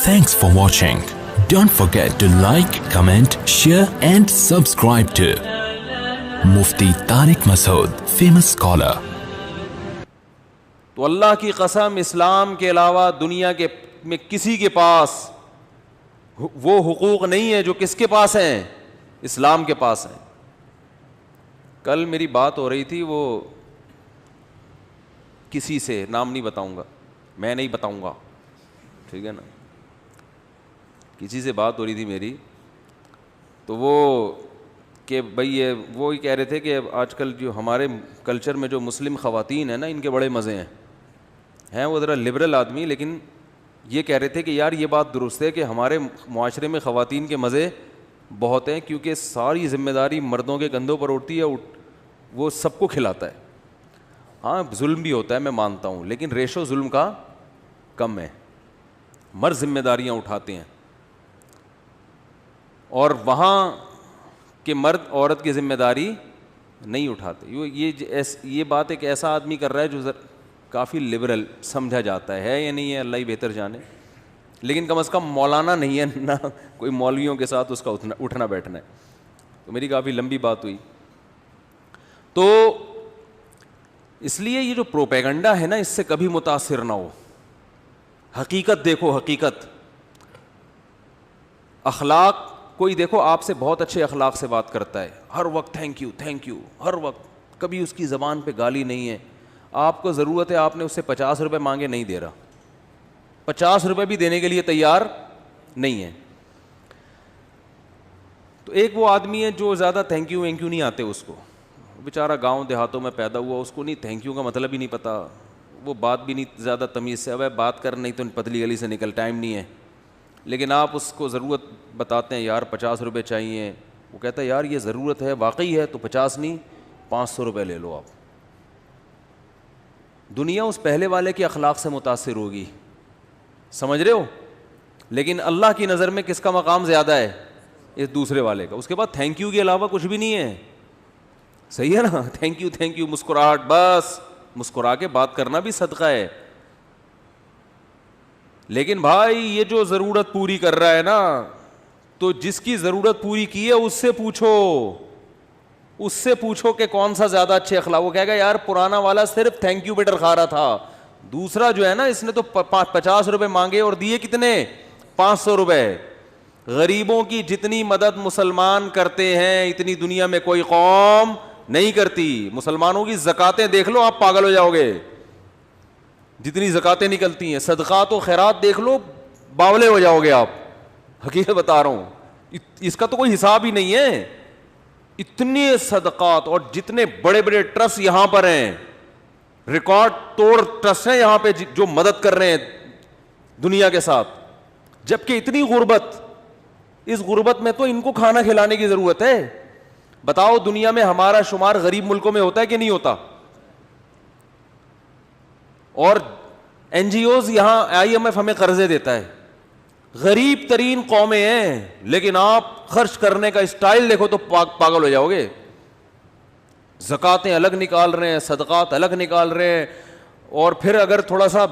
Thanks for watching. Don't forget to like, comment, share and subscribe to Mufti Tariq Masood, famous scholar. تو اللہ کی قسم اسلام کے علاوہ دنیا کے میں کسی کے پاس وہ حقوق نہیں ہے جو کس کے پاس ہیں؟ اسلام کے پاس ہیں. کل میری بات ہو رہی تھی وہ کسی سے، نام نہیں بتاؤں گا، میں نہیں بتاؤں گا، ٹھیک ہے نا، کسی سے بات ہو رہی تھی میری، تو وہ کہ بھائی وہ کہہ رہے تھے کہ آج کل جو ہمارے کلچر میں جو مسلم خواتین ہیں نا، ان کے بڑے مزے ہیں وہ ذرا لبرل آدمی، لیکن یہ کہہ رہے تھے کہ یار یہ بات درست ہے کہ ہمارے معاشرے میں خواتین کے مزے بہت ہیں، کیونکہ ساری ذمہ داری مردوں کے کندھوں پر اٹھتی ہے، وہ سب کو کھلاتا ہے. ہاں ظلم بھی ہوتا ہے میں مانتا ہوں، لیکن ریشو ظلم کا کم ہے. مرد ذمہ داریاں اٹھاتے ہیں، اور وہاں کہ مرد عورت کی ذمہ داری نہیں اٹھاتے. یہ بات ایک ایسا آدمی کر رہا ہے جو کافی لبرل سمجھا جاتا ہے یا نہیں ہے اللہ ہی بہتر جانے، لیکن کم از کم مولانا نہیں ہے نہ کوئی مولویوں کے ساتھ اس کا اٹھنا بیٹھنا ہے. تو میری کافی لمبی بات ہوئی. تو اس لیے یہ جو پروپیگنڈا ہے نا، اس سے کبھی متاثر نہ ہو. حقیقت دیکھو، حقیقت. اخلاق، کوئی دیکھو آپ سے بہت اچھے اخلاق سے بات کرتا ہے، ہر وقت تھینک یو تھینک یو، ہر وقت، کبھی اس کی زبان پہ گالی نہیں ہے. آپ کو ضرورت ہے، آپ نے اس سے 50 روپے مانگے، نہیں دے رہا، 50 روپے بھی دینے کے لیے تیار نہیں ہے. تو ایک وہ آدمی ہے جو زیادہ تھینک یو وینک یو نہیں آتے اس کو، بیچارہ گاؤں دیہاتوں میں پیدا ہوا، اس کو نہیں تھینک یو کا مطلب ہی نہیں پتہ، وہ بات بھی نہیں زیادہ تمیز سے، اب بات کر نہیں تو پتلی گلی سے نکل، ٹائم نہیں ہے. لیکن آپ اس کو ضرورت بتاتے ہیں یار 50 روپے چاہیے، وہ کہتا ہے یار یہ ضرورت ہے واقعی ہے تو 50 نہیں 500 روپے لے لو آپ. دنیا اس پہلے والے کے اخلاق سے متاثر ہوگی، سمجھ رہے ہو، لیکن اللہ کی نظر میں کس کا مقام زیادہ ہے؟ اس دوسرے والے کا. اس کے بعد تھینک یو کے علاوہ کچھ بھی نہیں ہے. صحیح ہے نا، تھینک یو، مسکراہٹ، بس مسکرا کے بات کرنا بھی صدقہ ہے. لیکن بھائی یہ جو ضرورت پوری کر رہا ہے نا، تو جس کی ضرورت پوری کی ہے اس سے پوچھو کہ کون سا زیادہ اچھے اخلاق. وہ کہے گا یار پرانا والا صرف تھینک یو پہ ڈرخا رہا تھا، دوسرا جو ہے نا اس نے تو 50 روپے مانگے اور دیے کتنے؟ 500 روپے. غریبوں کی جتنی مدد مسلمان کرتے ہیں اتنی دنیا میں کوئی قوم نہیں کرتی. مسلمانوں کی زکاتیں دیکھ لو، آپ پاگل ہو جاؤ گے جتنی زکاتیں نکلتی ہیں. صدقات و خیرات دیکھ لو، باولے ہو جاؤ گے آپ. حقیقت بتا رہا ہوں، اس کا تو کوئی حساب ہی نہیں ہے. اتنے صدقات، اور جتنے بڑے بڑے ٹرسٹ یہاں پر ہیں، ریکارڈ توڑ ٹرسٹ ہیں یہاں پہ جو مدد کر رہے ہیں دنیا کے ساتھ. جبکہ اتنی غربت، اس غربت میں تو ان کو کھانا کھلانے کی ضرورت ہے. بتاؤ دنیا میں ہمارا شمار غریب ملکوں میں ہوتا ہے کہ نہیں ہوتا؟ اور این جی اوز یہاں IMF ہمیں قرضے دیتا ہے. غریب ترین قومیں ہیں، لیکن آپ خرچ کرنے کا اسٹائل دیکھو تو پاگل ہو جاؤ گے. زکاتیں الگ نکال رہے ہیں، صدقات الگ نکال رہے ہیں، اور پھر اگر تھوڑا سا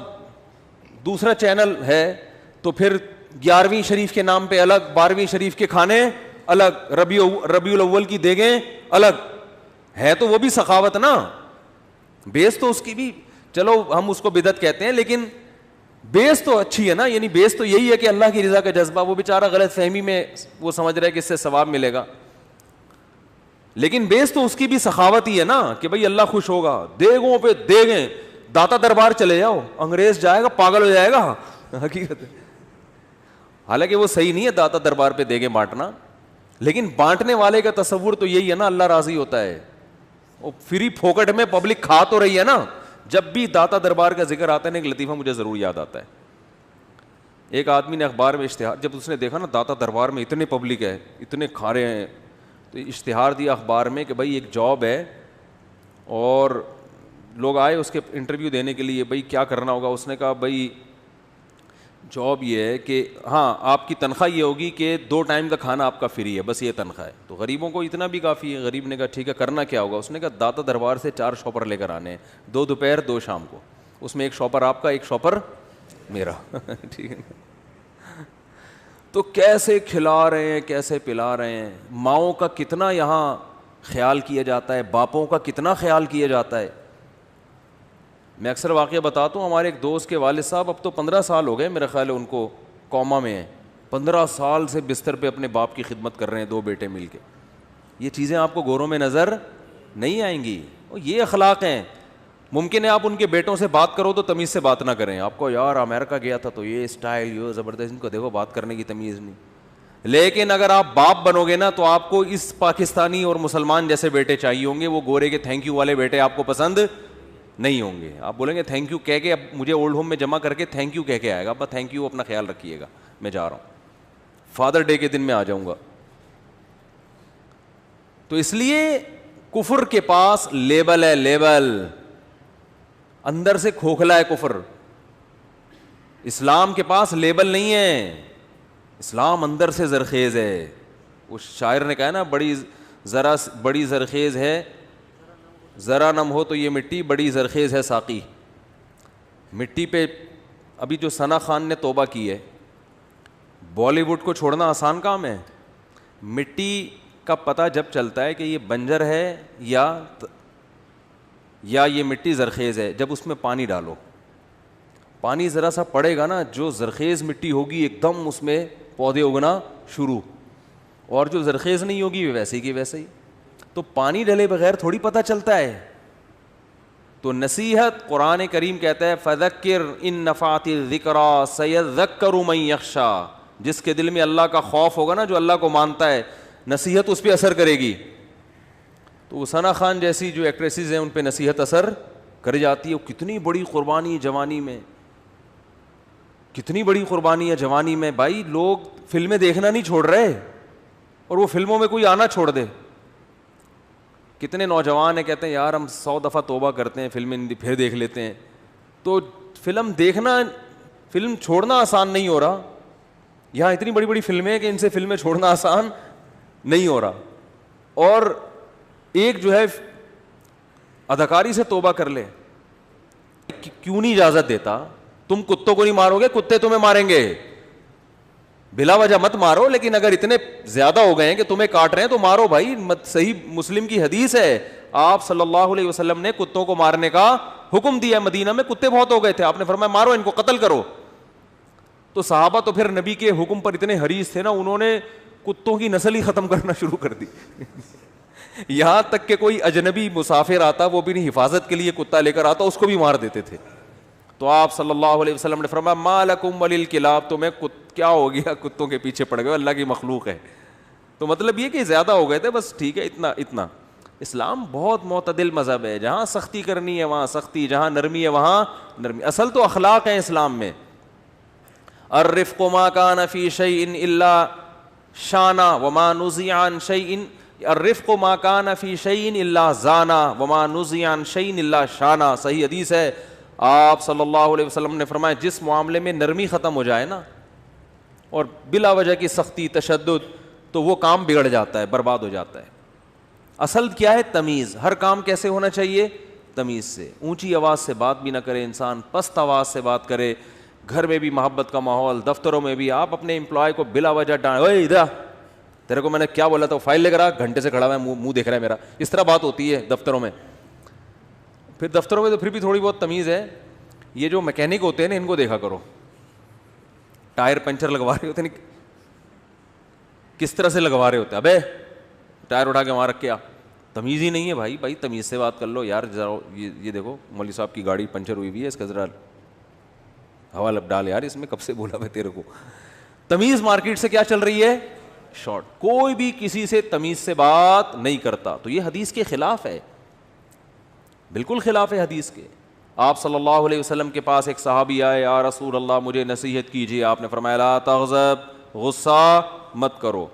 دوسرا چینل ہے تو پھر 11ویں شریف کے نام پہ الگ، 12ویں شریف کے کھانے الگ، ربیع الاول کی دیگیں الگ. ہے تو وہ بھی سخاوت نا، بیس تو اس کی بھی، چلو ہم اس کو بدعت کہتے ہیں، لیکن بیس تو اچھی ہے نا. یعنی بیس تو یہی ہے کہ اللہ کی رضا کا جذبہ. وہ بیچارہ غلط فہمی میں وہ سمجھ رہا ہے کہ اس سے ثواب ملے گا، لیکن بیس تو اس کی بھی سخاوت ہی ہے نا کہ بھئی اللہ خوش ہوگا. دیگوں پہ دیگیں، داتا دربار چلے جاؤ، انگریز جائے گا پاگل ہو جائے گا. حقیقت ہے، حالانکہ وہ صحیح نہیں ہے داتا دربار پہ دیگیں بانٹنا، لیکن بانٹنے والے کا تصور تو یہی ہے نا، اللہ راضی ہوتا ہے. وہ فری پھوکٹ میں پبلک کھا تو رہی ہے نا. جب بھی داتا دربار کا ذکر آتا ہے نا، ایک لطیفہ مجھے ضرور یاد آتا ہے. ایک آدمی نے اخبار میں اشتہار، جب اس نے دیکھا نا داتا دربار میں اتنے پبلک ہے، اتنے کھا رہے ہیں، تو اشتہار دیا اخبار میں کہ بھائی ایک جاب ہے، اور لوگ آئے اس کے انٹرویو دینے کے لیے، بھائی کیا کرنا ہوگا. اس نے کہا بھائی جاب یہ ہے کہ ہاں آپ کی تنخواہ یہ ہوگی کہ 2 ٹائم کا کھانا آپ کا فری ہے، بس یہ تنخواہ ہے. تو غریبوں کو اتنا بھی کافی ہے. غریب نے کہا ٹھیک ہے، کرنا کیا ہوگا. اس نے کہا داتا دربار سے 4 شاپر لے کر آنے ہیں، 2 دوپہر 2 شام کو. اس میں ایک شاپر آپ کا، ایک شاپر میرا. ٹھیک ہے. تو کیسے کھلا رہے ہیں, کیسے پلا رہے ہیں. ماؤں کا کتنا یہاں خیال کیا جاتا ہے, باپوں کا کتنا خیال کیا جاتا ہے. میں اکثر واقعہ بتاتا ہوں, ہمارے ایک دوست کے والد صاحب اب تو 15 سال ہو گئے میرا خیال ہے ان کو کوما میں ہیں, 15 سال سے بستر پہ اپنے باپ کی خدمت کر رہے ہیں, 2 بیٹے مل کے. یہ چیزیں آپ کو گوروں میں نظر نہیں آئیں گی. یہ اخلاق ہیں. ممکن ہے آپ ان کے بیٹوں سے بات کرو تو تمیز سے بات نہ کریں, آپ کو یار امریکہ گیا تھا تو یہ اسٹائل, یہ زبردست, ان کو دیکھو بات کرنے کی تمیز نہیں. لیکن اگر آپ باپ بنو گے نا تو آپ کو اس پاکستانی اور مسلمان جیسے بیٹے چاہیے ہوں گے. وہ گورے کے تھینک یو والے بیٹے آپ کو پسند نہیں ہوں گے. آپ بولیں گے تھینک یو کہہ کے, اب مجھے اولڈ ہوم میں جمع کر کے تھینک یو کہہ کے آئے گا, ابا تھینک یو, اپنا خیال رکھیے گا, میں جا رہا ہوں, فادر ڈے کے دن میں آ جاؤں گا. تو اس لیے کفر کے پاس لیبل ہے, لیبل, اندر سے کھوکھلا ہے کفر. اسلام کے پاس لیبل نہیں ہے, اسلام اندر سے زرخیز ہے. اس شاعر نے کہا نا, بڑی زرخیز ہے, ذرا نم ہو تو یہ مٹی, بڑی زرخیز ہے ساقی. مٹی پہ ابھی جو ثنا خان نے توبہ کی ہے, بالی ووڈ کو چھوڑنا آسان کام ہے. مٹی کا پتہ جب چلتا ہے کہ یہ بنجر ہے یا یہ مٹی زرخیز ہے, جب اس میں پانی ڈالو, پانی ذرا سا پڑے گا نا, جو زرخیز مٹی ہوگی ایک دم اس میں پودے اگنا شروع, اور جو زرخیز نہیں ہوگی ویسے ہی کی ویسے ہی. تو پانی ڈلے بغیر تھوڑی پتہ چلتا ہے. تو نصیحت, قرآن کریم کہتا ہے فذکر ان نفعت الذکریٰ سیذکر من یخشیٰ, جس کے دل میں اللہ کا خوف ہوگا نا, جو اللہ کو مانتا ہے, نصیحت اس پہ اثر کرے گی. تو ثنا خان جیسی جو ایکٹریسز ہیں ان پہ نصیحت اثر کر جاتی ہے. کتنی بڑی قربانی جوانی میں, کتنی بڑی قربانی ہے جوانی میں. بھائی لوگ فلمیں دیکھنا نہیں چھوڑ رہے, اور وہ فلموں میں کوئی آنا چھوڑ دے. کتنے نوجوان ہیں کہتے ہیں یار ہم 100 دفعہ توبہ کرتے ہیں, فلمیں پھر دیکھ لیتے ہیں. تو فلم چھوڑنا آسان نہیں ہو رہا. یہاں اتنی بڑی بڑی فلمیں کہ ان سے فلمیں چھوڑنا آسان نہیں ہو رہا. اور ایک جو ہے اداکاری سے توبہ کر لے, کیوں نہیں اجازت دیتا؟ تم کتوں کو نہیں مارو گے, کتے تمہیں ماریں گے. بلا وجہ مت مارو, لیکن اگر اتنے زیادہ ہو گئے ہیں کہ تمہیں کاٹ رہے ہیں تو مارو بھائی. صحیح مسلم کی حدیث ہے, آپ صلی اللہ علیہ وسلم نے کتوں کو مارنے کا حکم دیا. مدینہ میں کتے بہت ہو گئے تھے, آپ نے فرمایا مارو ان کو, قتل کرو. تو صحابہ تو پھر نبی کے حکم پر اتنے حریص تھے نا, انہوں نے کتوں کی نسل ہی ختم کرنا شروع کر دی. یہاں تک کہ کوئی اجنبی مسافر آتا, وہ بھی نہیں حفاظت کے لیے کتا لے کر آتا, اس کو بھی مار دیتے تھے. تو آپ صلی اللہ علیہ وسلم نے فرمایا ما لکم وللکلاب, تمہیں کیا ہو گیا, کتوں کے پیچھے پڑ گئے, اللہ کی مخلوق ہے. تو مطلب یہ کہ زیادہ ہو گئے تھے, بس ٹھیک ہے اتنا. اسلام بہت معتدل مذہب ہے, جہاں سختی کرنی ہے وہاں سختی, جہاں نرمی ہے وہاں نرمی. اصل تو اخلاق ہے اسلام میں. الرفق ما کان فی شیء الا شانا وما نزع عن شیء, الرفق ما کان فی شیء الا زانا وما نزع عن شیء الا شانا. صحیح حدیث ہے, آپ صلی اللہ علیہ وسلم نے فرمایا جس معاملے میں نرمی ختم ہو جائے نا, اور بلا وجہ کی سختی تشدد, تو وہ کام بگڑ جاتا ہے, برباد ہو جاتا ہے. اصل کیا ہے؟ تمیز. ہر کام کیسے ہونا چاہیے؟ تمیز سے. اونچی آواز سے بات بھی نہ کرے انسان, پست آواز سے بات کرے. گھر میں بھی محبت کا ماحول, دفتروں میں بھی. آپ اپنے امپلائی کو بلا وجہ اوئے ادھر, تیرے کو میں نے کیا بولا تھا, فائل لے کر آ, گھنٹے سے کھڑا ہوا ہے, منہ دیکھ رہا ہے میرا. اس طرح بات ہوتی ہے دفتروں میں. پھر دفتروں میں تو پھر بھی تھوڑی بہت تمیز ہے. یہ جو میکینک ہوتے ہیں نا, ان کو دیکھا کرو, ٹائر پنچر لگوا رہے ہوتے ہیں, کس طرح سے لگوا رہے ہوتے ہیں. ابے ٹائر اٹھا کے وہاں رکھ کے آ. تمیز ہی نہیں ہے بھائی. بھائی تمیز سے بات کر لو یار. ذرا یہ دیکھو مولوی صاحب کی گاڑی پنچر ہوئی ہوئی ہے, اس کا ذرا ہوا لب ڈال یار, اس میں کب سے بولا میں تیرے کو. تمیز مارکیٹ سے کیا چل رہی ہے؟ شارٹ. کوئی بھی کسی سے تمیز سے بات نہیں کرتا. تو یہ حدیث کے خلاف ہے, بالکل خلاف ہے حدیث کے. آپ صلی اللہ علیہ وسلم کے پاس ایک صحابی آئے, یا رسول اللہ مجھے نصیحت کیجیے. آپ نے فرمایا لا تغضب, غصہ مت کرو.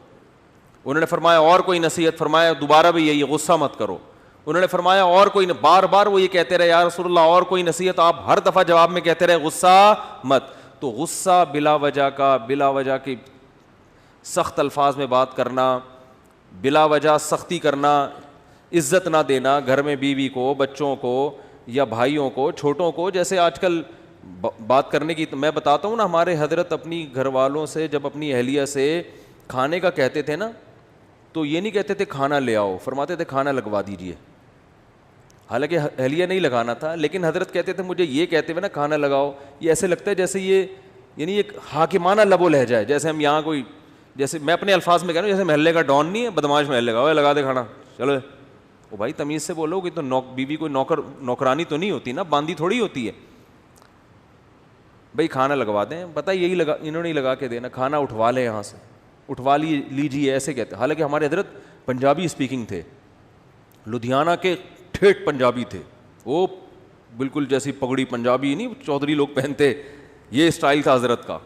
انہوں نے فرمایا اور کوئی نصیحت؟ فرمایا دوبارہ بھی یہی, غصہ مت کرو. انہوں نے فرمایا اور کوئی, بار بار وہ یہ کہتے رہے یا رسول اللہ اور کوئی نصیحت؟ آپ ہر دفعہ جواب میں کہتے رہے غصہ مت. تو غصہ بلا وجہ کی سخت الفاظ میں بات کرنا, بلا وجہ سختی کرنا, عزت نہ دینا گھر میں بیوی کو, بچوں کو یا بھائیوں کو, چھوٹوں کو. جیسے آج کل بات کرنے کی. میں بتاتا ہوں نا, ہمارے حضرت اپنی گھر والوں سے جب اپنی اہلیہ سے کھانے کا کہتے تھے نا, تو یہ نہیں کہتے تھے کھانا لے آؤ, فرماتے تھے کھانا لگوا دیجیے. حالانکہ اہلیہ نہیں لگانا تھا, لیکن حضرت کہتے تھے مجھے یہ کہتے ہوئے نا کھانا لگاؤ, یہ ایسے لگتا ہے جیسے یہ یعنی ایک حاکمانہ لب و لہجہ ہے. جیسے ہم یہاں کوئی, جیسے میں اپنے الفاظ میں کہہ رہا ہوں, جیسے محلے کا ڈان نہیں ہے, بدماش محلے کا, وہ لگا دے کھانا, چلو وہ بھائی تمیز سے بولو کہ تو بیوی کوئی نوکرانی تو نہیں ہوتی نا, باندھی تھوڑی ہوتی ہے. بھائی کھانا لگوا دیں, پتہ یہی لگا, انہوں نے لگا کے دینا, کھانا اٹھوا لیں یہاں سے, اٹھوا لیجیے, ایسے کہتے. حالانکہ ہمارے حضرت پنجابی اسپیکنگ تھے, لدھیانہ کے ٹھیٹ پنجابی تھے, وہ بالکل جیسی پگڑی پنجابی نہیں چودھری لوگ پہنتے, یہ اسٹائل تھا حضرت کا.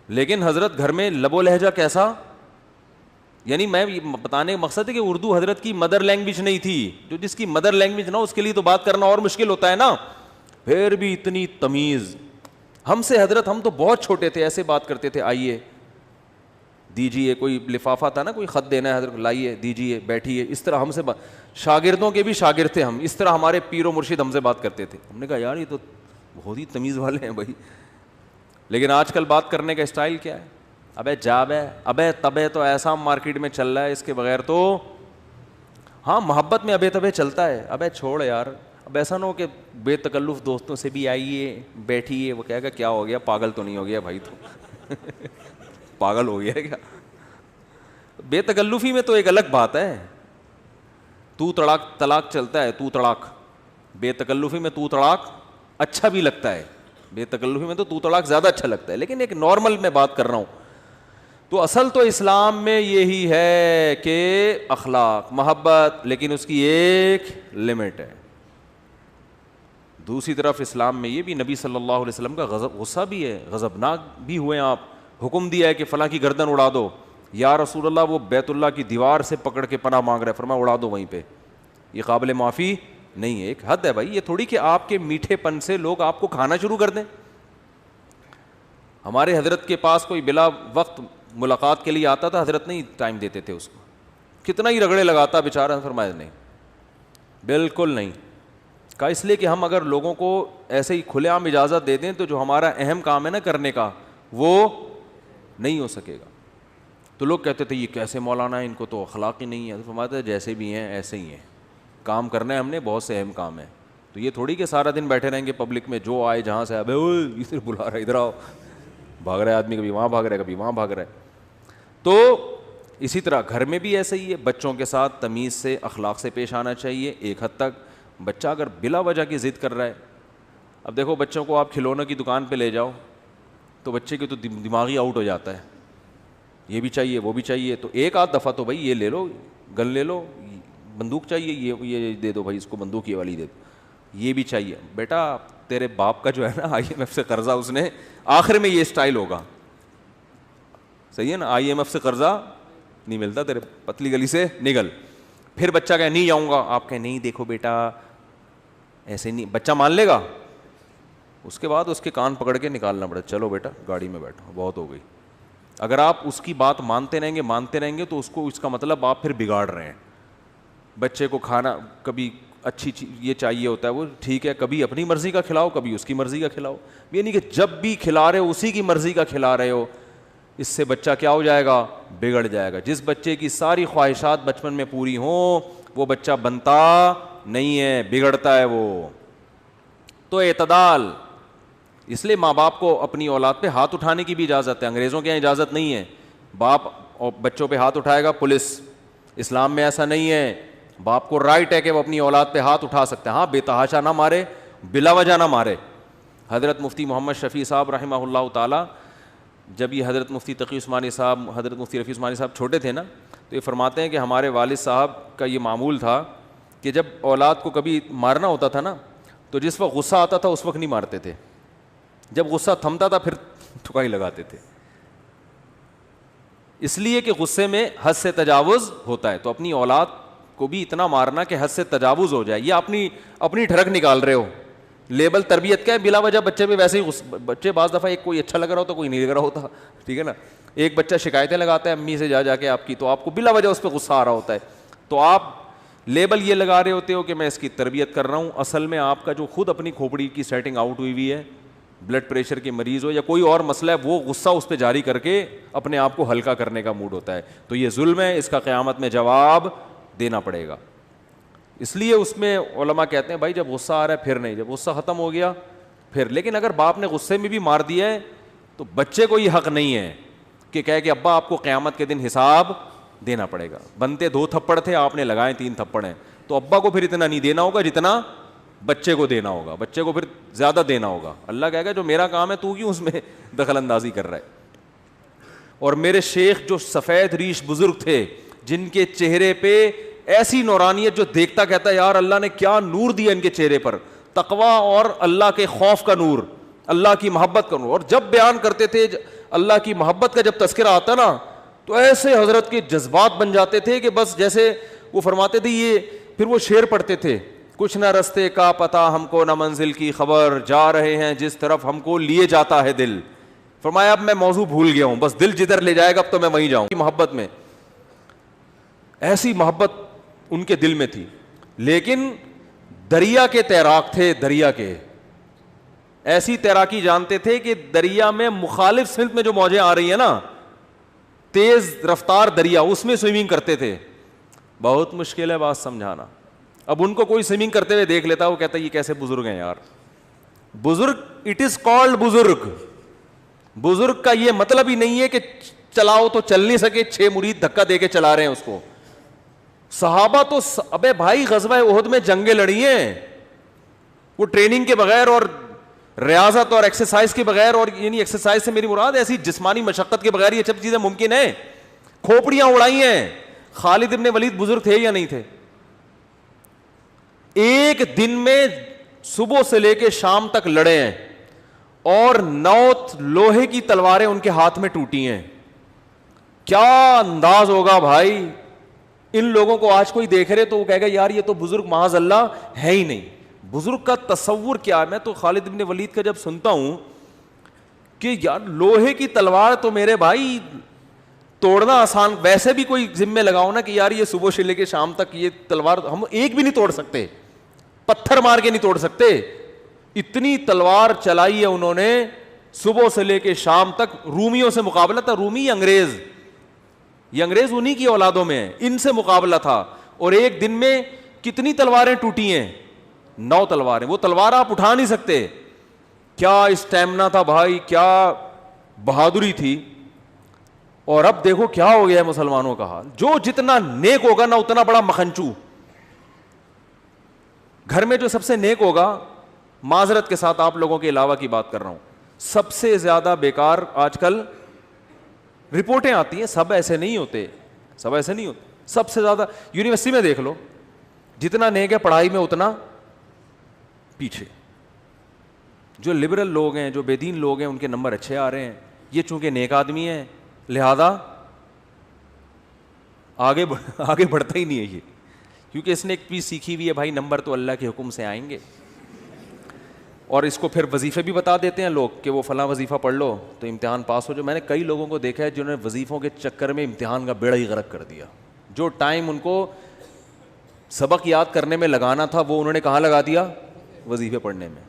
لیکن حضرت گھر میں لب و لہجہ کیسا, یعنی میں بتانے کا مقصد ہے کہ اردو حضرت کی مدر لینگویج نہیں تھی. جو جس کی مدر لینگویج نہ, اس کے لیے تو بات کرنا اور مشکل ہوتا ہے نا. پھر بھی اتنی تمیز ہم سے حضرت, ہم تو بہت چھوٹے تھے, ایسے بات کرتے تھے, آئیے دیجیے, کوئی لفافہ تھا نا, کوئی خط دینا ہے حضرت, لائیے دیجیے بیٹھیے, اس طرح ہم سے شاگردوں کے بھی شاگرد تھے ہم, اس طرح ہمارے پیر و مرشد ہم سے بات کرتے تھے. ہم نے کہا یار یہ تو بہت ہی تمیز والے ہیں بھائی. لیکن آج کل بات کرنے کا اسٹائل کیا ہے, ابے جاب ہے, ابے تبے, تو ایسا مارکیٹ میں چل رہا ہے, اس کے بغیر تو ہاں محبت میں ابے تبے چلتا ہے. ابے چھوڑ یار, اب ایسا نہ ہو کہ بے تکلف دوستوں سے بھی آئیے بیٹھیے, وہ کہے گا کیا ہو گیا, پاگل تو نہیں ہو گیا بھائی, تو پاگل ہو گیا کیا. بے تکلفی میں تو ایک الگ بات ہے, تو طلاق چلتا ہے, تو طلاق, بے تکلفی میں تو طلاق اچھا بھی لگتا ہے, بے تکلفی میں تو طلاق زیادہ اچھا لگتا ہے, لیکن ایک نارمل میں بات کر رہا ہوں. تو اصل تو اسلام میں یہی ہے کہ اخلاق, محبت, لیکن اس کی ایک لمٹ ہے. دوسری طرف اسلام میں یہ بھی, نبی صلی اللہ علیہ وسلم کا غصہ بھی ہے, غضبناک بھی ہوئے آپ, حکم دیا ہے کہ فلاں کی گردن اڑا دو. یا رسول اللہ وہ بیت اللہ کی دیوار سے پکڑ کے پناہ مانگ رہا ہے, فرمایا اڑا دو وہیں پہ, یہ قابل معافی نہیں ہے. ایک حد ہے بھائی, یہ تھوڑی کہ آپ کے میٹھے پن سے لوگ آپ کو کھانا شروع کر دیں. ہمارے حضرت کے پاس کوئی بلا وقت ملاقات کے لیے آتا تھا, حضرت نہیں ٹائم دیتے تھے اس کو, کتنا ہی رگڑے لگاتا بیچارہ, فرمایا نہیں, بالکل نہیں. کہا اس لیے کہ ہم اگر لوگوں کو ایسے ہی کھلے عام اجازت دے دیں تو جو ہمارا اہم کام ہے نا کرنے کا, وہ نہیں ہو سکے گا. تو لوگ کہتے تھے یہ کیسے مولانا ہے, ان کو تو اخلاق ہی نہیں ہے. تو فرماتے ہیں جیسے بھی ہیں ایسے ہی ہیں, کام کرنا ہے ہم نے, بہت سے اہم کام ہے. تو یہ تھوڑی کہ سارا دن بیٹھے رہیں گے پبلک میں, جو آئے جہاں سے, ابے ادھر بلا رہا ہے, ادھر آؤ, بھاگ رہا ہے آدمی, کبھی وہاں بھاگ رہا ہے, کبھی وہاں بھاگ رہا ہے. تو اسی طرح گھر میں بھی ایسے ہی ہے, بچوں کے ساتھ تمیز سے, اخلاق سے پیش آنا چاہیے. ایک حد تک بچہ اگر بلا وجہ کی ضد کر رہا ہے, اب دیکھو بچوں کو آپ کھلونوں کی دکان پہ لے جاؤ تو بچے کی تو دماغی آؤٹ ہو جاتا ہے, یہ بھی چاہیے وہ بھی چاہیے. تو ایک آدھ دفعہ تو بھائی یہ لے لو, گن لے لو, بندوق چاہیے, یہ دے دو بھائی اس کو بندوق یہ والی دے دو, یہ بھی چاہیے. بیٹا تیرے باپ کا جو ہے نا IMF سے قرضہ, اس نے آخر میں یہ اسٹائل ہوگا, صحیح ہے نا, IMF سے قرضہ نہیں ملتا, تیرے پتلی گلی سے نکل. پھر بچہ کہے نہیں جاؤں گا, آپ کہیں نہیں دیکھو بیٹا ایسے نہیں, بچہ مان لے گا. اس کے بعد اس کے کان پکڑ کے نکالنا پڑے, چلو بیٹا گاڑی میں بیٹھو, بہت ہو گئی. اگر آپ اس کی بات مانتے رہیں گے تو اس کا مطلب آپ پھر بگاڑ رہے ہیں. بچے کو کھانا کبھی اچھی چیز یہ چاہیے ہوتا ہے, وہ ٹھیک ہے, کبھی اپنی مرضی کا کھلاؤ, کبھی اس کی مرضی کا کھلاؤ. یہ نہیں کہ جب بھی کھلا رہے ہو اسی کی مرضی کا کھلا رہے ہو, اس سے بچہ کیا ہو جائے گا, بگڑ جائے گا. جس بچے کی ساری خواہشات بچپن میں پوری ہوں وہ بچہ بنتا نہیں ہے, بگڑتا ہے وہ. تو اعتدال, اس لیے ماں باپ کو اپنی اولاد پہ ہاتھ اٹھانے کی بھی اجازت ہے, انگریزوں کے یہاں اجازت نہیں ہے. باپ اور بچوں پہ ہاتھ اٹھائے گا پولیس, اسلام میں ایسا نہیں ہے. باپ کو رائٹ ہے کہ وہ اپنی اولاد پہ ہاتھ اٹھا سکتے ہیں, ہاں بے تحاشا نہ مارے, بلا وجہ نہ مارے. حضرت مفتی محمد شفیع صاحب رحمہ اللہ تعالیٰ, جب یہ حضرت مفتی تقی عثمانی صاحب, حضرت مفتی رفیع عثمانی صاحب چھوٹے تھے نا, تو یہ فرماتے ہیں کہ ہمارے والد صاحب کا یہ معمول تھا کہ جب اولاد کو کبھی مارنا ہوتا تھا نا, تو جس وقت غصہ آتا تھا اس وقت نہیں مارتے تھے, جب غصہ تھمتا تھا پھر ٹھکائی لگاتے تھے. اس لیے کہ غصے میں حد سے تجاوز ہوتا ہے. تو اپنی اولاد کو بھی اتنا مارنا کہ حد سے تجاوز ہو جائے, یہ اپنی ٹھڑک نکال رہے ہو. لیبل تربیت کا ہے, بلا وجہ بچے پہ ویسے ہی بچے بعض دفعہ ایک کوئی اچھا لگ رہا ہوتا, کوئی نہیں لگ رہا ہوتا, ٹھیک ہے نا. ایک بچہ شکایتیں لگاتا ہے امی سے جا کے آپ کی, تو آپ کو بلا وجہ اس پہ غصہ آ رہا ہوتا ہے. تو آپ لیبل یہ لگا رہے ہوتے ہو کہ میں اس کی تربیت کر رہا ہوں, اصل میں آپ کا جو خود اپنی کھوپڑی کی سیٹنگ آؤٹ ہوئی ہے, بلڈ پریشر کے مریض ہو یا کوئی اور مسئلہ ہے, وہ غصہ اس پہ جاری کر کے اپنے آپ کو ہلکا کرنے کا موڈ ہوتا ہے. تو یہ ظلم ہے, اس کا قیامت میں جواب دینا پڑے گا. اس لیے اس میں علماء کہتے ہیں بھائی جب غصہ آ رہا ہے پھر نہیں, جب غصہ ختم ہو گیا پھر. لیکن اگر باپ نے غصے میں بھی مار دیا ہے تو بچے کو یہ حق نہیں ہے کہ کہے کہ ابا آپ کو قیامت کے دن حساب دینا پڑے گا. بنتے 2 تھپڑ تھے, آپ نے لگائے 3 تھپڑ ہیں, تو ابا کو پھر اتنا نہیں دینا ہوگا جتنا بچے کو دینا ہوگا, بچے کو پھر زیادہ دینا ہوگا. اللہ کہے گا جو میرا کام ہے تو کیوں اس میں دخل اندازی کر رہا ہے. اور میرے شیخ جو سفید ریش بزرگ تھے, جن کے چہرے پہ ایسی نورانیت جو دیکھتا کہتا ہے یار اللہ نے کیا نور دیا ان کے چہرے پر, تقوی اور اللہ کے خوف کا نور, اللہ کی محبت کا نور. اور جب بیان کرتے تھے اللہ کی محبت کا جب تذکرہ آتا نا تو ایسے حضرت کے جذبات بن جاتے تھے کہ بس جیسے وہ فرماتے تھے یہ, پھر وہ شعر پڑھتے تھے, کچھ نہ رستے کا پتہ ہم کو نہ منزل کی خبر, جا رہے ہیں جس طرف ہم کو لیے جاتا ہے دل. فرمایا اب میں موضوع بھول گیا ہوں, بس دل جدھر لے جائے گا اب تو میں وہیں جاؤں. محبت میں ایسی محبت ان کے دل میں تھی. لیکن دریا کے تیراک تھے, دریا کے ایسی تیراکی جانتے تھے کہ دریا میں مخالف سمت میں جو موجیں آ رہی ہیں نا, تیز رفتار دریا, اس میں سوئمنگ کرتے تھے. بہت مشکل ہے بات سمجھانا. اب ان کو کوئی سوئمنگ کرتے ہوئے دیکھ لیتا, وہ کہتا ہے یہ کیسے بزرگ ہیں یار. بزرگ اٹ از کالڈ بزرگ. بزرگ کا یہ مطلب ہی نہیں ہے کہ چلاؤ تو چل نہیں سکے, 6 مرید دھکا دے کے چلا رہے ہیں اس کو. صحابہ تو ابے بھائی غزوہ احد میں جنگیں لڑی ہیں, وہ ٹریننگ کے بغیر اور ریاضت اور ایکسرسائز کے بغیر, اور یعنی ایکسرسائز سے میری مراد ایسی جسمانی مشقت کے بغیر یہ سب چیزیں ممکن ہیں. کھوپڑیاں اڑائی ہیں. خالد ابن ولید بزرگ تھے یا نہیں تھے؟ ایک دن میں صبح سے لے کے شام تک لڑے ہیں اور 9 لوہے کی تلواریں ان کے ہاتھ میں ٹوٹی ہیں. کیا انداز ہوگا بھائی. ان لوگوں کو آج کوئی دیکھ رہے تو وہ کہے گا یار یہ تو بزرگ معاذ اللہ ہے ہی نہیں. بزرگ کا تصور کیا ہے. میں تو خالد ابن ولید کا جب سنتا ہوں کہ یار لوہے کی تلوار تو میرے بھائی توڑنا آسان, ویسے بھی کوئی ذمہ لگاؤ نا کہ یار یہ صبح سے لے کے شام تک یہ تلوار ہم ایک بھی نہیں توڑ سکتے, پتھر مار کے نہیں توڑ سکتے. اتنی تلوار چلائی ہے انہوں نے صبح سے لے کے شام تک. رومیوں سے مقابلہ تھا. رومی انگریز, یہ انگریز انہی کی اولادوں میں ہیں, ان سے مقابلہ تھا. اور ایک دن میں کتنی تلواریں ٹوٹی ہیں؟ 9 تلواریں. وہ تلوار آپ اٹھا نہیں سکتے. کیا اسٹیمنا تھا بھائی, کیا بہادری تھی. اور اب دیکھو کیا ہو گیا ہے مسلمانوں کا حال. جو جتنا نیک ہوگا نا اتنا بڑا مکھنچو. گھر میں جو سب سے نیک ہوگا, معذرت کے ساتھ آپ لوگوں کے علاوہ کی بات کر رہا ہوں, سب سے زیادہ بیکار آج کل رپورٹیں آتی ہیں. سب ایسے نہیں ہوتے, سب ایسے نہیں ہوتے. سب سے زیادہ یونیورسٹی میں دیکھ لو, جتنا نیک ہے پڑھائی میں اتنا پیچھے. جو لبرل لوگ ہیں, جو بے دین لوگ ہیں, ان کے نمبر اچھے آ رہے ہیں. یہ چونکہ نیک آدمی ہے لہذا آگے بڑھتا ہی نہیں ہے یہ, کیونکہ اس نے ایک چیز سیکھی ہوئی ہے بھائی نمبر تو اللہ کے حکم سے آئیں گے. اور اس کو پھر وظیفے بھی بتا دیتے ہیں لوگ کہ وہ فلاں وظیفہ پڑھ لو تو امتحان پاس ہو جائے. میں نے کئی لوگوں کو دیکھا ہے جنہوں نے وظیفوں کے چکر میں امتحان کا بیڑا ہی غرق کر دیا. جو ٹائم ان کو سبق یاد کرنے میں لگانا تھا وہ انہوں نے کہاں لگا دیا؟ وظیفے پڑھنے میں.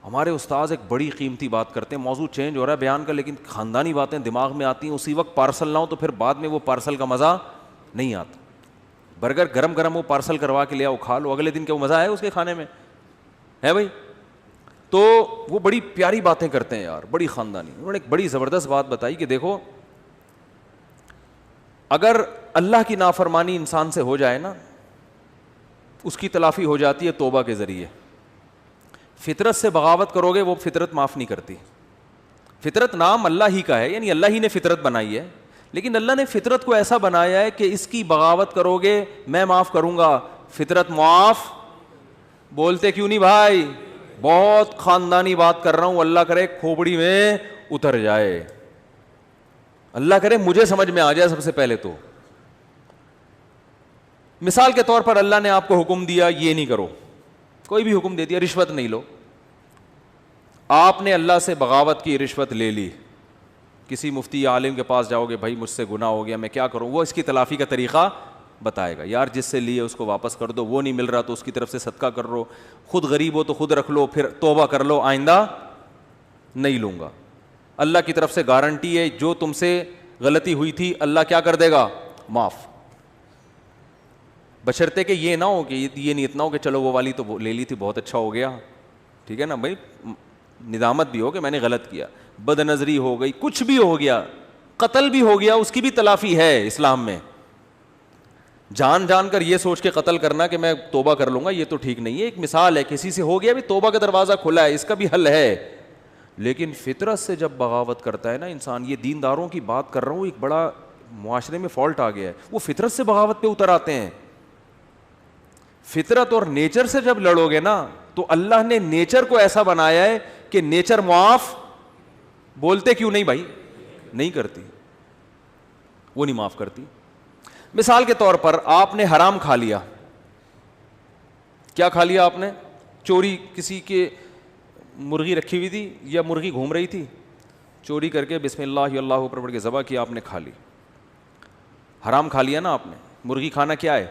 ہمارے استاذ ایک بڑی قیمتی بات کرتے ہیں, موضوع چینج ہو رہا ہے بیان کا, لیکن خاندانی باتیں دماغ میں آتی ہیں. اسی وقت پارسل نہ ہو تو پھر بعد میں وہ پارسل کا مزہ نہیں آتا. برگر گرم گرم وہ پارسل کروا کے لیا, وہ کھا لو, اگلے دن کیا وہ مزہ ہے اس کے کھانے میں ہے بھائی. تو وہ بڑی پیاری باتیں کرتے ہیں یار, بڑی خاندانی. انہوں نے ایک بڑی زبردست بات بتائی کہ دیکھو اگر اللہ کی نافرمانی انسان سے ہو جائے نا, اس کی تلافی ہو جاتی ہے توبہ کے ذریعے. فطرت سے بغاوت کرو گے وہ فطرت معاف نہیں کرتی. فطرت نام اللہ ہی کا ہے, یعنی اللہ ہی نے فطرت بنائی ہے, لیکن اللہ نے فطرت کو ایسا بنایا ہے کہ اس کی بغاوت کرو گے میں معاف کروں گا, فطرت معاف. بولتے کیوں نہیں بھائی؟ بہت خاندانی بات کر رہا ہوں, اللہ کرے کھوپڑی میں اتر جائے, اللہ کرے مجھے سمجھ میں آ جائے. سب سے پہلے تو مثال کے طور پر اللہ نے آپ کو حکم دیا یہ نہیں کرو, کوئی بھی حکم دے دیا, رشوت نہیں لو. آپ نے اللہ سے بغاوت کی, رشوت لے لی. کسی مفتی عالم کے پاس جاؤ گے, بھائی مجھ سے گناہ ہو گیا میں کیا کروں, وہ اس کی تلافی کا طریقہ بتائے گا. یار جس سے لیے اس کو واپس کر دو, وہ نہیں مل رہا تو اس کی طرف سے صدقہ کر لو, خود غریب ہو تو خود رکھ لو, پھر توبہ کر لو آئندہ نہیں لوں گا. اللہ کی طرف سے گارنٹی ہے, جو تم سے غلطی ہوئی تھی اللہ کیا کر دے گا, معاف. بشرطے کہ یہ نہ ہو کہ یہ نیت نہ ہو کہ چلو وہ والی تو لے لی تھی بہت اچھا ہو گیا, ٹھیک ہے نا بھائی, ندامت بھی ہو کہ میں نے غلط کیا, بد نظری ہو گئی, کچھ بھی ہو گیا, قتل بھی ہو گیا, اس کی بھی تلافی ہے اسلام میں. جان جان کر یہ سوچ کے قتل کرنا کہ میں توبہ کر لوں گا, یہ تو ٹھیک نہیں ہے. ایک مثال ہے, کسی سے ہو گیا بھی, توبہ کا دروازہ کھلا ہے, اس کا بھی حل ہے. لیکن فطرت سے جب بغاوت کرتا ہے نا انسان, یہ دینداروں کی بات کر رہا ہوں, ایک بڑا معاشرے میں فالٹ آ گیا ہے, وہ فطرت سے بغاوت پہ اتر آتے ہیں. فطرت اور نیچر سے جب لڑو گے نا تو اللہ نے نیچر کو ایسا بنایا ہے کہ نیچر معاف, بولتے کیوں نہیں بھائی, نہیں کرتی, وہ نہیں معاف کرتی. مثال کے طور پر آپ نے حرام کھا لیا. کیا کھا لیا آپ نے؟ چوری, کسی کے مرغی رکھی ہوئی تھی یا مرغی گھوم رہی تھی, چوری کر کے بسم اللہ اللہ اوپر پڑھ کے ذبح کیا, آپ نے کھا لی. حرام کھا لیا نا آپ نے. مرغی کھانا کیا ہے,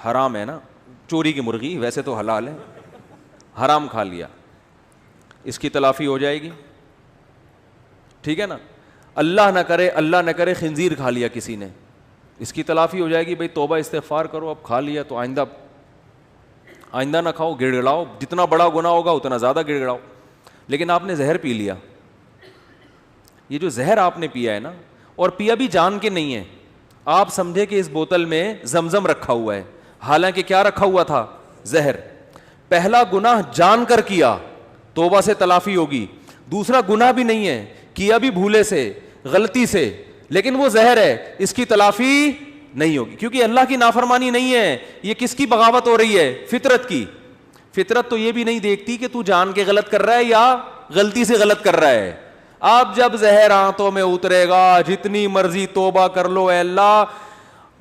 حرام ہے نا. چوری کی مرغی ویسے تو حلال ہے, حرام کھا لیا, اس کی تلافی ہو جائے گی, ٹھیک ہے نا. اللہ نہ کرے خنزیر کھا لیا کسی نے, اس کی تلافی ہو جائے گی. بھائی توبہ استغفار کرو, اب کھا لیا تو آئندہ نہ کھاؤ, گڑ گڑاؤ, جتنا بڑا گناہ ہوگا اتنا زیادہ گڑ گڑاؤ. لیکن آپ نے زہر پی لیا. یہ جو زہر آپ نے پیا ہے نا, اور پیا بھی جان کے نہیں ہے, آپ سمجھے کہ اس بوتل میں زمزم رکھا ہوا ہے, حالانکہ کیا رکھا ہوا تھا, زہر. پہلا گناہ جان کر کیا, توبہ سے تلافی ہوگی. دوسرا گناہ بھی نہیں ہے, کیا بھی بھولے سے, غلطی سے, لیکن وہ زہر ہے, اس کی تلافی نہیں ہوگی, کیونکہ اللہ کی نافرمانی نہیں ہے. یہ کس کی بغاوت ہو رہی ہے, فطرت کی. فطرت تو یہ بھی نہیں دیکھتی کہ تو جان کے غلط کر رہا ہے یا غلطی سے غلط کر رہا ہے. اب جب زہر آنتوں میں اترے گا, جتنی مرضی توبہ کر لو, اے اللہ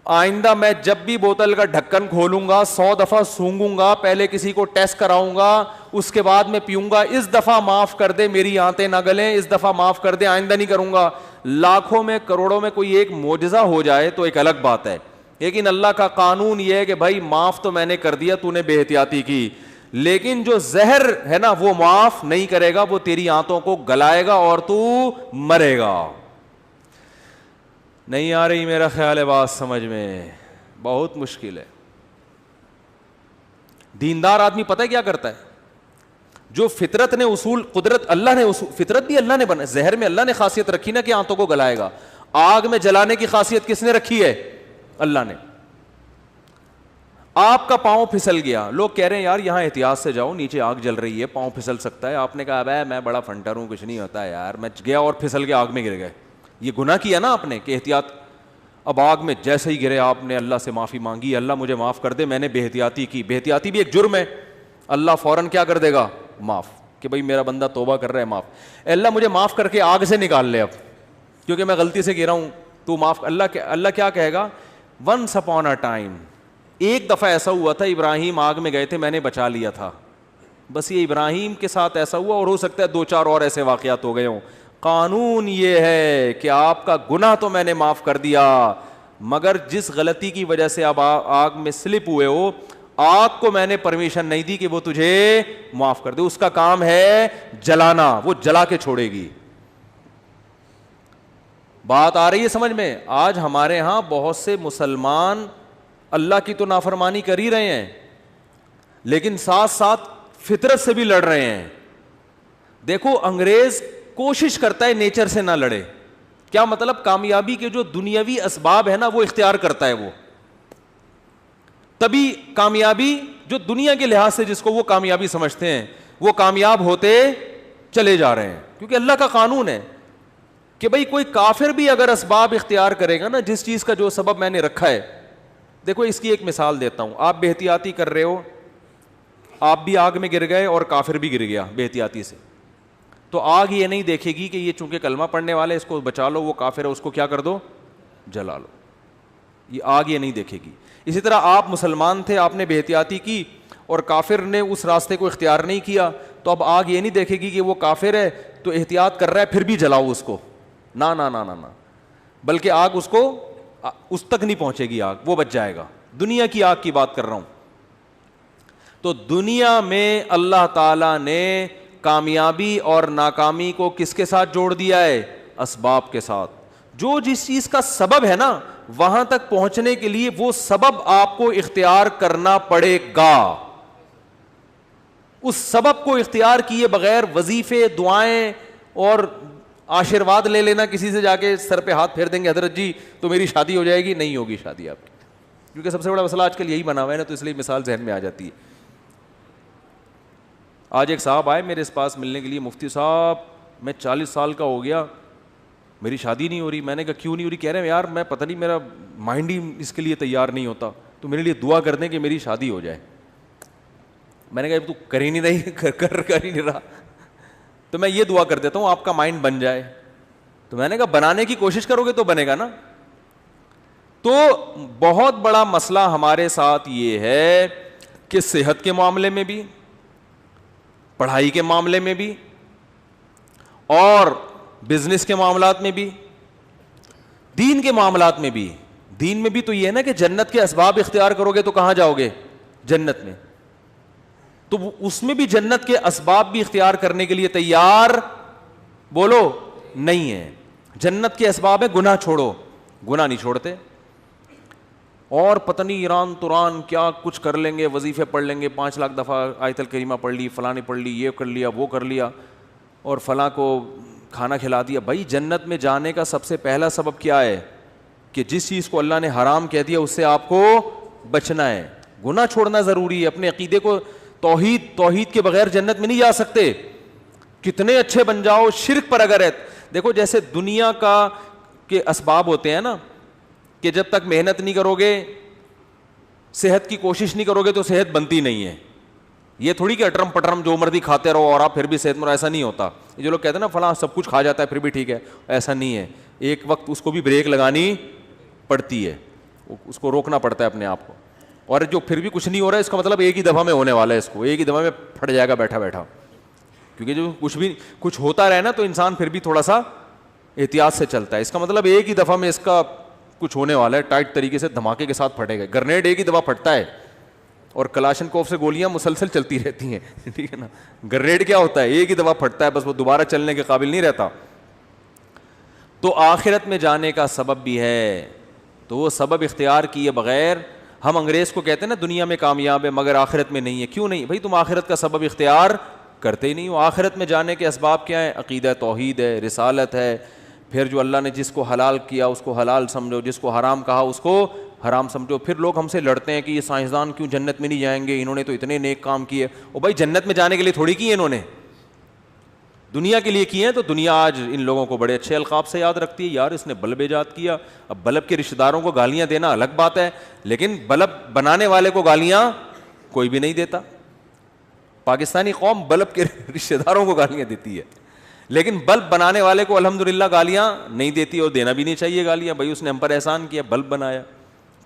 آئندہ میں جب بھی بوتل کا ڈھکن کھولوں گا 100 دفعہ سونگوں گا, پہلے کسی کو ٹیسٹ کراؤں گا, اس کے بعد میں پیوں گا, اس دفعہ معاف کر دے, میری آنتیں نہ گلیں, اس دفعہ معاف کر دے, آئندہ نہیں کروں گا. لاکھوں میں کروڑوں میں کوئی ایک معجزہ ہو جائے تو ایک الگ بات ہے, لیکن اللہ کا قانون یہ ہے کہ بھائی معاف تو میں نے کر دیا, تو نے بے احتیاطی کی, لیکن جو زہر ہے نا وہ معاف نہیں کرے گا, وہ تیری آنتوں کو گلائے گا اور تو مرے گا. نہیں آ رہی میرا خیال ہے بات سمجھ میں, بہت مشکل ہے. دیندار آدمی پتہ ہے کیا کرتا ہے, جو فطرت نے اصول, قدرت اللہ نے اصول, فطرت بھی اللہ نے بنا, زہر میں اللہ نے خاصیت رکھی نا کہ آنتوں کو گلائے گا. آگ میں جلانے کی خاصیت کس نے رکھی ہے, اللہ نے. آپ کا پاؤں پھسل گیا, لوگ کہہ رہے ہیں یار یہاں احتیاط سے جاؤ, نیچے آگ جل رہی ہے, پاؤں پھسل سکتا ہے. آپ نے کہا بھائی میں بڑا فنٹر ہوں, کچھ نہیں ہوتا ہے یار, میں گیا اور پھسل کے آگ میں گر گئے. یہ گناہ کیا نا آپ نے کہ احتیاط. اب آگ میں جیسے ہی گرے آپ نے اللہ سے معافی مانگی, اللہ مجھے معاف کر دے, میں نے بے احتیاطی کی. بے احتیاطی بھی ایک جرم ہے, اللہ فوراً کیا کر دے گا, معاف, کہ بھائی میرا بندہ توبہ کر رہا ہے, معاف. اللہ مجھے معاف کر کے آگ سے نکال لے اب, کیونکہ میں غلطی سے گرا ہوں, تو معاف. اللہ کیا کہے گا, ونس اپون اے ٹائم, ایک دفعہ ایسا ہوا تھا, ابراہیم آگ میں گئے تھے, میں نے بچا لیا تھا. بس یہ ابراہیم کے ساتھ ایسا ہوا, اور ہو سکتا ہے 2-4 اور ایسے واقعات ہو گئے ہوں. قانون یہ ہے کہ آپ کا گناہ تو میں نے معاف کر دیا, مگر جس غلطی کی وجہ سے آپ آگ میں سلپ ہوئے ہو, آگ کو میں نے پرمیشن نہیں دی کہ وہ تجھے معاف کر دے. اس کا کام ہے جلانا, وہ جلا کے چھوڑے گی. بات آ رہی ہے سمجھ میں؟ آج ہمارے ہاں بہت سے مسلمان اللہ کی تو نافرمانی کر ہی رہے ہیں, لیکن ساتھ ساتھ فطرت سے بھی لڑ رہے ہیں. دیکھو انگریز کوشش کرتا ہے نیچر سے نہ لڑے. کیا مطلب, کامیابی کے جو دنیاوی اسباب ہے نا وہ اختیار کرتا ہے وہ, تبھی کامیابی جو دنیا کے لحاظ سے جس کو وہ کامیابی سمجھتے ہیں وہ کامیاب ہوتے چلے جا رہے ہیں. کیونکہ اللہ کا قانون ہے کہ بھئی کوئی کافر بھی اگر اسباب اختیار کرے گا نا, جس چیز کا جو سبب میں نے رکھا ہے. دیکھو اس کی ایک مثال دیتا ہوں, آپ بے احتیاطی کر رہے ہو, آپ بھی آگ میں گر گئے اور کافر بھی گر گیا بے احتیاطی سے, تو آگ یہ نہیں دیکھے گی کہ یہ چونکہ کلمہ پڑھنے والے, اس کو بچا لو, وہ کافر ہے اس کو کیا کر دو, جلا لو. یہ آگ یہ نہیں دیکھے گی. اسی طرح آپ مسلمان تھے, آپ نے بے احتیاطی کی اور کافر نے اس راستے کو اختیار نہیں کیا, تو اب آگ یہ نہیں دیکھے گی کہ وہ کافر ہے تو احتیاط کر رہا ہے پھر بھی جلاؤ اس کو, نہ نہ نہ نہ نہ, بلکہ آگ اس کو اس تک نہیں پہنچے گی آگ, وہ بچ جائے گا. دنیا کی آگ کی بات کر رہا ہوں. تو دنیا میں اللہ تعالیٰ نے کامیابی اور ناکامی کو کس کے ساتھ جوڑ دیا ہے؟ اسباب کے ساتھ. جو جس چیز کا سبب ہے نا, وہاں تک پہنچنے کے لیے وہ سبب آپ کو اختیار کرنا پڑے گا. اس سبب کو اختیار کیے بغیر وظیفے, دعائیں اور آشیرواد لے لینا, کسی سے جا کے سر پہ ہاتھ پھیر دیں گے حضرت جی تو میری شادی ہو جائے گی, نہیں ہوگی شادی آپ کی. کیونکہ سب سے بڑا مسئلہ آج کل یہی بنا ہوا ہے نا, تو اس لیے مثال ذہن میں آ جاتی ہے. آج ایک صاحب آئے میرے پاس ملنے کے لیے, مفتی صاحب میں 40 سال کا ہو گیا, میری شادی نہیں ہو رہی. میں نے کہا کیوں نہیں ہو رہی؟ کہہ رہے ہیں یار میں پتہ نہیں, میرا مائنڈ ہی اس کے لیے تیار نہیں ہوتا, تو میرے لیے دعا کر دیں کہ میری شادی ہو جائے. میں نے کہا تو کر ہی نہیں رہی, کر ہی نہیں رہا, تو میں یہ دعا کر دیتا ہوں آپ کا مائنڈ بن جائے. تو میں نے کہا بنانے کی کوشش کرو گے تو بنے گا نا. تو بہت بڑا مسئلہ ہمارے ساتھ یہ ہے کہ صحت کے معاملے میں بھی, پڑھائی کے معاملے میں بھی, اور بزنس کے معاملات میں بھی, دین کے معاملات میں بھی. دین میں بھی تو یہ ہے نا کہ جنت کے اسباب اختیار کرو گے تو کہاں جاؤ گے؟ جنت میں. تو اس میں بھی جنت کے اسباب بھی اختیار کرنے کے لیے تیار بولو نہیں ہے. جنت کے اسباب ہے گناہ چھوڑو, گناہ نہیں چھوڑتے, اور پتہ نہیں ایران توران کیا کچھ کر لیں گے, وظیفے پڑھ لیں گے, 5 لاکھ دفعہ آیت الکریمہ پڑھ لی, فلاں نے پڑھ لی, یہ کر لیا, وہ کر لیا, اور فلاں کو کھانا کھلا دیا. بھائی جنت میں جانے کا سب سے پہلا سبب کیا ہے؟ کہ جس چیز کو اللہ نے حرام کہہ دیا اس سے آپ کو بچنا ہے. گناہ چھوڑنا ضروری ہے. اپنے عقیدے کو توحید کے بغیر جنت میں نہیں جا سکتے. کتنے اچھے بن جاؤ, شرک پر اگر ہے. دیکھو جیسے دنیا کا کے اسباب ہوتے ہیں نا, کہ جب تک محنت نہیں کرو گے, صحت کی کوشش نہیں کرو گے تو صحت بنتی نہیں ہے. یہ تھوڑی کہ اٹرم پٹرم جو مرضی کھاتے رہو اور آپ پھر بھی صحت مند, ایسا نہیں ہوتا. یہ جو لوگ کہتے ہیں نا فلاں سب کچھ کھا جاتا ہے پھر بھی ٹھیک ہے, ایسا نہیں ہے. ایک وقت اس کو بھی بریک لگانی پڑتی ہے, اس کو روکنا پڑتا ہے اپنے آپ کو. اور جو پھر بھی کچھ نہیں ہو رہا ہے اس کا مطلب ایک ہی دفعہ میں ہونے والا ہے, اس کو ایک ہی دفعہ میں پھٹ جائے گا بیٹھا بیٹھا. کیونکہ جو کچھ ہوتا رہے نا تو انسان پھر بھی تھوڑا سا احتیاط سے چلتا ہے. اس کا مطلب ایک ہی دفعہ میں اس کا کچھ ہونے والا ہے, ٹائٹ طریقے سے دھماکے کے ساتھ پھٹے گا. گرنیڈ ایک ہی دفعہ پھٹتا ہے, اور کلاشن کوف سے گولیاں مسلسل چلتی رہتی ہیں, ٹھیک ہے نا. گرنیڈ کیا ہوتا ہے؟ ایک ہی دفعہ پھٹتا ہے, بس وہ دوبارہ چلنے کے قابل نہیں رہتا. تو آخرت میں جانے کا سبب بھی ہے, تو وہ سبب اختیار کیے بغیر ہم انگریز کو کہتے ہیں نا دنیا میں کامیاب ہے مگر آخرت میں نہیں ہے. کیوں نہیں بھائی؟ تم آخرت کا سبب اختیار کرتے ہی نہیں ہو. آخرت میں جانے کے اسباب کیا ہیں؟ عقیدہ توحید ہے, رسالت ہے, پھر جو اللہ نے جس کو حلال کیا اس کو حلال سمجھو, جس کو حرام کہا اس کو حرام سمجھو. پھر لوگ ہم سے لڑتے ہیں کہ یہ سائنسدان کیوں جنت میں نہیں جائیں گے, انہوں نے تو اتنے نیک کام کیے. او بھائی جنت میں جانے کے لیے تھوڑی کیے انہوں نے, دنیا کے لیے کیے ہیں. تو دنیا آج ان لوگوں کو بڑے اچھے القاب سے یاد رکھتی ہے, یار اس نے بلب ایجاد کیا. اب بلب کے رشتہ داروں کو گالیاں دینا الگ بات ہے, لیکن بلب بنانے والے کو گالیاں کوئی بھی نہیں دیتا. پاکستانی قوم بلب کے رشتہ داروں کو گالیاں دیتی ہے, لیکن بلب بنانے والے کو الحمدللہ گالیاں نہیں دیتی, اور دینا بھی نہیں چاہیے گالیاں. بھائی اس نے ہم پر احسان کیا, بلب بنایا,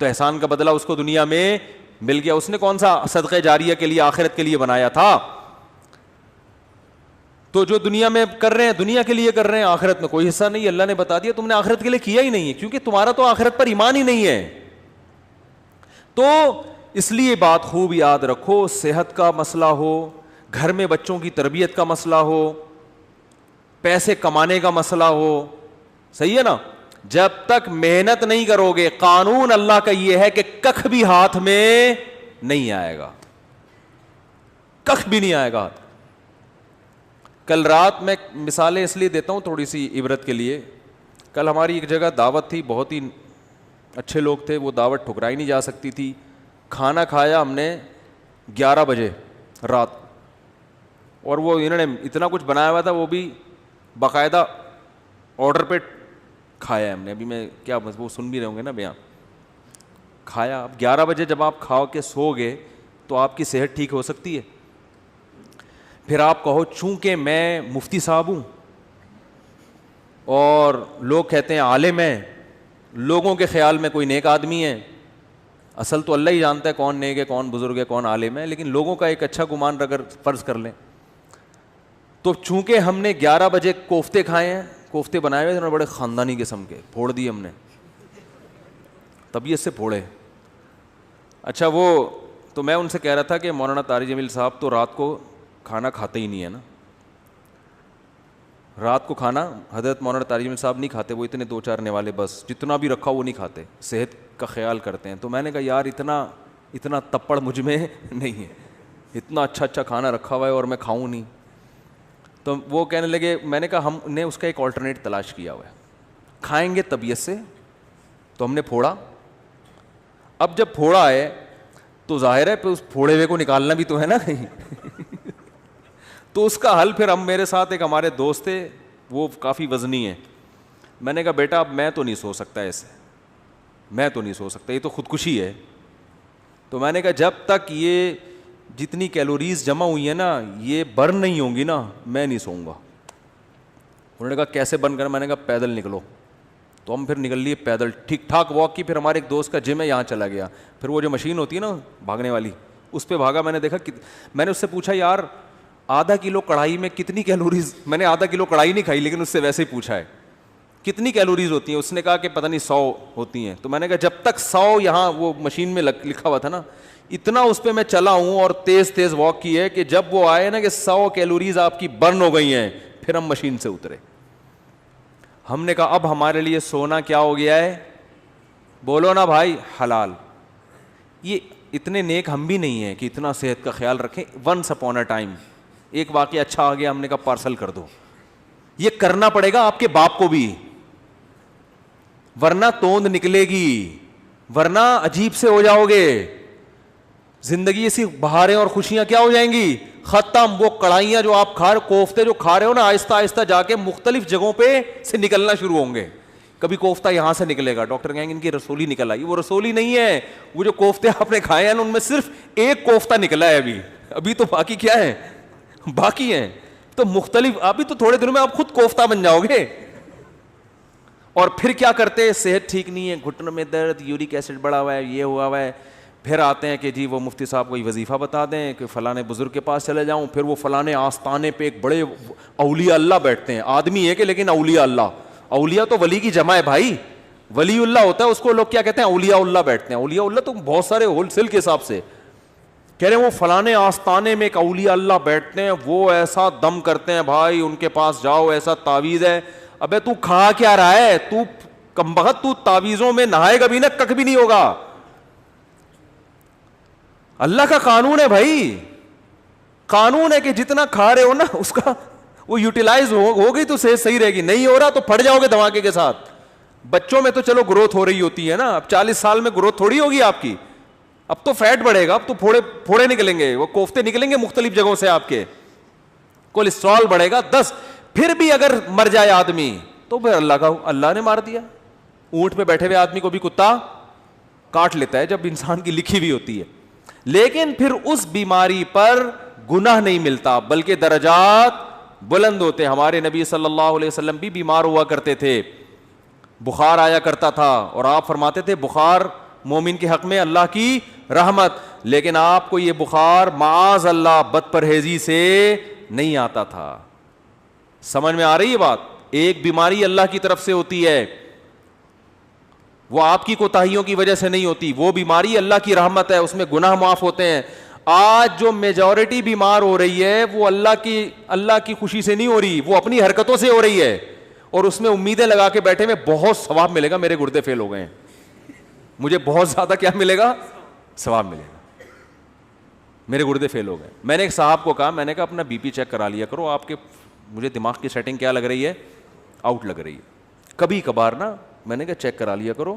تو احسان کا بدلہ اس کو دنیا میں مل گیا. اس نے کون سا صدقہ جاریہ کے لیے, آخرت کے لیے بنایا تھا. تو جو دنیا میں کر رہے ہیں دنیا کے لیے کر رہے ہیں, آخرت میں کوئی حصہ نہیں. اللہ نے بتا دیا تم نے آخرت کے لیے کیا ہی نہیں ہے, کیونکہ تمہارا تو آخرت پر ایمان ہی نہیں ہے. تو اس لیے بات خوب یاد رکھو, صحت کا مسئلہ ہو, گھر میں بچوں کی تربیت کا مسئلہ ہو, پیسے کمانے کا مسئلہ ہو, صحیح ہے نا, جب تک محنت نہیں کرو گے, قانون اللہ کا یہ ہے کہ کخ بھی ہاتھ میں نہیں آئے گا, کخ بھی نہیں آئے گا. کل رات میں مثالیں اس لیے دیتا ہوں تھوڑی سی عبرت کے لیے. کل ہماری ایک جگہ دعوت تھی, بہت ہی اچھے لوگ تھے, وہ دعوت ٹھکرائی نہیں جا سکتی تھی. کھانا کھایا ہم نے 11 بجے رات, اور وہ انہوں نے اتنا کچھ بنایا ہوا تھا, وہ بھی باقاعدہ آرڈر پہ کھایا ہم نے. ابھی میں کیا وہ سن بھی رہے ہوں گے نا بیان. کھایا, اب 11 بجے جب آپ کھاؤ کے سو گئے تو آپ کی صحت ٹھیک ہو سکتی ہے؟ پھر آپ کہو چونکہ میں مفتی صاحب ہوں اور لوگ کہتے ہیں عالم ہیں, لوگوں کے خیال میں کوئی نیک آدمی ہے. اصل تو اللہ ہی جانتا ہے کون نیک ہے, کون بزرگ ہے, کون عالم ہے, لیکن لوگوں کا ایک اچھا گمان اگر فرض کر لیں تو چونکہ ہم نے 11 بجے کوفتے کھائے ہیں, کوفتے بنائے ہوئے بڑے خاندانی قسم کے, پھوڑ دیے ہم نے. طبیعت سے پھوڑے. اچھا وہ تو میں ان سے کہہ رہا تھا کہ مولانا طارق جمیل صاحب تو رات کو کھانا کھاتے ہی نہیں ہے نا, رات کو کھانا حضرت مولانا طارق جمیل صاحب نہیں کھاتے, وہ اتنے 2-4 نوالے بس جتنا بھی رکھا وہ نہیں کھاتے, صحت کا خیال کرتے ہیں. تو میں نے کہا یار اتنا تپڑ مجھ میں نہیں ہے, اتنا اچھا کھانا رکھا ہوا ہے اور میں کھاؤں نہیں. تو وہ کہنے لگے, میں نے کہا ہم نے اس کا ایک آلٹرنیٹ تلاش کیا ہوا ہے, کھائیں گے طبیعت سے. تو ہم نے پھوڑا, اب جب پھوڑا ہے تو ظاہر ہے پھر اس پھوڑے ہوئے کو نکالنا بھی تو ہے نا کہیں. تو اس کا حل پھر ہم, میرے ساتھ ایک ہمارے دوست تھے وہ کافی وزنی ہیں, میں نے کہا بیٹا اب میں تو نہیں سو سکتا ایسے, میں تو نہیں سو سکتا, یہ تو خودکشی ہے. تو میں نے کہا جب تک یہ جتنی کیلوریز جمع ہوئی ہیں نا یہ برن نہیں ہوں گی نا میں نہیں سوؤں گا. انہوں نے کہا کیسے برن کرنا, میں نے کہا پیدل نکلو. تو ہم پھر نکل لیے پیدل, ٹھیک ٹھاک واک کی. پھر ہمارے ایک دوست کا جم ہے یہاں چلا گیا, پھر وہ جو مشین ہوتی ہے نا بھاگنے والی اس پہ بھاگا. میں نے دیکھا, میں نے اس سے پوچھا یار آدھا کلو کڑھائی میں کتنی کیلوریز, میں نے آدھا کلو کڑھائی نہیں کھائی لیکن اس سے ویسے ہی پوچھا ہے کتنی کیلوریز ہوتی ہیں. اس نے کہا کہ پتہ نہیں 100 ہوتی ہیں. تو میں نے کہا جب تک 100 یہاں وہ مشین میں لکھا ہوا تھا نا اتنا اس پہ میں چلا ہوں اور تیز واک کی ہے کہ جب وہ آئے نا کہ 100 کیلوریز آپ کی برن ہو گئی ہیں پھر ہم مشین سے اترے. ہم نے کہا اب ہمارے لیے سونا کیا ہو گیا ہے, بولو نا بھائی, حلال. یہ اتنے نیک ہم بھی نہیں ہیں کہ اتنا صحت کا خیال رکھیں. ونس اپون اے ٹائم ایک واقعہ اچھا آ گیا, ہم نے کہا پارسل کر دو. یہ کرنا پڑے گا آپ کے باپ کو بھی, ورنہ توند نکلے گی, ورنہ عجیب سے ہو جاؤ گے. زندگی ایسی بہاریں اور خوشیاں کیا ہو جائیں گی, ختم. وہ کڑھائیاں جو آپ کوفتے جو کھا رہے ہو نا آہستہ آہستہ جا کے مختلف جگہوں پہ سے نکلنا شروع ہوں گے. کبھی کوفتہ یہاں سے نکلے گا, ڈاکٹر کہیں گے ان کی رسولی نکل آئی. وہ رسولی نہیں ہے, وہ جو کوفتے آپ نے کھائے ہیں ان میں صرف ایک کوفتہ نکلا ہے ابھی تو باقی کیا ہے, باقی ہیں. تو مختلف, ابھی تو تھوڑے دنوں میں آپ خود کوفتہ بن جاؤ گے. اور پھر کیا کرتے, صحت ٹھیک نہیں ہے, گھٹنوں میں درد, یورک ایسڈ بڑھا ہوا ہے, یہ ہوا ہے. پھر آتے ہیں کہ جی وہ مفتی صاحب کوئی وظیفہ بتا دیں کہ فلاں بزرگ کے پاس چلے جاؤں. پھر وہ فلاں آستانے پہ ایک بڑے اولیاء اللہ بیٹھتے ہیں, آدمی ہے کہ لیکن اولیاء اللہ, اولیاء تو ولی کی جمع ہے بھائی, ولی اللہ ہوتا ہے اس کو لوگ کیا کہتے ہیں, اولیاء اللہ بیٹھتے ہیں. اولیاء اللہ تو بہت سارے ہول سیل کے حساب سے کہہ رہے ہیں. وہ فلاں آستانے میں ایک اولیاء اللہ بیٹھتے ہیں, وہ ایسا دم کرتے ہیں بھائی, ان کے پاس جاؤ, ایسا تعویذ ہے. ابے تو کھا کیا رہا ہے, تو کمبخت, تو تعویذوں میں نہائے گا بھی نا کک بھی نہیں ہوگا. اللہ کا قانون ہے بھائی, قانون ہے کہ جتنا کھا رہے ہو نا اس کا وہ یوٹیلائز ہو گئی تو صحت صحیح رہے گی, نہیں ہو رہا تو پھٹ جاؤ گے دھماکے کے ساتھ. بچوں میں تو چلو گروتھ ہو رہی ہوتی ہے نا, اب 40 سال میں گروتھ تھوڑی ہوگی آپ کی, اب تو فیٹ بڑھے گا, اب تو پھوڑے نکلیں گے, وہ کوفتے نکلیں گے مختلف جگہوں سے, آپ کے کولیسٹرول بڑھے گا 10. پھر بھی اگر مر جائے آدمی تو پھر اللہ نے مار دیا. اونٹ پہ بیٹھے ہوئے آدمی کو بھی کتا کاٹ لیتا ہے جب انسان کی لکھی ہوئی ہوتی ہے. لیکن پھر اس بیماری پر گناہ نہیں ملتا بلکہ درجات بلند ہوتے. ہمارے نبی صلی اللہ علیہ وسلم بھی بیمار ہوا کرتے تھے, بخار آیا کرتا تھا, اور آپ فرماتے تھے بخار مومن کے حق میں اللہ کی رحمت, لیکن آپ کو یہ بخار معاذ اللہ بد پرہیزی سے نہیں آتا تھا. سمجھ میں آ رہی ہے بات؟ ایک بیماری اللہ کی طرف سے ہوتی ہے, وہ آپ کی کوتاہیوں کی وجہ سے نہیں ہوتی, وہ بیماری اللہ کی رحمت ہے, اس میں گناہ معاف ہوتے ہیں. آج جو میجورٹی بیمار ہو رہی ہے وہ اللہ کی خوشی سے نہیں ہو رہی, وہ اپنی حرکتوں سے ہو رہی ہے, اور اس میں امیدیں لگا کے بیٹھے میں بہت ثواب ملے گا, میرے گردے فیل ہو گئے ہیں, مجھے بہت زیادہ کیا ملے گا, ثواب ملے گا, میرے گردے فیل ہو گئے. میں نے ایک صاحب کو کہا, میں نے کہا اپنا بی پی چیک کرا لیا کرو, آپ کے مجھے دماغ کی سیٹنگ کیا لگ رہی ہے, آؤٹ لگ رہی ہے, کبھی کبھار نا میں نے کہا چیک کرا لیا کرو,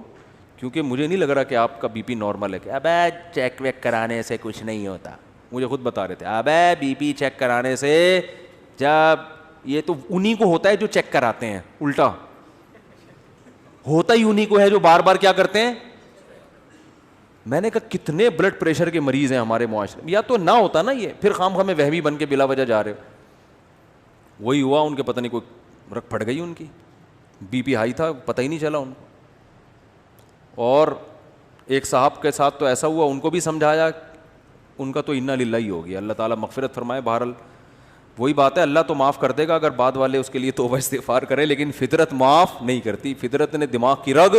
کیونکہ مجھے نہیں لگ رہا کہ آپ کا بی پی نارمل ہے. کہ ابے چیک ویک کرانے سے کچھ نہیں ہوتا, مجھے خود بتا رہے تھے, ابے بی پی چیک کرانے سے, جب یہ تو انہی کو ہوتا ہے جو چیک کراتے ہیں, الٹا ہوتا ہی انہی کو ہے جو بار بار کیا کرتے ہیں. میں نے کہا کتنے بلڈ پریشر کے مریض ہیں ہمارے معاشرے میں, یا تو نہ ہوتا نا یہ, پھر خام خواہ میں وہمی بن کے بلا وجہ جا رہے ہو. وہی ہوا, ان کے پتہ نہیں کوئی رکھ پھٹ گئی, ان کی بی پی ہائی تھا, پتہ ہی نہیں چلا ان کو. اور ایک صاحب کے ساتھ تو ایسا ہوا, ان کو بھی سمجھایا, ان کا تو انا للہ ہی ہو گیا, اللہ تعالیٰ مغفرت فرمائے. بہرحال وہی بات ہے, اللہ تو معاف کر دے گا اگر بعد والے اس کے لیے توبہ استغفار کرے, لیکن فطرت معاف نہیں کرتی. فطرت نے دماغ کی رگ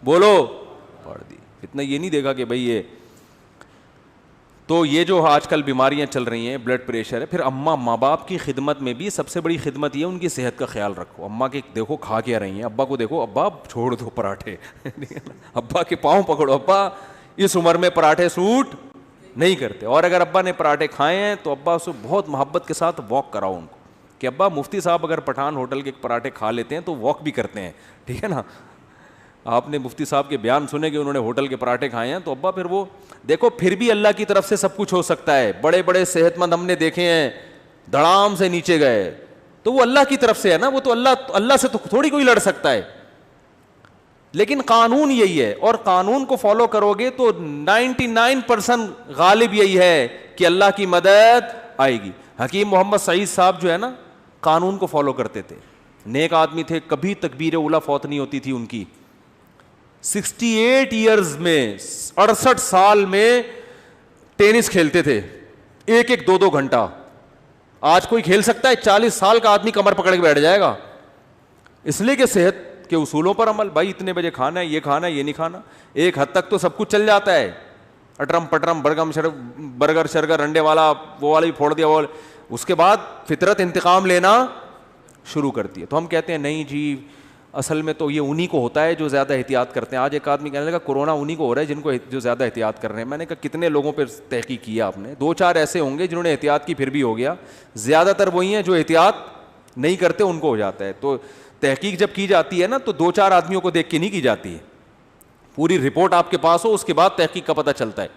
بولو اتنا یہ نہیں دیکھا کہ بھائی یہ تو یہ جو آج کل بیماریاں چل رہی ہیں, بلڈ پریشر ہے. پھر اماں ماں باپ کی خدمت میں بھی سب سے بڑی خدمت یہ ان کی صحت کا خیال رکھو. اماں کے دیکھو کھا کیا رہی ہیں, ابا کو دیکھو, ابا چھوڑ دو پراٹھے, ابا کے پاؤں پکڑو, ابا اس عمر میں پراٹھے سوٹ نہیں کرتے. اور اگر ابا نے پراٹھے کھائے ہیں تو ابا سے بہت محبت کے ساتھ واک کراؤ ان کو, کہ ابا مفتی صاحب اگر پٹھان ہوٹل کے پراٹھے کھا لیتے ہیں تو واک بھی کرتے ہیں, ٹھیک ہے نا. آپ نے مفتی صاحب کے بیان سنے کہ انہوں نے ہوٹل کے پراٹھے کھائے ہیں, تو ابا پھر وہ دیکھو پھر بھی اللہ کی طرف سے سب کچھ ہو سکتا ہے. بڑے بڑے صحت مند ہم نے دیکھے ہیں دھڑام سے نیچے گئے, تو وہ اللہ کی طرف سے ہے نا, وہ تو اللہ سے تو تھوڑی کوئی لڑ سکتا ہے. لیکن قانون یہی ہے, اور قانون کو فالو کرو گے تو 99% غالب یہی ہے کہ اللہ کی مدد آئے گی. حکیم محمد سعید صاحب جو ہے نا قانون کو فالو کرتے تھے, نیک آدمی تھے, کبھی تکبیر اولیٰ فوت نہیں ہوتی تھی ان کی. 68 ایئرز میں 68 سال میں ٹینس کھیلتے تھے, ایک ایک 2 گھنٹہ. آج کوئی کھیل سکتا ہے؟ 40 سال کا آدمی کمر پکڑ کے بیٹھ جائے گا, اس لیے کہ صحت کے اصولوں پر عمل. بھائی اتنے بجے کھانا ہے, یہ کھانا ہے, یہ نہیں کھانا. ایک حد تک تو سب کچھ چل جاتا ہے, اٹرم پٹرم برگر شرگر انڈے والا وہ والا بھی پھوڑ دیا, وہ اس کے بعد فطرت انتقام لینا شروع کرتی ہے. تو ہم کہتے ہیں نہیں جی اصل میں تو یہ انہی کو ہوتا ہے جو زیادہ احتیاط کرتے ہیں. آج ایک آدمی کہنے لگا کورونا انہی کو ہو رہا ہے جن کو جو زیادہ احتیاط کر رہے ہیں. میں نے کہا کتنے لوگوں پہ تحقیق کیا آپ نے؟ 2-4 ایسے ہوں گے جنہوں نے احتیاط کی پھر بھی ہو گیا, زیادہ تر وہی ہیں جو احتیاط نہیں کرتے ان کو ہو جاتا ہے. تو تحقیق جب کی جاتی ہے نا تو 2-4 آدمیوں کو دیکھ کے نہیں کی جاتی ہے, پوری رپورٹ آپ کے پاس ہو اس کے بعد تحقیق کا پتہ چلتا ہے.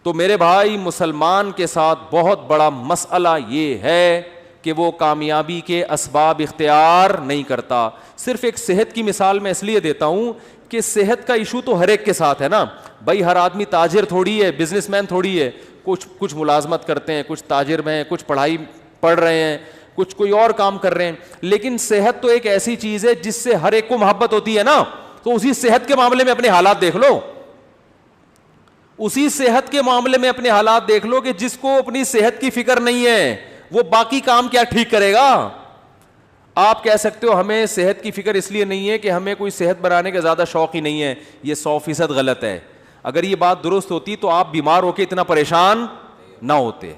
تو میرے بھائی مسلمان کے ساتھ بہت بڑا مسئلہ یہ ہے کہ وہ کامیابی کے اسباب اختیار نہیں کرتا. صرف ایک صحت کی مثال میں اس لیے دیتا ہوں کہ صحت کا ایشو تو ہر ایک کے ساتھ ہے نا بھائی. ہر آدمی تاجر تھوڑی ہے, بزنس مین تھوڑی ہے. کچھ ملازمت کرتے ہیں, کچھ تاجر میں ہیں, کچھ پڑھائی پڑھ رہے ہیں, کچھ کوئی اور کام کر رہے ہیں. لیکن صحت تو ایک ایسی چیز ہے جس سے ہر ایک کو محبت ہوتی ہے نا. تو اسی صحت کے معاملے میں اپنے حالات دیکھ لو, اسی صحت کے معاملے میں اپنے حالات دیکھ لو کہ جس کو اپنی صحت کی فکر نہیں ہے وہ باقی کام کیا ٹھیک کرے گا. آپ کہہ سکتے ہو ہمیں صحت کی فکر اس لیے نہیں ہے کہ ہمیں کوئی صحت بنانے کا زیادہ شوق ہی نہیں ہے. یہ 100% غلط ہے. اگر یہ بات درست ہوتی تو آپ بیمار ہو کے اتنا پریشان نہ ہوتے.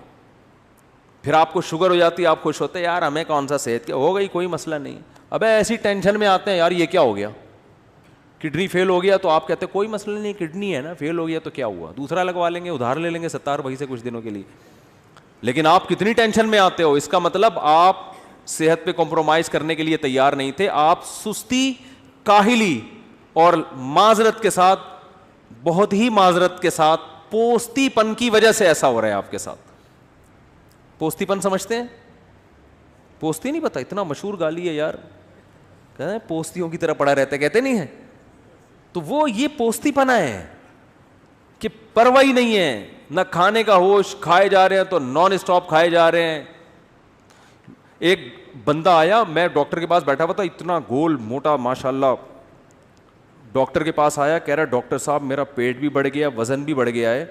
پھر آپ کو شوگر ہو جاتی, آپ خوش ہوتے یار ہمیں کون سا صحت کیا ہو گئی, کوئی مسئلہ نہیں. ابے ایسی ٹینشن میں آتے ہیں یار یہ کیا ہو گیا, کڈنی فیل ہو گیا, تو آپ کہتے ہیں کوئی مسئلہ نہیں, کڈنی ہے نا, فیل ہو گیا تو کیا ہوا, دوسرا لگوا لیں گے, ادھار لے لیں گے 70 بھائی سے کچھ دنوں کے لیے. لیکن آپ کتنی ٹینشن میں آتے ہو, اس کا مطلب آپ صحت پہ کمپرومائز کرنے کے لیے تیار نہیں تھے. آپ سستی, کاہلی اور معذرت کے ساتھ, بہت ہی معذرت کے ساتھ, پوستی پن کی وجہ سے ایسا ہو رہا ہے آپ کے ساتھ. پوستی پن سمجھتے ہیں؟ پوستی نہیں پتا, اتنا مشہور گالی ہے یار, کہتے ہیں پوستیوں کی طرح پڑا رہتا ہے, کہتے نہیں ہے. تو وہ یہ پوستی پنا ہے کہ پرواہ ہی نہیں ہے, نہ کھانے کا ہوش, کھائے جا رہے ہیں تو نان اسٹاپ کھائے جا رہے ہیں. ایک بندہ آیا, میں ڈاکٹر کے پاس بیٹھا ہوا تھا, اتنا گول موٹا ماشاءاللہ, ڈاکٹر کے پاس آیا, کہہ رہا ڈاکٹر صاحب میرا پیٹ بھی بڑھ گیا, وزن بھی بڑھ گیا ہے,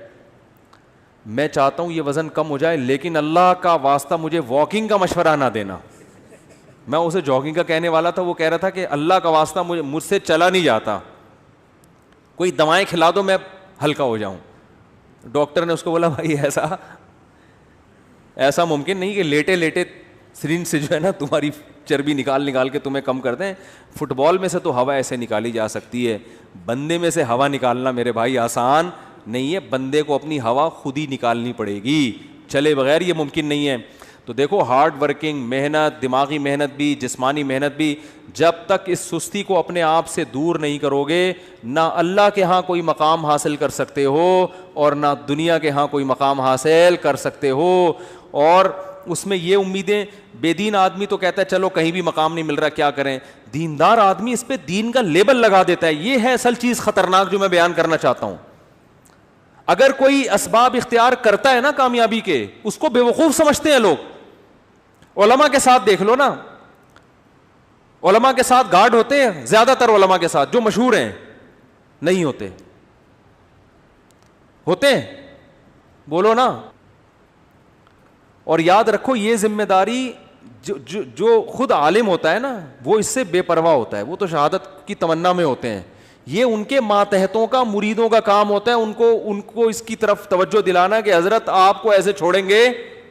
میں چاہتا ہوں یہ وزن کم ہو جائے, لیکن اللہ کا واسطہ مجھے واکنگ کا مشورہ نہ دینا. میں اسے جاگنگ کا کہنے والا تھا, وہ کہہ رہا تھا کہ اللہ کا واسطہ مجھ سے چلا نہیں جاتا, کوئی دوائیں کھلا دو میں ہلکا ہو جاؤں. ڈاکٹر نے اس کو بولا بھائی ایسا ممکن نہیں کہ لیٹے لیٹے سرنج سے جو ہے نا تمہاری چربی نکال کے تمہیں کم کر دیں. فٹ بال میں سے تو ہوا ایسے نکالی جا سکتی ہے, بندے میں سے ہوا نکالنا میرے بھائی آسان نہیں ہے. بندے کو اپنی ہوا خود ہی نکالنی پڑے گی, چلے بغیر یہ ممکن نہیں ہے. تو دیکھو ہارڈ ورکنگ, محنت, دماغی محنت بھی, جسمانی محنت بھی, جب تک اس سستی کو اپنے آپ سے دور نہیں کرو گے, نہ اللہ کے ہاں کوئی مقام حاصل کر سکتے ہو اور نہ دنیا کے ہاں کوئی مقام حاصل کر سکتے ہو. اور اس میں یہ امیدیں, بے دین آدمی تو کہتا ہے چلو کہیں بھی مقام نہیں مل رہا کیا کریں, دیندار آدمی اس پہ دین کا لیبل لگا دیتا ہے. یہ ہے اصل چیز خطرناک جو میں بیان کرنا چاہتا ہوں. اگر کوئی اسباب اختیار کرتا ہے نا کامیابی کے, اس کو بیوقوف سمجھتے ہیں لوگ. علماء کے ساتھ دیکھ لو نا, علماء کے ساتھ گارڈ ہوتے ہیں, زیادہ تر علماء کے ساتھ جو مشہور ہیں نہیں ہوتے, ہوتے ہیں بولو نا. اور یاد رکھو یہ ذمہ داری جو خود عالم ہوتا ہے نا وہ اس سے بے پرواہ ہوتا ہے, وہ تو شہادت کی تمنا میں ہوتے ہیں. یہ ان کے ماتحتوں کا, مریدوں کا کام ہوتا ہے ان کو اس کی طرف توجہ دلانا کہ حضرت آپ کو ایسے چھوڑیں گے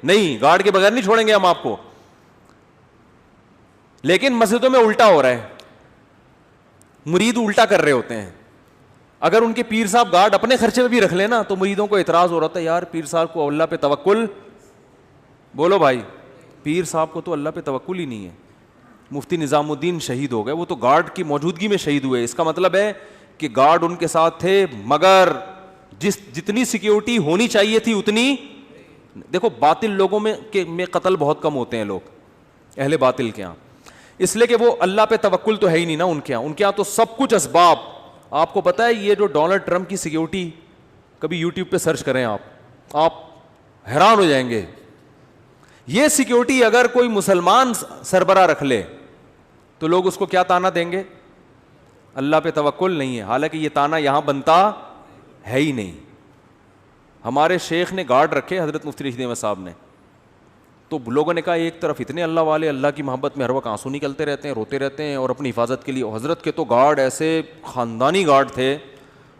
نہیں, گارڈ کے بغیر نہیں چھوڑیں گے ہم آپ کو. لیکن مسجدوں میں الٹا ہو رہا ہے, مرید الٹا کر رہے ہوتے ہیں. اگر ان کے پیر صاحب گارڈ اپنے خرچے پہ بھی رکھ لینا تو مریدوں کو اعتراض ہو رہا تھا, یار پیر صاحب کو اللہ پہ توکل, بولو بھائی پیر صاحب کو تو اللہ پہ توکل ہی نہیں ہے. مفتی نظام الدین شہید ہو گئے, وہ تو گارڈ کی موجودگی میں شہید ہوئے. اس کا مطلب ہے کہ گارڈ ان کے ساتھ تھے مگر جتنی سیکیورٹی ہونی چاہیے تھی اتنی. دیکھو باطل لوگوں میں قتل بہت کم ہوتے ہیں لوگ, اہل باطل کے یہاں, اس لیے کہ وہ اللہ پہ توکل تو ہے ہی نہیں نا ان کے یہاں تو سب کچھ اسباب. آپ کو پتا ہے یہ جو ڈونلڈ ٹرمپ کی سیکیورٹی, کبھی یوٹیوب پہ سرچ کریں آپ حیران ہو جائیں گے. یہ سیکیورٹی اگر کوئی مسلمان سربراہ رکھ لے تو لوگ اس کو کیا تانا دیں گے؟ اللہ پہ توکل نہیں ہے. حالانکہ یہ تانا یہاں بنتا ہے ہی نہیں. ہمارے شیخ نے گارڈ رکھے, حضرت مفتی رشید احمد صاحب نے, تو لوگوں نے کہا ایک طرف اتنے اللہ والے, اللہ کی محبت میں ہر وقت آنسو نکلتے رہتے ہیں, روتے رہتے ہیں اور اپنی حفاظت کے لیے. حضرت کے تو گارڈ ایسے خاندانی گارڈ تھے,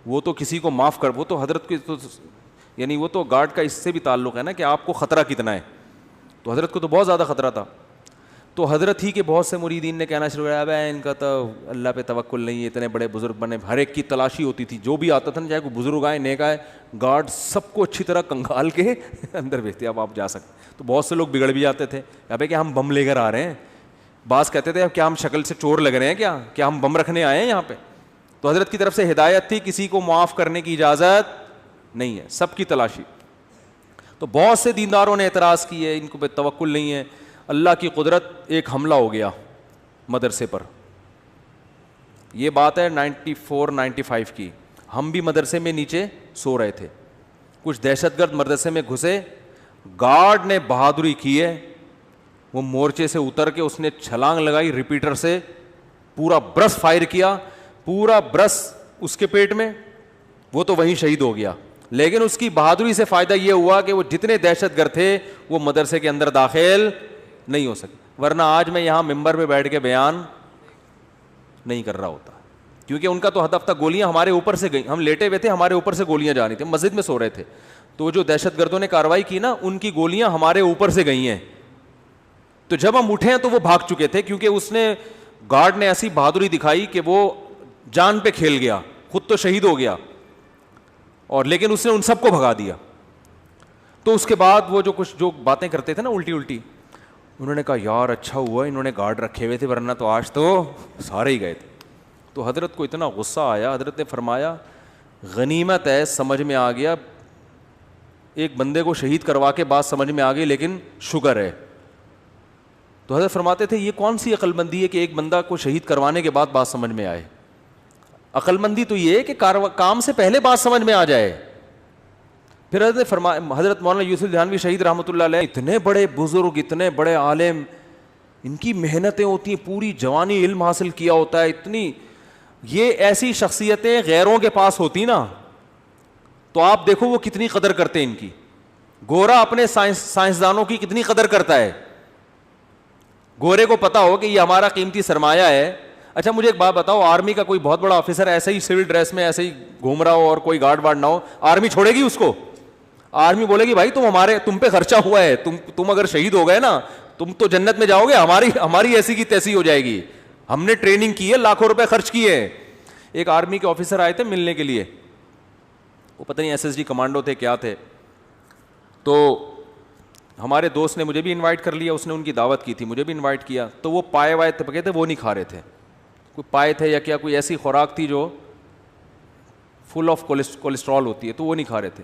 وہ تو کسی کو معاف کر, وہ تو حضرت کے تو یعنی وہ تو گارڈ کا اس سے بھی تعلق ہے نا کہ آپ کو خطرہ کتنا ہے. تو حضرت کو تو بہت زیادہ خطرہ تھا. تو حضرت ہی کے بہت سے مریدین نے کہنا شروع کیا, بھائی ان کا تو اللہ پہ توکل نہیں ہے, اتنے بڑے بزرگ بنے. ہر ایک کی تلاشی ہوتی تھی, جو بھی آتا تھا نا, چاہے کوئی بزرگ آئے نیک آئے, گارڈ سب کو اچھی طرح کنگال کے اندر بھیجتے, اب آپ جا سکتے. تو بہت سے لوگ بگڑ بھی جاتے تھے, کہ ہم بم لے کر آ رہے ہیں. بعض کہتے تھے کیا ہم شکل سے چور لگ رہے ہیں, کیا ہم بم رکھنے آئے ہیں یہاں پہ. تو حضرت کی طرف سے ہدایت تھی, کسی کو معاف کرنے کی اجازت نہیں ہے, سب کی تلاشی. تو بہت سے دینداروں نے اعتراض کیے, ان کو پہ توکل نہیں ہے. اللہ کی قدرت, ایک حملہ ہو گیا مدرسے پر. یہ بات ہے 94-95 کی. ہم بھی مدرسے میں نیچے سو رہے تھے, کچھ دہشت گرد مدرسے میں گھسے. گارڈ نے بہادری کی ہے, وہ مورچے سے اتر کے اس نے چھلانگ لگائی, ریپیٹر سے پورا برس فائر کیا, پورا برس اس کے پیٹ میں, وہ تو وہیں شہید ہو گیا. لیکن اس کی بہادری سے فائدہ یہ ہوا کہ وہ جتنے دہشت گرد تھے وہ مدرسے کے اندر داخل نہیں ہو سکے. ورنہ آج میں یہاں ممبر پہ بیٹھ کے بیان نہیں کر رہا ہوتا, کیونکہ ان کا تو ہدف تھا گولیاں ہمارے اوپر سے گئیں, ہم لیٹے ہوئے تھے, ہمارے اوپر سے گولیاں جا رہی تھیں, مسجد میں سو رہے تھے. تو جو دہشت گردوں نے کارروائی کی نا, ان کی گولیاں ہمارے اوپر سے گئی ہیں. تو جب ہم اٹھے ہیں تو وہ بھاگ چکے تھے, کیونکہ اس نے گارڈ نے ایسی بہادری دکھائی کہ وہ جان پہ کھیل گیا, خود تو شہید ہو گیا, اور لیکن اس نے ان سب کو بھگا دیا. تو اس کے بعد وہ جو باتیں کرتے تھے نا الٹی, انہوں نے کہا یار اچھا ہوا انہوں نے گارڈ رکھے ہوئے تھے, ورنہ تو آج تو سارے ہی گئے تھے. تو حضرت کو اتنا غصہ آیا, حضرت نے فرمایا غنیمت ہے, سمجھ میں آ گیا, ایک بندے کو شہید کروا کے بات سمجھ میں آ گئی, لیکن شکر ہے. تو حضرت فرماتے تھے یہ کون سی عقل مندی ہے کہ ایک بندہ کو شہید کروانے کے بعد بات سمجھ میں آئے. عقل مندی تو یہ ہے کہ کام سے پہلے بات سمجھ میں آ جائے. پھر حضرت نے فرمایا, حضرت مولانا یوسف دھیانوی شہید رحمۃ اللہ علیہ, اتنے بڑے بزرگ, اتنے بڑے عالم, ان کی محنتیں ہوتی ہیں, پوری جوانی علم حاصل کیا ہوتا ہے, اتنی یہ ایسی شخصیتیں غیروں کے پاس ہوتی نا تو آپ دیکھو وہ کتنی قدر کرتے ہیں ان کی. گورا اپنے سائنسدانوں کی کتنی قدر کرتا ہے. گورے کو پتا ہو کہ یہ ہمارا قیمتی سرمایہ ہے. اچھا مجھے ایک بات بتاؤ, آرمی کا کوئی بہت بڑا آفیسر ایسے ہی سول ڈریس میں ایسے ہی گھوم رہا ہو اور کوئی گارڈ وارڈ نہ ہو, آرمی چھوڑے گی اس کو؟ آرمی بولے گی بھائی تم پہ خرچہ ہوا ہے, تم اگر شہید ہو گئے نا تم تو جنت میں جاؤ گے, ہماری ایسی کی تیسی ہو جائے گی, ہم نے ٹریننگ کی ہے, لاکھوں روپے خرچ کیے. ایک آرمی کے آفیسر آئے تھے ملنے کے لیے, وہ پتہ نہیں SSG کمانڈو تھے کیا تھے. تو ہمارے دوست نے مجھے بھی انوائٹ کر لیا, اس نے ان کی دعوت کی تھی, مجھے بھی انوائٹ کیا. تو وہ پائے وائے پکے تھے, وہ نہیں کھا رہے تھے, کوئی پائے تھے یا کیا, کوئی ایسی خوراک تھی جو فل آف کولیسٹرول ہوتی ہے, تو وہ نہیں کھا رہے تھے.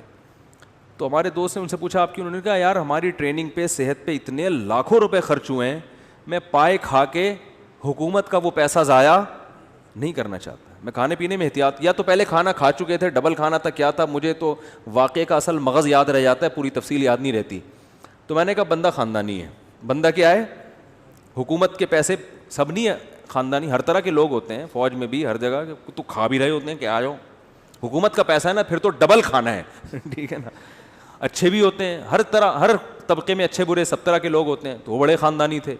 تو ہمارے دوست نے ان سے پوچھا آپ کی, انہوں نے کہا یار ہماری ٹریننگ پہ صحت پہ اتنے لاکھوں روپے خرچ ہوئے ہیں, میں پائے کھا کے حکومت کا وہ پیسہ ضائع نہیں کرنا چاہتا. میں کھانے پینے میں احتیاط, یا تو پہلے کھانا کھا چکے تھے, ڈبل کھانا تھا, کیا تھا, مجھے تو واقعے کا اصل مغز یاد رہ جاتا ہے, پوری تفصیل یاد نہیں رہتی. تو میں نے کہا بندہ خاندانی ہے. بندہ کیا ہے؟ حکومت کے پیسے سب نہیں ہے خاندانی, ہر طرح کے لوگ ہوتے ہیں, فوج میں بھی ہر جگہ, تو کھا بھی رہے ہوتے ہیں کہ آ جاؤ, حکومت کا پیسہ ہے نا, پھر تو ڈبل کھانا ہے. ٹھیک ہے نا. اچھے بھی ہوتے ہیں, ہر طرح ہر طبقے میں اچھے برے سب طرح کے لوگ ہوتے ہیں, تو وہ بڑے خاندانی تھے.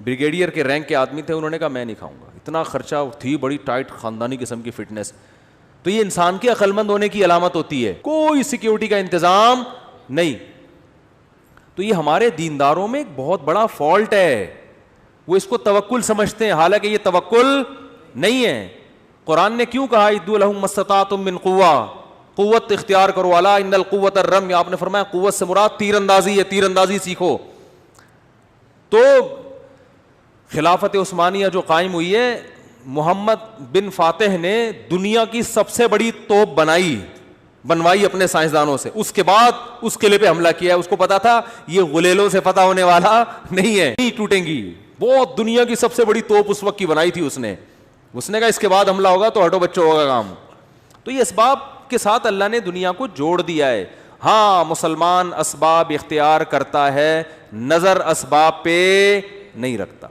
بریگیڈیئر کے رینک کے آدمی تھے, انہوں نے کہا میں نہیں کھاؤں گا, اتنا خرچہ تھی, بڑی ٹائٹ خاندانی قسم کی فٹنس. تو یہ انسان کے عقل مند ہونے کی علامت ہوتی ہے, کوئی سیکیورٹی کا انتظام نہیں. تو یہ ہمارے دینداروں میں ایک بہت بڑا فالٹ ہے, وہ اس کو توکل سمجھتے ہیں, حالانکہ یہ توکل نہیں ہے. قرآن نے کیوں کہا ادوا لہم ما استطعتم من قوہ, قوت اختیار کرو, الا ان القوۃ الرمی, آپ نے فرمایا قوت سے مراد تیر اندازی ہے, تیر اندازی سیکھو. تو خلافت عثمانیہ جو قائم ہوئی ہے, محمد بن فاتح نے دنیا کی سب سے بڑی توپ بنوائی اپنے سائنسدانوں سے, اس کے بعد اس قلعے پہ حملہ کیا. اس کو پتا تھا یہ غلیلوں سے فتح ہونے والا نہیں ہے, نہیں ٹوٹیں گی. بہت دنیا کی سب سے بڑی توپ اس وقت کی بنائی تھی اس نے کہا اس کے بعد حملہ ہوگا تو ہٹو بچوں ہوگا کام. تو یہ اسباب کے ساتھ اللہ نے دنیا کو جوڑ دیا ہے. ہاں مسلمان اسباب اختیار کرتا ہے, نظر اسباب پہ نہیں رکھتا.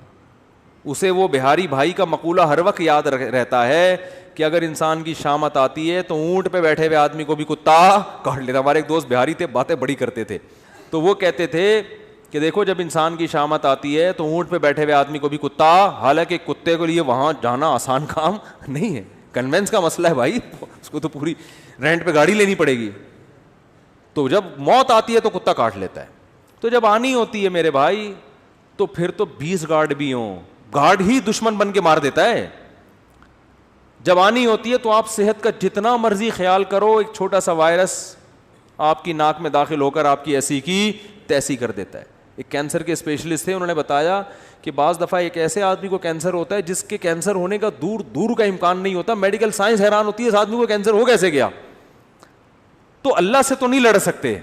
اسے وہ بہاری بھائی کا مقولہ ہر وقت یاد رہتا ہے کہ اگر انسان کی شامت آتی ہے تو اونٹ پہ بیٹھے ہوئے آدمی کو بھی کتا کاٹ لیتا. ہمارے ایک دوست بہاری تھے, باتیں بڑی کرتے تھے, تو وہ کہتے تھے کہ دیکھو جب انسان کی شامت آتی ہے تو اونٹ پہ بیٹھے ہوئے آدمی کو بھی کتا, حالانکہ کتے کے لیے وہاں جانا آسان کام نہیں ہے, کنوینس کا مسئلہ ہے بھائی, اس کو تو پوری رینٹ پہ گاڑی لینی پڑے گی. تو جب موت آتی ہے تو کتا کاٹ لیتا ہے. تو جب آنی ہوتی ہے میرے بھائی تو پھر تو 20 گارڈ بھی ہوں, گارڈ ہی دشمن بن کے مار دیتا ہے. جب آنی ہوتی ہے تو آپ صحت کا جتنا مرضی خیال کرو, ایک چھوٹا سا وائرس آپ کی ناک میں داخل ہو کر آپ کی ایسی کی تیسی کر دیتا ہے. ایک کینسر کے اسپیشلسٹ تھے, انہوں نے بتایا کہ بعض دفعہ ایک ایسے آدمی کو کینسر ہوتا ہے جس کے کینسر ہونے کا دور کا امکان نہیں ہوتا. میڈیکل سائنس حیران ہوتی ہے اس آدمی کو کینسر ہو کیسے گیا. تو اللہ سے تو نہیں لڑ سکتے,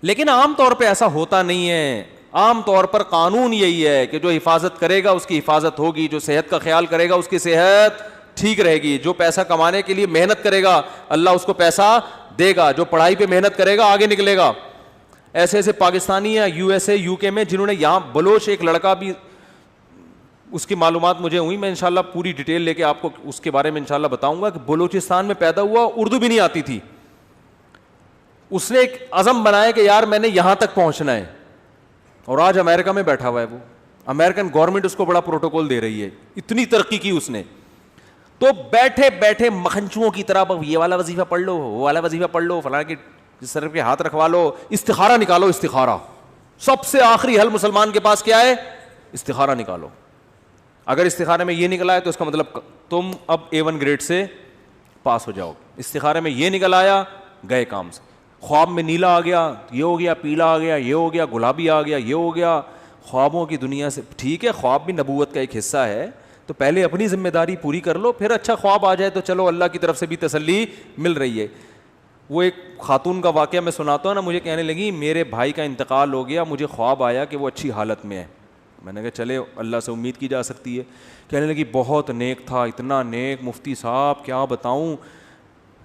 لیکن عام طور پہ ایسا ہوتا نہیں ہے. عام طور پر قانون یہی ہے کہ جو حفاظت کرے گا اس کی حفاظت ہوگی, جو صحت کا خیال کرے گا اس کی صحت ٹھیک رہے گی, جو پیسہ کمانے کے لیے محنت کرے گا اللہ اس کو پیسہ دے گا, جو پڑھائی پہ محنت کرے گا آگے نکلے گا. ایسے ایسے پاکستانی یا یو ایس اے یو کے میں جنہوں نے, یہاں بلوچ ایک لڑکا بھی, اس کی معلومات مجھے ہوئی, میں انشاءاللہ پوری ڈیٹیل لے کے آپ کو اس کے بارے میں انشاءاللہ بتاؤں گا, کہ بلوچستان میں پیدا ہوا, اردو بھی نہیں آتی تھی. اس نے ایک عزم بنایا کہ یار میں نے یہاں تک پہنچنا ہے, اور آج امریکہ میں بیٹھا ہوا ہے. وہ امریکن گورنمنٹ اس کو بڑا پروٹوکول دے رہی ہے, اتنی ترقی کی اس نے. تو بیٹھے بیٹھے مکھنچوؤں کی طرح یہ والا وظیفہ پڑھ لو, وہ والا وظیفہ پڑھ لو, فلاں کی جس طرف کے ہاتھ رکھوا لو, استخارہ نکالو. استخارہ سب سے آخری حل مسلمان کے پاس کیا ہے, استخارہ نکالو. اگر استخارے میں یہ نکلا ہے تو اس کا مطلب تم اب A1 گریڈ سے پاس ہو جاؤ. استخارے میں یہ نکل آیا, گئے کام سے. خواب میں نیلا آ گیا, یہ ہو گیا, پیلا آ گیا, یہ ہو گیا, گلابی آ گیا, یہ ہو گیا. خوابوں کی دنیا سے ٹھیک ہے, خواب بھی نبوت کا ایک حصہ ہے, تو پہلے اپنی ذمہ داری پوری کر لو, پھر اچھا خواب آ جائے تو چلو اللہ کی طرف سے بھی تسلی مل رہی ہے. وہ ایک خاتون کا واقعہ میں سناتا ہوں نا, مجھے کہنے لگی میرے بھائی کا انتقال ہو گیا, مجھے خواب آیا کہ وہ اچھی حالت میں ہے. میں نے کہا چلے اللہ سے امید کی جا سکتی ہے. کہنے لگی بہت نیک تھا, اتنا نیک مفتی صاحب کیا بتاؤں.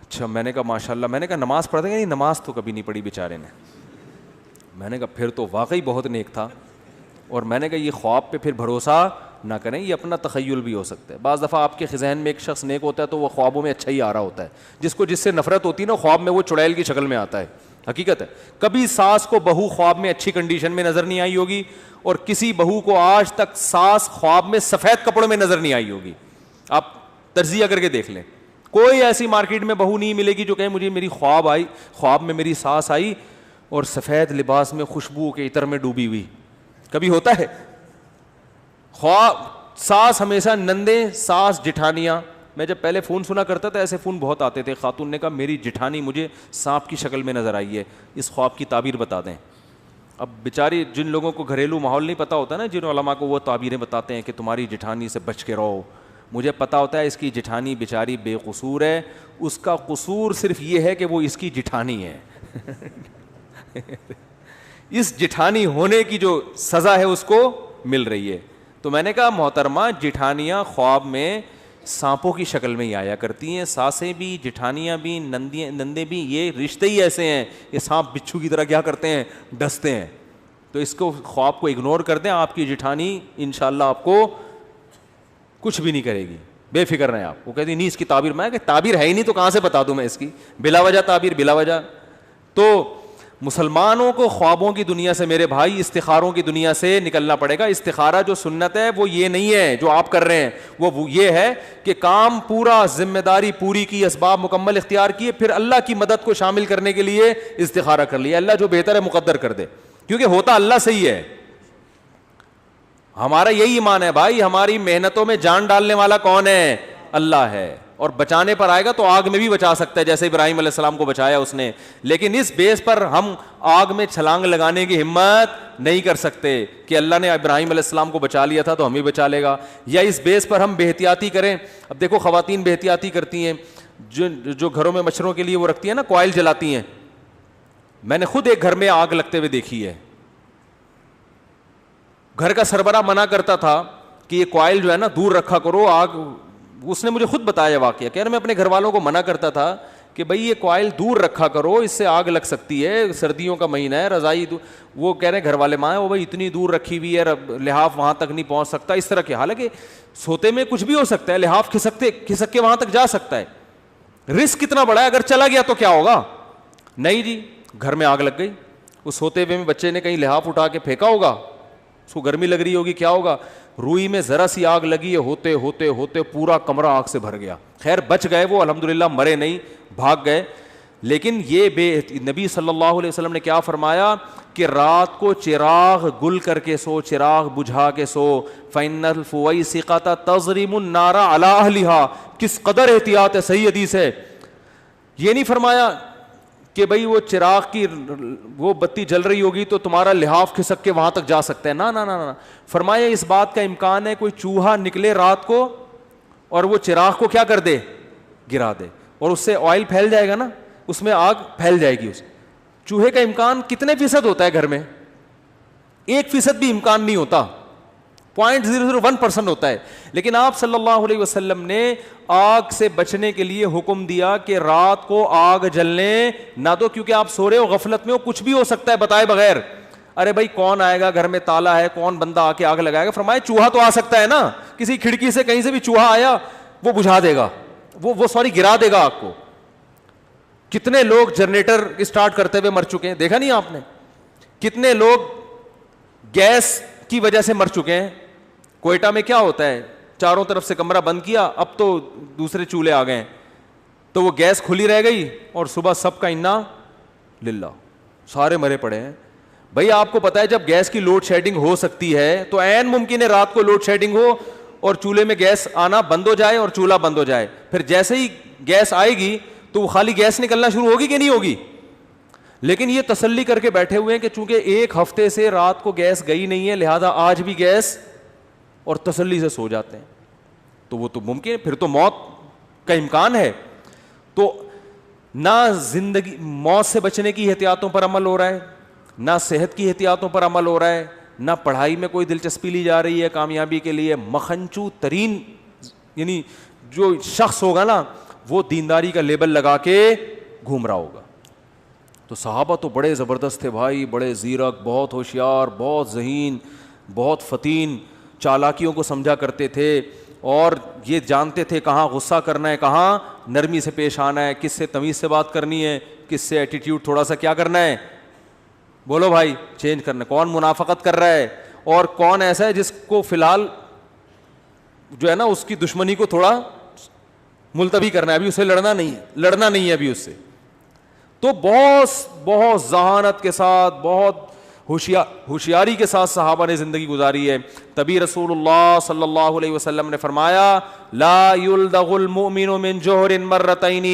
اچھا, میں نے کہا ماشاء اللہ. میں نے کہا نماز پڑھتے ہیں؟ نہیں نماز تو کبھی نہیں پڑھی بیچارے نے. میں نے کہا پھر تو واقعی بہت نیک تھا. اور میں نے کہا یہ خواب پہ پھر بھروسہ نہ کریں, یہ اپنا تخیل بھی ہو سکتا ہے. بعض دفعہ آپ کے ذہن میں ایک شخص نیک ہوتا ہے تو وہ خوابوں میں اچھا ہی آ رہا ہوتا ہے, جس کو جس سے نفرت ہوتی ہے نا خواب میں وہ چڑیل کی شکل میں آتا ہے. حقیقت ہے. کبھی ساس کو بہو خواب میں اچھی کنڈیشن میں نظر نہیں آئی ہوگی, اور کسی بہو کو آج تک ساس خواب میں سفید کپڑوں میں نظر نہیں آئی ہوگی. آپ تجزیہ کر کے دیکھ لیں, کوئی ایسی مارکیٹ میں بہو نہیں ملے گی جو کہے مجھے میری خواب میں میری ساس آئی اور سفید لباس میں خوشبو کے عطر میں ڈوبی ہوئی. کبھی ہوتا ہے؟ خواب ساس ہمیشہ نندیں, ساس جٹھانیاں. میں جب پہلے فون سنا کرتا تھا ایسے فون بہت آتے تھے. خاتون نے کہا میری جٹھانی مجھے سانپ کی شکل میں نظر آئی ہے, اس خواب کی تعبیر بتا دیں. اب بیچاری جن لوگوں کو گھریلو ماحول نہیں پتہ ہوتا نا, جن علماء کو وہ تعبیریں بتاتے ہیں کہ تمہاری جٹھانی سے بچ کے رہو. مجھے پتہ ہوتا ہے اس کی جٹھانی بیچاری بے قصور ہے, اس کا قصور صرف یہ ہے کہ وہ اس کی جٹھانی ہے. اس جٹھانی ہونے کی جو سزا ہے اس کو مل رہی ہے. تو میں نے کہا محترمہ جٹھانیاں خواب میں سانپوں کی شکل میں ہی آیا کرتی ہیں, ساسیں بھی جٹھانیاں بھی نندے بھی, یہ رشتے ہی ایسے ہیں, یہ سانپ بچھو کی طرح کیا کرتے ہیں, ڈستے ہیں. تو اس کو خواب کو اگنور کر دیں, آپ کی جٹھانی انشاءاللہ آپ کو کچھ بھی نہیں کرے گی, بے فکر رہیں آپ. وہ کہتی نہیں اس کی تعبیر, میں کہ تعبیر ہے ہی نہیں تو کہاں سے بتا دوں میں اس کی, بلا وجہ تعبیر بلا وجہ. تو مسلمانوں کو خوابوں کی دنیا سے میرے بھائی استخاروں کی دنیا سے نکلنا پڑے گا. استخارہ جو سنت ہے وہ یہ نہیں ہے جو آپ کر رہے ہیں, وہ یہ ہے کہ کام پورا, ذمہ داری پوری کی, اسباب مکمل اختیار کیے, پھر اللہ کی مدد کو شامل کرنے کے لیے استخارہ کر لیا, اللہ جو بہتر ہے مقدر کر دے, کیونکہ ہوتا اللہ سے ہی ہے. ہمارا یہی ایمان ہے بھائی, ہماری محنتوں میں جان ڈالنے والا کون ہے؟ اللہ ہے. اور بچانے پر آئے گا تو آگ میں بھی بچا سکتا ہے, جیسے ابراہیم علیہ السلام کو بچایا اس نے. لیکن اس بیس پر ہم آگ میں چھلانگ لگانے کی ہمت نہیں کر سکتے کہ اللہ نے ابراہیم علیہ السلام کو بچا لیا تھا تو ہمیں بچا لے گا, یا اس بیس پر ہم بے احتیاطی کریں. اب دیکھو خواتین بے احتیاطی کرتی ہیں, جو گھروں میں مچھروں کے لیے وہ رکھتی ہیں نا, کوائل جلاتی ہیں. میں نے خود ایک گھر میں آگ لگتے ہوئے دیکھی ہے. گھر کا سربراہ منع کرتا تھا کہ یہ کوائل جو ہے نا دور رکھا کرو آگ. اس نے مجھے خود بتایا واقعہ, کہہ رہے میں اپنے گھر والوں کو منع کرتا تھا کہ بھائی یہ کوائل دور رکھا کرو, اس سے آگ لگ سکتی ہے, سردیوں کا مہینہ ہے, رضائی وہ کہہ رہے ہیں گھر والے ماں وہ بھائی اتنی دور رکھی ہوئی ہے, لحاف وہاں تک نہیں پہنچ سکتا, اس طرح کے. حالانکہ سوتے میں کچھ بھی ہو سکتا ہے, لحاف کھسک کے وہاں تک جا سکتا ہے. رسک کتنا بڑا ہے, اگر چلا گیا تو کیا ہوگا؟ نہیں جی, گھر میں آگ لگ گئی. اس سوتے ہوئے میں بچے نے کہیں لحاف اٹھا کے پھینکا ہوگا, اس کو گرمی لگ رہی ہوگی, کیا ہوگا؟ روئی میں ذرا سی آگ لگی ہے, ہوتے ہوتے ہوتے پورا کمرہ آگ سے بھر گیا. خیر بچ گئے وہ, الحمدللہ مرے نہیں, بھاگ گئے. لیکن یہ نبی صلی اللہ علیہ وسلم نے کیا فرمایا کہ رات کو چراغ گل کر کے سو, چراغ بجھا کے سو. فَإِنَّ الْفُوَيْسِقَةَ تَضْرِمُ النَّارَ عَلَىٰ أَهْلِهَا. کس قدر احتیاط ہے, صحیح حدیث ہے. یہ نہیں فرمایا کہ بھئی وہ چراغ کی وہ بتی جل رہی ہوگی تو تمہارا لحاف کھسک کے وہاں تک جا سکتا ہے, نہ نہ نہ. فرمایا اس بات کا امکان ہے کوئی چوہا نکلے رات کو اور وہ چراغ کو کیا کر دے, گرا دے, اور اس سے آئل پھیل جائے گا نا, اس میں آگ پھیل جائے گی. اس چوہے کا امکان کتنے فیصد ہوتا ہے گھر میں؟ 1% بھی امکان نہیں ہوتا, 0.001% ہوتا ہے. لیکن آپ صلی اللہ علیہ وسلم نے آگ سے بچنے کے لیے حکم دیا کہ رات کو آگ جلنے نہ دو, کیونکہ آپ سو رہے ہو, غفلت میں ہو, کچھ بھی ہو سکتا ہے بتائے بغیر. ارے بھائی کون آئے گا, گھر میں تالا ہے, کون بندہ آ کے آگ لگائے گا؟ فرمایا چوہا تو آ سکتا ہے نا, کسی کھڑکی سے کہیں سے بھی چوہا آیا وہ بجھا دے گا, وہ گرا دے گا آگ کو. کتنے لوگ جنریٹر اسٹارٹ کرتے ہوئے مر چکے ہیں, دیکھا نہیں آپ نے؟ کتنے لوگ گیس کی وجہ سے مر چکے ہیں. کوئٹہ میں کیا ہوتا ہے, چاروں طرف سے کمرہ بند کیا, اب تو دوسرے چولہے آ گئے ہیں, تو وہ گیس کھلی رہ گئی اور صبح سب کا انا للہ, سارے مرے پڑے ہیں. بھائی آپ کو پتا ہے جب گیس کی لوڈ شیڈنگ ہو سکتی ہے تو عین ممکن ہے رات کو لوڈ شیڈنگ ہو اور چولہے میں گیس آنا بند ہو جائے اور چولہا بند ہو جائے. پھر جیسے ہی گیس آئے گی تو وہ خالی گیس نکلنا شروع ہوگی کہ نہیں ہوگی؟ لیکن یہ تسلی کر کے بیٹھے ہوئے ہیں کہ چونکہ ایک ہفتے سے رات کو گیس گئی نہیں ہے لہذا آج بھی گیس, اور تسلی سے سو جاتے ہیں. تو وہ تو ممکن ہے, پھر تو موت کا امکان ہے. تو نہ زندگی موت سے بچنے کی احتیاطوں پر عمل ہو رہا ہے, نہ صحت کی احتیاطوں پر عمل ہو رہا ہے, نہ پڑھائی میں کوئی دلچسپی لی جا رہی ہے کامیابی کے لیے. مکھنچو ترین یعنی جو شخص ہوگا نا وہ دینداری کا لیبل لگا کے گھوم رہا ہوگا. تو صحابہ تو بڑے زبردست تھے بھائی, بڑے زیرک, بہت ہوشیار, بہت ذہین, بہت فتین, چالاکیوں کو سمجھا کرتے تھے اور یہ جانتے تھے کہاں غصہ کرنا ہے, کہاں نرمی سے پیش آنا ہے, کس سے تمیز سے بات کرنی ہے, کس سے ایٹیٹیوڈ تھوڑا سا کیا کرنا ہے, بولو بھائی چینج کرنا ہے, کون منافقت کر رہا ہے اور کون ایسا ہے جس کو فی الحال جو ہے نا اس کی دشمنی کو تھوڑا ملتوی کرنا ہے, ابھی اسے لڑنا نہیں ہے ابھی اس سے. تو بہت ذہانت کے ساتھ, بہت ہوشیاری کے ساتھ صحابہ نے زندگی گزاری ہے. تبھی رسول اللہ صلی اللہ علیہ وسلم نے فرمایا لا یلدغ المؤمن من جوہر مرتین,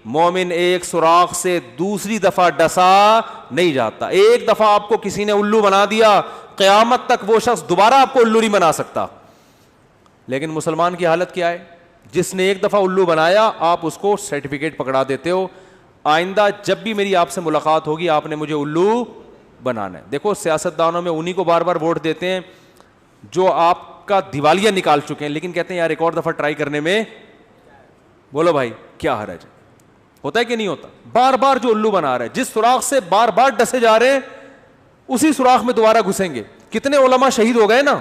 مومن ایک سوراخ سے دوسری دفعہ ڈسا نہیں جاتا. ایک دفعہ آپ کو کسی نے الو بنا دیا, قیامت تک وہ شخص دوبارہ آپ کو الو نہیں بنا سکتا. لیکن مسلمان کی حالت کیا ہے, جس نے ایک دفعہ الو بنایا آپ اس کو سرٹیفکیٹ پکڑا دیتے ہو, آئندہ جب بھی میری آپ سے ملاقات ہوگی آپ نے مجھے الو بنانا ہے. دیکھو سیاستدانوں میں انہی کو بار بار ووٹ دیتے ہیں جو آپ کا دیوالیہ نکال چکے ہیں, لیکن کہتے ہیں یار ایک اور دفعہ ٹرائی کرنے میں, بولو بھائی کیا حرج ہے, ہوتا ہے کہ نہیں ہوتا؟ بار بار جو الو بنا رہا ہے, جس سوراخ سے بار بار ڈسے جا رہے ہیں اسی سوراخ میں دوبارہ گھسیں گے. کتنے علماء شہید ہو گئے نا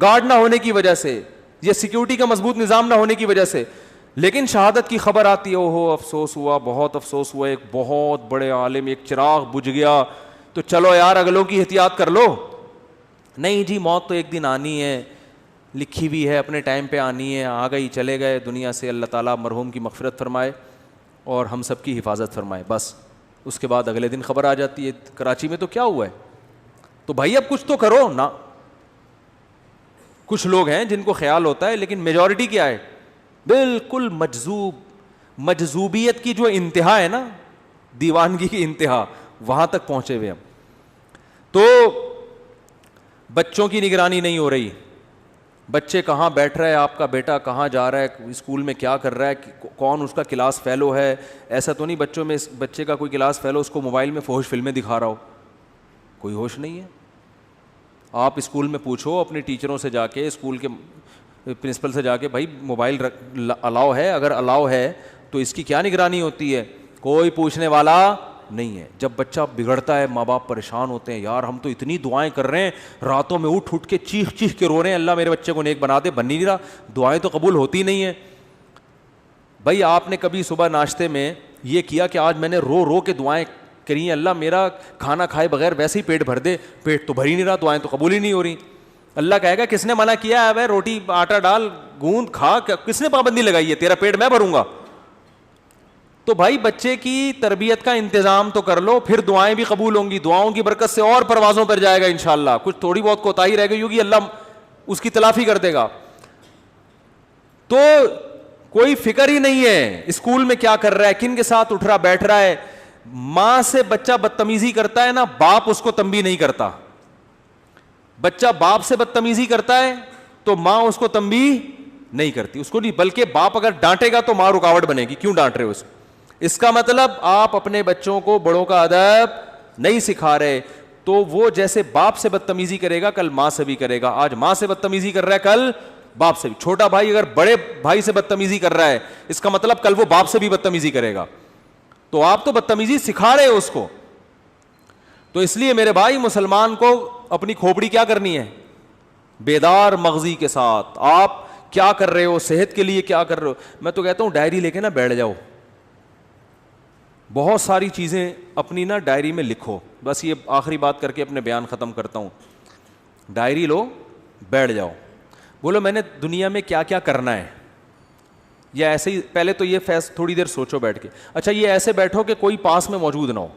گارڈ نہ ہونے کی وجہ سے, یہ سیکیورٹی کا مضبوط نظام نہ ہونے کی وجہ سے. لیکن شہادت کی خبر آتی ہے، اوہو افسوس ہوا، بہت افسوس ہوا، ایک بہت بڑے عالم، ایک چراغ بجھ گیا، تو چلو یار اگلوں کی احتیاط کر لو. نہیں جی، موت تو ایک دن آنی ہے، لکھی ہوئی ہے، اپنے ٹائم پہ آنی ہے، آ گئی چلے گئے دنیا سے. اللہ تعالیٰ مرحوم کی مغفرت فرمائے اور ہم سب کی حفاظت فرمائے. بس اس کے بعد اگلے دن خبر آ جاتی ہے کراچی میں تو کیا ہوا ہے. تو بھائی اب کچھ تو کرو نا. کچھ لوگ ہیں جن کو خیال ہوتا ہے، لیکن میجورٹی کیا ہے؟ بالکل مجذوب. مجذوبیت کی جو انتہا ہے نا، دیوانگی کی انتہا، وہاں تک پہنچے ہوئے ہم. تو بچوں کی نگرانی نہیں ہو رہی. بچے کہاں بیٹھ رہا ہے، آپ کا بیٹا کہاں جا رہا ہے، اسکول میں کیا کر رہا ہے، کون اس کا کلاس فیلو ہے. ایسا تو نہیں بچوں میں بچے کا کوئی کلاس فیلو اس کو موبائل میں فحش فلمیں دکھا رہا ہو. کوئی ہوش نہیں ہے. آپ اسکول میں پوچھو اپنے ٹیچروں سے جا کے، اسکول کے پرنسپل سے جا کے، بھائی موبائل الاؤ ہے؟ اگر الاؤ ہے تو اس کی کیا نگرانی ہوتی ہے؟ کوئی پوچھنے والا نہیں ہے. جب بچہ بگڑتا ہے ماں باپ پریشان ہوتے ہیں، یار ہم تو اتنی دعائیں کر رہے ہیں، راتوں میں اٹھ کے چیخ چیخ کے رو رہے ہیں، اللہ میرے بچے کو نیک بنا دے، بن نہیں رہا، دعائیں تو قبول ہوتی نہیں ہیں. بھائی آپ نے کبھی صبح ناشتے میں یہ کیا کہ آج میں نے رو رو کے دعائیں کری ہیں، اللہ میرا کھانا کھائے بغیر ویسے ہی پیٹ بھر دے؟ پیٹ تو بھر ہی نہیں رہا، دعائیں تو قبول ہی نہیں ہو رہی. اللہ کہے گا کس نے منع کیا ہے؟ بھائی روٹی آٹا ڈال، گوند کھا، کس نے پابندی لگائی ہے؟ تیرا پیٹ میں بھروں گا. تو بھائی بچے کی تربیت کا انتظام تو کر لو، پھر دعائیں بھی قبول ہوں گی، دعاؤں کی برکت سے اور پروازوں پر جائے گا انشاءاللہ. کچھ تھوڑی بہت کوتاہی رہ گئی ہوگی، اللہ اس کی تلافی کر دے گا. تو کوئی فکر ہی نہیں ہے اسکول میں کیا کر رہا ہے، کن کے ساتھ اٹھ رہا بیٹھ رہا ہے. ماں سے بچہ بدتمیزی کرتا ہے نا، باپ اس کو تنبیہ نہیں کرتا. بچہ باپ سے بدتمیزی کرتا ہے تو ماں اس کو تنبیہ نہیں کرتی، اس کو نہیں، بلکہ باپ اگر ڈانٹے گا تو ماں رکاوٹ بنے گی، کیوں ڈانٹ رہے ہو اس کو. اس کا مطلب آپ اپنے بچوں کو بڑوں کا ادب نہیں سکھا رہے. تو وہ جیسے باپ سے بدتمیزی کرے گا کل ماں سے بھی کرے گا. آج ماں سے بدتمیزی کر رہا ہے، کل باپ سے بھی. چھوٹا بھائی اگر بڑے بھائی سے بدتمیزی کر رہا ہے، اس کا مطلب کل وہ باپ سے بھی بدتمیزی کرے گا. تو آپ تو بدتمیزی سکھا رہے ہو اس کو. تو اس لیے میرے بھائی مسلمان کو اپنی کھوپڑی کیا کرنی ہے؟ بیدار مغزی کے ساتھ آپ کیا کر رہے ہو، صحت کے لیے کیا کر رہے ہو. میں تو کہتا ہوں ڈائری لے کے نا بیٹھ جاؤ، بہت ساری چیزیں اپنی نا ڈائری میں لکھو. بس یہ آخری بات کر کے اپنے بیان ختم کرتا ہوں. ڈائری لو، بیٹھ جاؤ، بولو میں نے دنیا میں کیا کیا کرنا ہے. یا ایسے ہی پہلے تو یہ تھوڑی دیر سوچو بیٹھ کے. اچھا یہ ایسے بیٹھو کہ کوئی پاس میں موجود نہ ہو.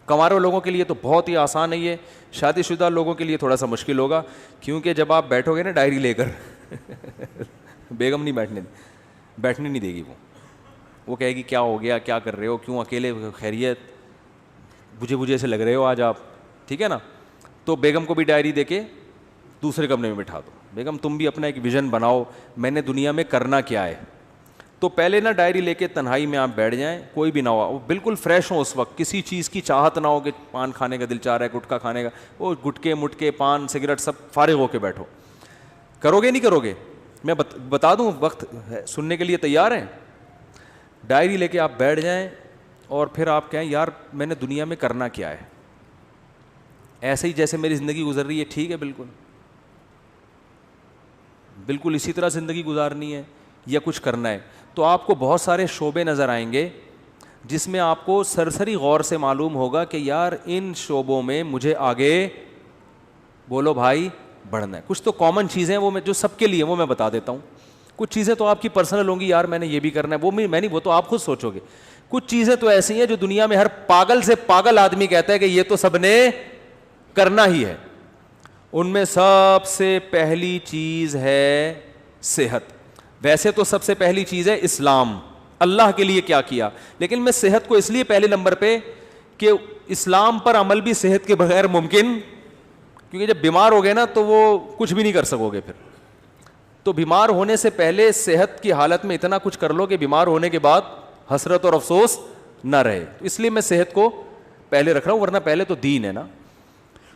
کنوارے لوگوں کے لیے تو بہت ہی آسان ہے یہ، شادی شدہ لوگوں کے لیے تھوڑا سا مشکل ہوگا، کیونکہ جب آپ بیٹھو گے نا ڈائری لے کر بیگم نہیں بیٹھنے نہیں دے گی. وہ کہے گی کیا ہو گیا، کیا کر رہے ہو، کیوں اکیلے، خیریت، بجھے سے لگ رہے ہو آج آپ، ٹھیک ہے نا. تو بیگم کو بھی ڈائری دے کے دوسرے کمرے میں بٹھا دو. بیگم تم بھی اپنا ایک ویژن بناؤ، میں نے دنیا میں کرنا کیا ہے. تو پہلے نا ڈائری لے کے تنہائی میں آپ بیٹھ جائیں، کوئی بھی نہ ہو، بالکل فریش ہو اس وقت، کسی چیز کی چاہت نہ ہو کہ پان کھانے کا دل چاہ رہا ہے، گٹکا کھانے کا، وہ گٹکے مٹکے پان سگریٹ سب فارغ ہو کے بیٹھو. کرو گے نہیں کرو گے؟ میں بتا دوں، وقت سننے کے لیے تیار ہیں؟ ڈائری لے کے آپ بیٹھ جائیں اور پھر آپ کہیں یار میں نے دنیا میں کرنا کیا ہے. ایسے ہی جیسے میری زندگی گزر رہی ہے ٹھیک ہے، بالکل اسی طرح زندگی گزارنی ہے یا کچھ کرنا ہے. تو آپ کو بہت سارے شعبے نظر آئیں گے جس میں آپ کو سرسری غور سے معلوم ہوگا کہ یار ان شعبوں میں مجھے آگے بولو بھائی بڑھنا ہے. کچھ تو کامن چیزیں ہیں وہ میں جو سب کے لیے وہ میں بتا دیتا ہوں. کچھ چیزیں تو آپ کی پرسنل ہوں گی، یار میں نے یہ بھی کرنا ہے، وہ میں نہیں، وہ تو آپ خود سوچو گے. کچھ چیزیں تو ایسی ہیں جو دنیا میں ہر پاگل سے پاگل آدمی کہتا ہے کہ یہ تو سب نے کرنا ہی ہے. ان میں سب سے پہلی چیز ہے صحت. ویسے تو سب سے پہلی چیز ہے اسلام، اللہ کے لیے کیا کیا، لیکن میں صحت کو اس لیے پہلے نمبر پہ کہ اسلام پر عمل بھی صحت کے بغیر ممکن، کیونکہ جب بیمار ہو گئے نا تو وہ کچھ بھی نہیں کر سکو گے پھر. تو بیمار ہونے سے پہلے صحت کی حالت میں اتنا کچھ کر لو کہ بیمار ہونے کے بعد حسرت اور افسوس نہ رہے. تو اس لیے میں صحت کو پہلے رکھ رہا ہوں، ورنہ پہلے تو دین ہے نا.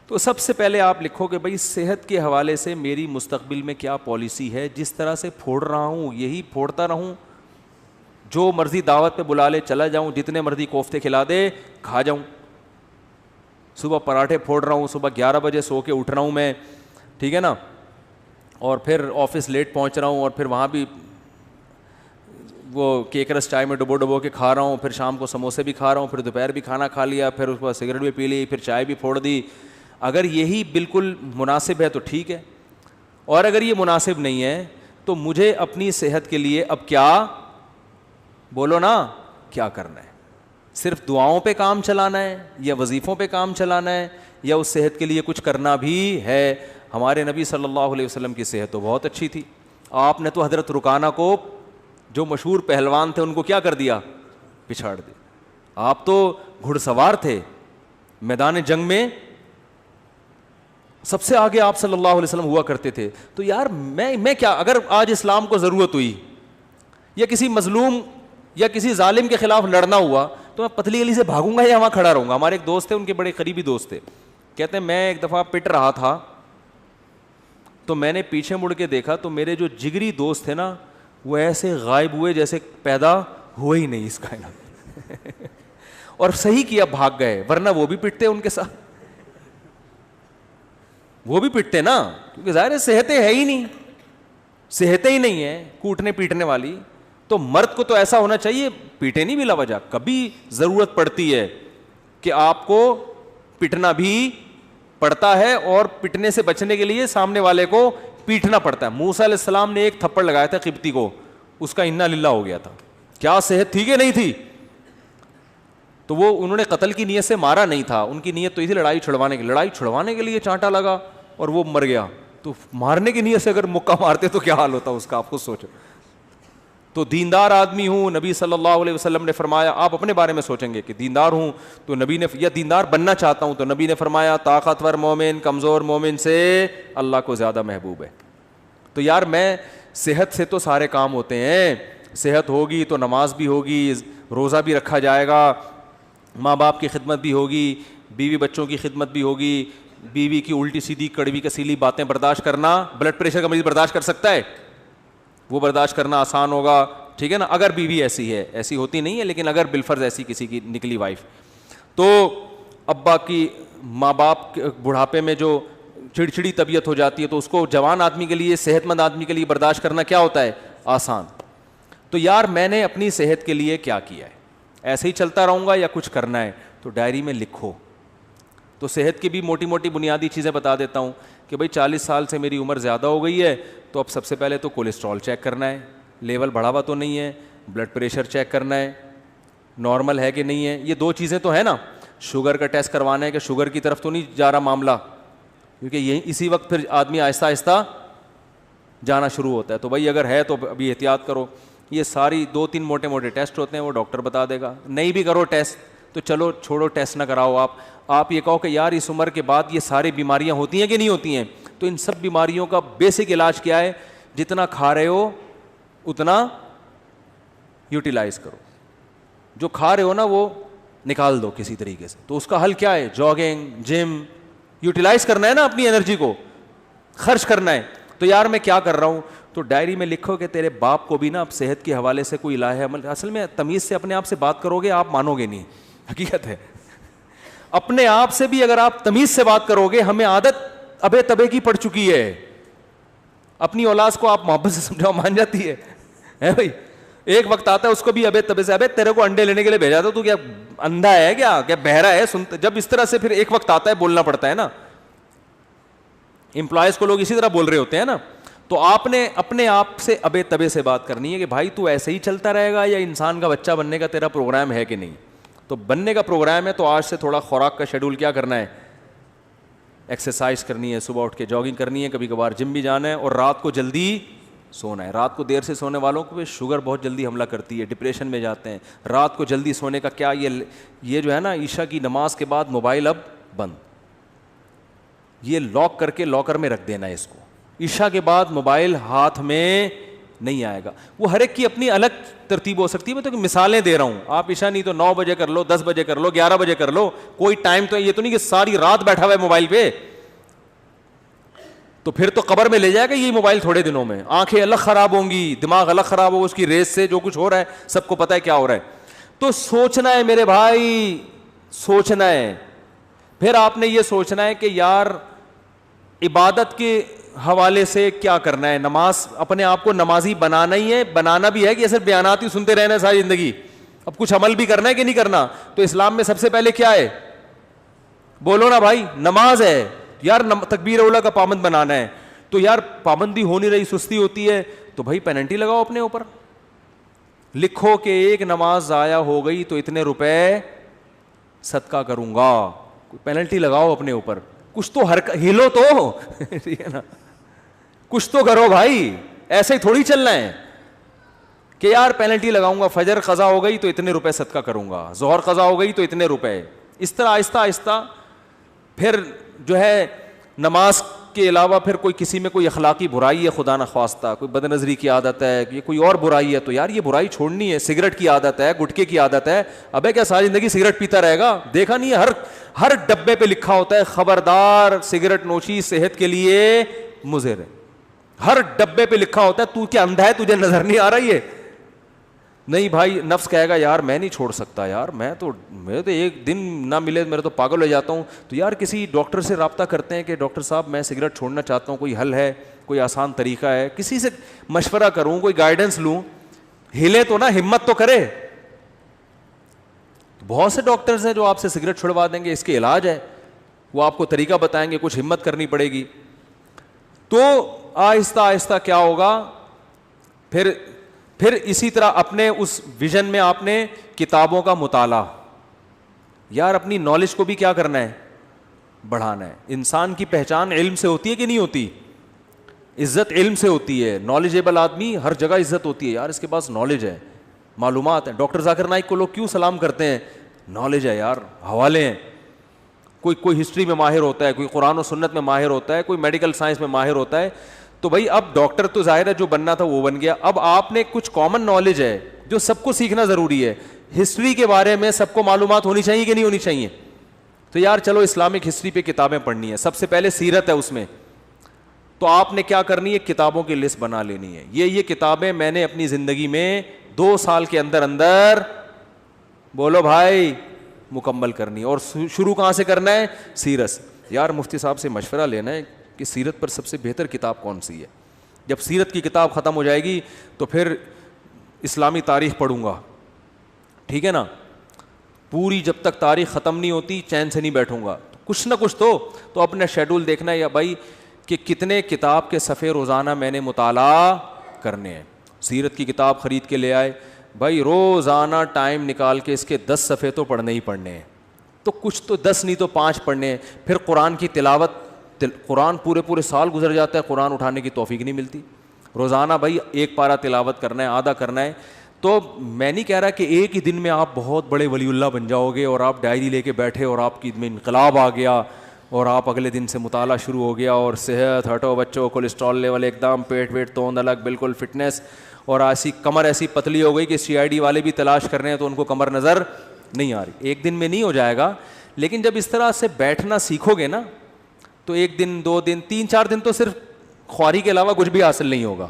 تو سب سے پہلے آپ لکھو کہ بھائی صحت کے حوالے سے میری مستقبل میں کیا پالیسی ہے. جس طرح سے پھوڑ رہا ہوں یہی پھوڑتا رہوں، جو مرضی دعوت پہ بلا لے چلا جاؤں، جتنے مرضی کوفتے کھلا دے کھا جاؤں. صبح پراٹھے پھوڑ رہا ہوں، صبح 11 بجے سو کے اٹھ رہا ہوں میں، ٹھیک ہے نا، اور پھر آفس لیٹ پہنچ رہا ہوں، اور پھر وہاں بھی وہ کیک رس چائے میں ڈبو کے کھا رہا ہوں, پھر شام کو سموسے بھی کھا رہا ہوں, پھر دوپہر بھی کھانا کھا لیا, پھر اس کے بعد سگریٹ بھی پی لی, پھر چائے بھی پھوڑ دی. اگر یہی بالکل مناسب ہے تو ٹھیک ہے, اور اگر یہ مناسب نہیں ہے تو مجھے اپنی صحت کے لیے اب کیا, بولو نا, کیا کرنا ہے؟ صرف دعاؤں پہ کام چلانا ہے, یا وظیفوں پہ کام چلانا ہے, یا اس صحت کے لیے کچھ کرنا بھی ہے؟ ہمارے نبی صلی اللہ علیہ وسلم کی صحت تو بہت اچھی تھی. آپ نے تو حضرت رکانہ کو, جو مشہور پہلوان تھے, ان کو کیا کر دیا؟ پچھاڑ دیا. آپ تو گھڑ سوار تھے, میدان جنگ میں سب سے آگے آپ صلی اللہ علیہ وسلم ہوا کرتے تھے. تو یار میں کیا, اگر آج اسلام کو ضرورت ہوئی یا کسی مظلوم یا کسی ظالم کے خلاف لڑنا ہوا, تو میں پتلی گلی سے بھاگوں گا یا وہاں کھڑا رہوں گا؟ ہمارے ایک دوست تھے, ان کے بڑے قریبی دوست تھے, کہتے ہیں میں ایک دفعہ پٹ رہا تھا تو میں نے پیچھے مڑ کے دیکھا تو میرے جو جگری دوست تھے نا, وہ ایسے غائب ہوئے جیسے پیدا ہوئے ہی نہیں اس کائنات. اور صحیح کیا, بھاگ گئے, ورنہ وہ بھی پٹتے ان کے ساتھ, وہ بھی پٹتے نا, کیونکہ ظاہر ہے صحتیں ہے ہی نہیں, صحتیں ہی نہیں ہیں کوٹنے پیٹنے والی. تو مرد کو تو ایسا ہونا چاہیے, پیٹے نہیں بلا وجہ. کبھی ضرورت پڑتی ہے کہ آپ کو پٹنا بھی پڑتا ہے, اور پٹنے سے بچنے کے لیے سامنے والے کو پیٹنا پڑتا ہے. موسیٰ علیہ السلام نے ایک تھپڑ لگایا تھا قبطی کو, اس کا انا للہ ہو گیا تھا. کیا صحت تھی کہ نہیں تھی؟ تو وہ انہوں نے قتل کی نیت سے مارا نہیں تھا, ان کی نیت تو تھی لڑائی چھڑوانے کے لیے چانٹا لگا اور وہ مر گیا. تو مارنے کی نیت سے اگر مکہ مارتے تو کیا حال ہوتا اس کا, آپ خود سوچو. تو دیندار آدمی ہوں, نبی صلی اللہ علیہ وسلم نے فرمایا, آپ اپنے بارے میں سوچیں گے کہ دیندار ہوں تو نبی نے, یا دیندار بننا چاہتا ہوں تو نبی نے فرمایا طاقتور مومن کمزور مومن سے اللہ کو زیادہ محبوب ہے. تو یار میں, صحت سے تو سارے کام ہوتے ہیں, صحت ہوگی تو نماز بھی ہوگی, روزہ بھی رکھا جائے گا, ماں باپ کی خدمت بھی ہوگی, بیوی بچوں کی خدمت بھی ہوگی. بیوی کی الٹی سیدھی کڑوی کسیلی باتیں برداشت کرنا, بلڈ پریشر کا مریض برداشت کر سکتا ہے؟ وہ برداشت کرنا آسان ہوگا, ٹھیک ہے نا, اگر بیوی ایسی ہے, ایسی ہوتی نہیں ہے لیکن اگر بالفرض ایسی کسی کی نکلی وائف. تو ابا کی, ماں باپ بڑھاپے میں جو چڑچڑی طبیعت ہو جاتی ہے, تو اس کو جوان آدمی کے لیے, صحت مند آدمی کے لیے برداشت کرنا کیا ہوتا ہے؟ آسان. تو یار میں نے اپنی صحت کے لیے کیا کیا ہے؟ ایسے ہی چلتا رہوں گا یا کچھ کرنا ہے؟ تو ڈائری میں لکھو. تو صحت کی بھی موٹی موٹی بنیادی چیزیں بتا دیتا ہوں کہ بھائی 40 سال سے میری عمر زیادہ ہو گئی ہے, تو اب سب سے پہلے تو کولیسٹرول چیک کرنا ہے, لیول بڑھا ہوا تو نہیں ہے, بلڈ پریشر چیک کرنا ہے نارمل ہے کہ نہیں ہے. یہ 2 چیزیں تو ہے نا. شوگر کا ٹیسٹ کروانا ہے کہ شوگر کی طرف تو نہیں جا رہا معاملہ, کیونکہ یہی اسی وقت پھر آدمی آہستہ آہستہ جانا شروع ہوتا ہے. تو بھائی اگر ہے تو ابھی احتیاط کرو. یہ ساری 2-3 موٹے موٹے ٹیسٹ ہوتے ہیں, وہ ڈاکٹر بتا دے گا. نہیں بھی کرو ٹیسٹ تو چلو چھوڑو, ٹیسٹ نہ کراؤ. آپ یہ کہو کہ یار اس عمر کے بعد یہ ساری بیماریاں ہوتی ہیں کہ نہیں ہوتی ہیں, تو ان سب بیماریوں کا بیسک علاج کیا ہے؟ جتنا کھا رہے ہو اتنا یوٹیلائز کرو. جو کھا رہے ہو نا وہ نکال دو کسی طریقے سے. تو اس کا حل کیا ہے؟ جاگنگ, جم, یوٹیلائز کرنا ہے نا, اپنی انرجی کو خرچ کرنا ہے. تو یار میں کیا کر رہا ہوں؟ تو ڈائری میں لکھو کہ تیرے باپ کو بھی نا اب صحت کے حوالے سے کوئی الہ عمل. اصل میں تمیز سے اپنے آپ سے بات کرو گے, آپ مانو گے نہیں, حقیقت ہے. اپنے آپ سے بھی اگر آپ تمیز سے بات کرو گے, ہمیں عادت ابے تبے کی پڑ چکی ہے. اپنی اولاد کو آپ محبت سے سمجھاؤ, مان جاتی ہے بھائی. ایک وقت آتا ہے اس کو بھی ابے تبے سے, ابے تیرے کو انڈے لینے کے لیے بھیجا تو کیا اندھا ہے کیا بہرا ہے؟ سنتے جب اس طرح سے پھر ایک وقت آتا ہے بولنا پڑتا ہے نا. امپلائز کو لوگ اسی طرح بول رہے ہوتے ہیں نا. تو آپ نے اپنے آپ سے ابے تبے سے بات کرنی ہے کہ بھائی تو ایسے ہی چلتا رہے گا یا انسان کا بچہ بننے کا تیرا پروگرام ہے کہ نہیں. تو بننے کا پروگرام ہے تو آج سے تھوڑا خوراک کا شیڈول کیا کرنا ہے؟ ایکسرسائز کرنی ہے, صبح اٹھ کے جاگنگ کرنی ہے, کبھی کبھار جم بھی جانا ہے, اور رات کو جلدی سونا ہے. رات کو دیر سے سونے والوں کو شوگر بہت جلدی حملہ کرتی ہے, ڈپریشن میں جاتے ہیں. رات کو جلدی سونے کا کیا, یہ جو ہے نا عشاء کی نماز کے بعد موبائل اب بند, یہ لاک کر کے لاکر میں رکھ دینا ہے اس کو. عشاء کے بعد موبائل ہاتھ میں نہیں آئے گا. وہ ہر ایک کی اپنی الگ ترتیب ہو سکتی ہے, میں تو مثالیں دے رہا ہوں. آپ عشاء نہیں تو 9 بجے کر لو, 10 بجے کر لو, 11 بجے کر لو, کوئی ٹائم تو یہ تو نہیں کہ ساری رات بیٹھا ہوا ہے موبائل پہ, تو پھر تو قبر میں لے جائے گا یہ موبائل تھوڑے دنوں میں. آنکھیں الگ خراب ہوں گی, دماغ الگ خراب ہوگا, اس کی ریس سے جو کچھ ہو رہا ہے سب کو پتہ ہے کیا ہو رہا ہے. تو سوچنا ہے میرے بھائی, سوچنا ہے. پھر آپ نے یہ سوچنا ہے کہ یار عبادت کے حوالے سے کیا کرنا ہے, نماز اپنے آپ کو نمازی بنانا ہی ہے, بنانا بھی ہے کہ صرف بیانات ہی سنتے رہنا ہے ساری زندگی, اب کچھ عمل بھی کرنا ہے کہ نہیں کرنا. تو اسلام میں سب سے پہلے کیا ہے, بولو نا بھائی, نماز ہے یار. تکبیر اولا کا پابند بنانا ہے, تو یار پابندی ہو نہیں رہی, سستی ہوتی ہے, تو بھائی پینلٹی لگاؤ اپنے اوپر, لکھو کہ ایک نماز ضائع ہو گئی تو اتنے روپے صدقہ کروں گا, پینلٹی لگاؤ اپنے اوپر. کچھ تو ہلو تو ٹھیک ہے نا, کچھ تو کرو بھائی, ایسے ہی تھوڑی چلنا ہے کہ یار پینلٹی لگاؤں گا, فجر قضا ہو گئی تو اتنے روپے صدقہ کروں گا, ظہر قضا ہو گئی تو اتنے روپے, اس طرح آہستہ آہستہ. پھر جو ہے نماز کے علاوہ پھر کوئی کسی میں کوئی اخلاقی برائی ہے خدا نخواستہ, کوئی بد نظری کی عادت ہے, یہ کوئی اور برائی ہے, تو یار یہ برائی چھوڑنی ہے. سگریٹ کی عادت ہے, گٹکے کی عادت ہے, ابے کیا ساری زندگی سگریٹ پیتا رہے گا؟ دیکھا نہیں ہے ہر ڈبے پہ لکھا ہوتا ہے خبردار سگریٹ نوشی صحت کے لیے مضر ہے, ہر ڈبے پہ لکھا ہوتا ہے. تو کیا اندھا ہے, تجھے نظر نہیں آ رہی ہے؟ نہیں بھائی, نفس کہے گا یار میں نہیں چھوڑ سکتا, یار میں تو ایک دن نہ ملے میرے تو پاگل ہو جاتا ہوں. تو یار کسی ڈاکٹر سے رابطہ کرتے ہیں کہ ڈاکٹر صاحب میں سگریٹ چھوڑنا چاہتا ہوں, کوئی حل ہے, کوئی آسان طریقہ ہے, کسی سے مشورہ کروں, کوئی گائیڈنس لوں, ہلے تو نا, ہمت تو کرے. بہت سے ڈاکٹرز ہیں جو آپ سے سگریٹ چھڑوا دیں گے, اس کے علاج ہے, وہ آپ کو طریقہ بتائیں گے, کچھ ہمت کرنی پڑے گی. تو آہستہ آہستہ کیا ہوگا, پھر اسی طرح اپنے اس ویژن میں آپ نے کتابوں کا مطالعہ, یار اپنی نالج کو بھی کیا کرنا ہے, بڑھانا ہے. انسان کی پہچان علم سے ہوتی ہے کہ نہیں ہوتی؟ عزت علم سے ہوتی ہے. نالجیبل آدمی ہر جگہ عزت ہوتی ہے, یار اس کے پاس نالج ہے, معلومات ہیں. ڈاکٹر ذاکر نائک کو لوگ کیوں سلام کرتے ہیں؟ نالج ہے یار, حوالے ہیں. کوئی ہسٹری میں ماہر ہوتا ہے, کوئی قرآن و سنت میں ماہر ہوتا ہے, کوئی میڈیکل سائنس میں ماہر ہوتا ہے. تو بھائی اب ڈاکٹر تو ظاہر ہے جو بننا تھا وہ بن گیا, اب آپ نے کچھ کامن نالج ہے جو سب کو سیکھنا ضروری ہے. ہسٹری کے بارے میں سب کو معلومات ہونی چاہیے کہ نہیں ہونی چاہیے؟ تو یار چلو اسلامک ہسٹری پہ کتابیں پڑھنی ہے, سب سے پہلے سیرت ہے اس میں, تو آپ نے کیا کرنی ہے, کتابوں کی لسٹ بنا لینی ہے. یہ کتابیں میں نے اپنی زندگی میں 2 سال کے اندر بولو بھائی مکمل کرنی ہے. اور شروع کہاں سے کرنا ہے؟ سیرت. یار مفتی صاحب سے مشورہ لینا ہے کہ سیرت پر سب سے بہتر کتاب کون سی ہے. جب سیرت کی کتاب ختم ہو جائے گی تو پھر اسلامی تاریخ پڑھوں گا, ٹھیک ہے نا, پوری جب تک تاریخ ختم نہیں ہوتی چین سے نہیں بیٹھوں گا. کچھ نہ کچھ تو اپنا شیڈول دیکھنا ہے یا بھائی کہ کتنے کتاب کے صفحے روزانہ میں نے مطالعہ کرنے ہیں. سیرت کی کتاب خرید کے لے آئے, بھائی روزانہ ٹائم نکال کے اس کے 10 صفحے تو پڑھنے ہی پڑھنے ہیں. تو کچھ تو 10 نہیں تو 5 پڑھنے ہیں. پھر قرآن کی تلاوت, قرآن پورے سال گزر جاتا ہے, قرآن اٹھانے کی توفیق نہیں ملتی. روزانہ بھائی 1 پارہ تلاوت کرنا ہے, آدھا کرنا ہے. تو میں نہیں کہہ رہا کہ ایک ہی دن میں آپ بہت بڑے ولی اللہ بن جاؤ گے اور آپ ڈائری لے کے بیٹھے اور آپ کی میں انقلاب آ گیا اور آپ اگلے دن سے مطالعہ شروع ہو گیا اور صحت ہٹو بچوں, کولیسٹرول لیول ایک دم, پیٹ توند الگ, بالکل فٹنس, اور ایسی کمر ایسی پتلی ہو گئی کہ CID والے بھی تلاش کر رہے ہیں تو ان کو کمر نظر نہیں آ رہی. ایک دن میں نہیں ہو جائے گا, لیکن جب اس طرح سے بیٹھنا سیکھو گے نا تو 1 دن 2 دن 3-4 دن تو صرف خواری کے علاوہ کچھ بھی حاصل نہیں ہوگا.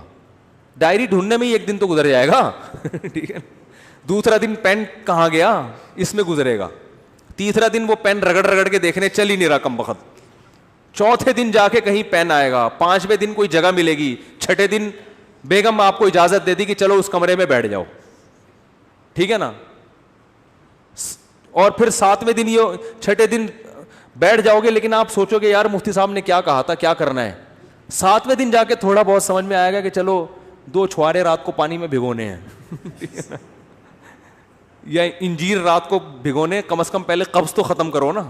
ڈائری ڈھونڈنے میں ہی 1 دن تو گزر جائے گا, ٹھیک ہے. دوسرا دن پین کہاں گیا اس میں گزرے گا. تیسرا دن وہ پین رگڑ کے دیکھنے چل ہی نہیں رہا کم بخت. چوتھے دن جا کے کہیں پین آئے گا. 5ویں دن کوئی جگہ ملے گی. 6ٹھے دن بیگم آپ کو اجازت دے دی کہ چلو اس کمرے میں بیٹھ جاؤ, ٹھیک ہے نا. اور پھر 7ویں دن, یہ 6ٹھے دن بیٹھ جاؤ گے, لیکن آپ سوچو گے یار مفتی صاحب نے کیا کہا تھا, کیا کرنا ہے. 7ویں دن جا کے تھوڑا بہت سمجھ میں آئے گا کہ چلو 2 چھوارے رات کو پانی میں بھگونے ہیں یا انجیر رات کو بھگونے, کم از کم پہلے قبض تو ختم کرو نا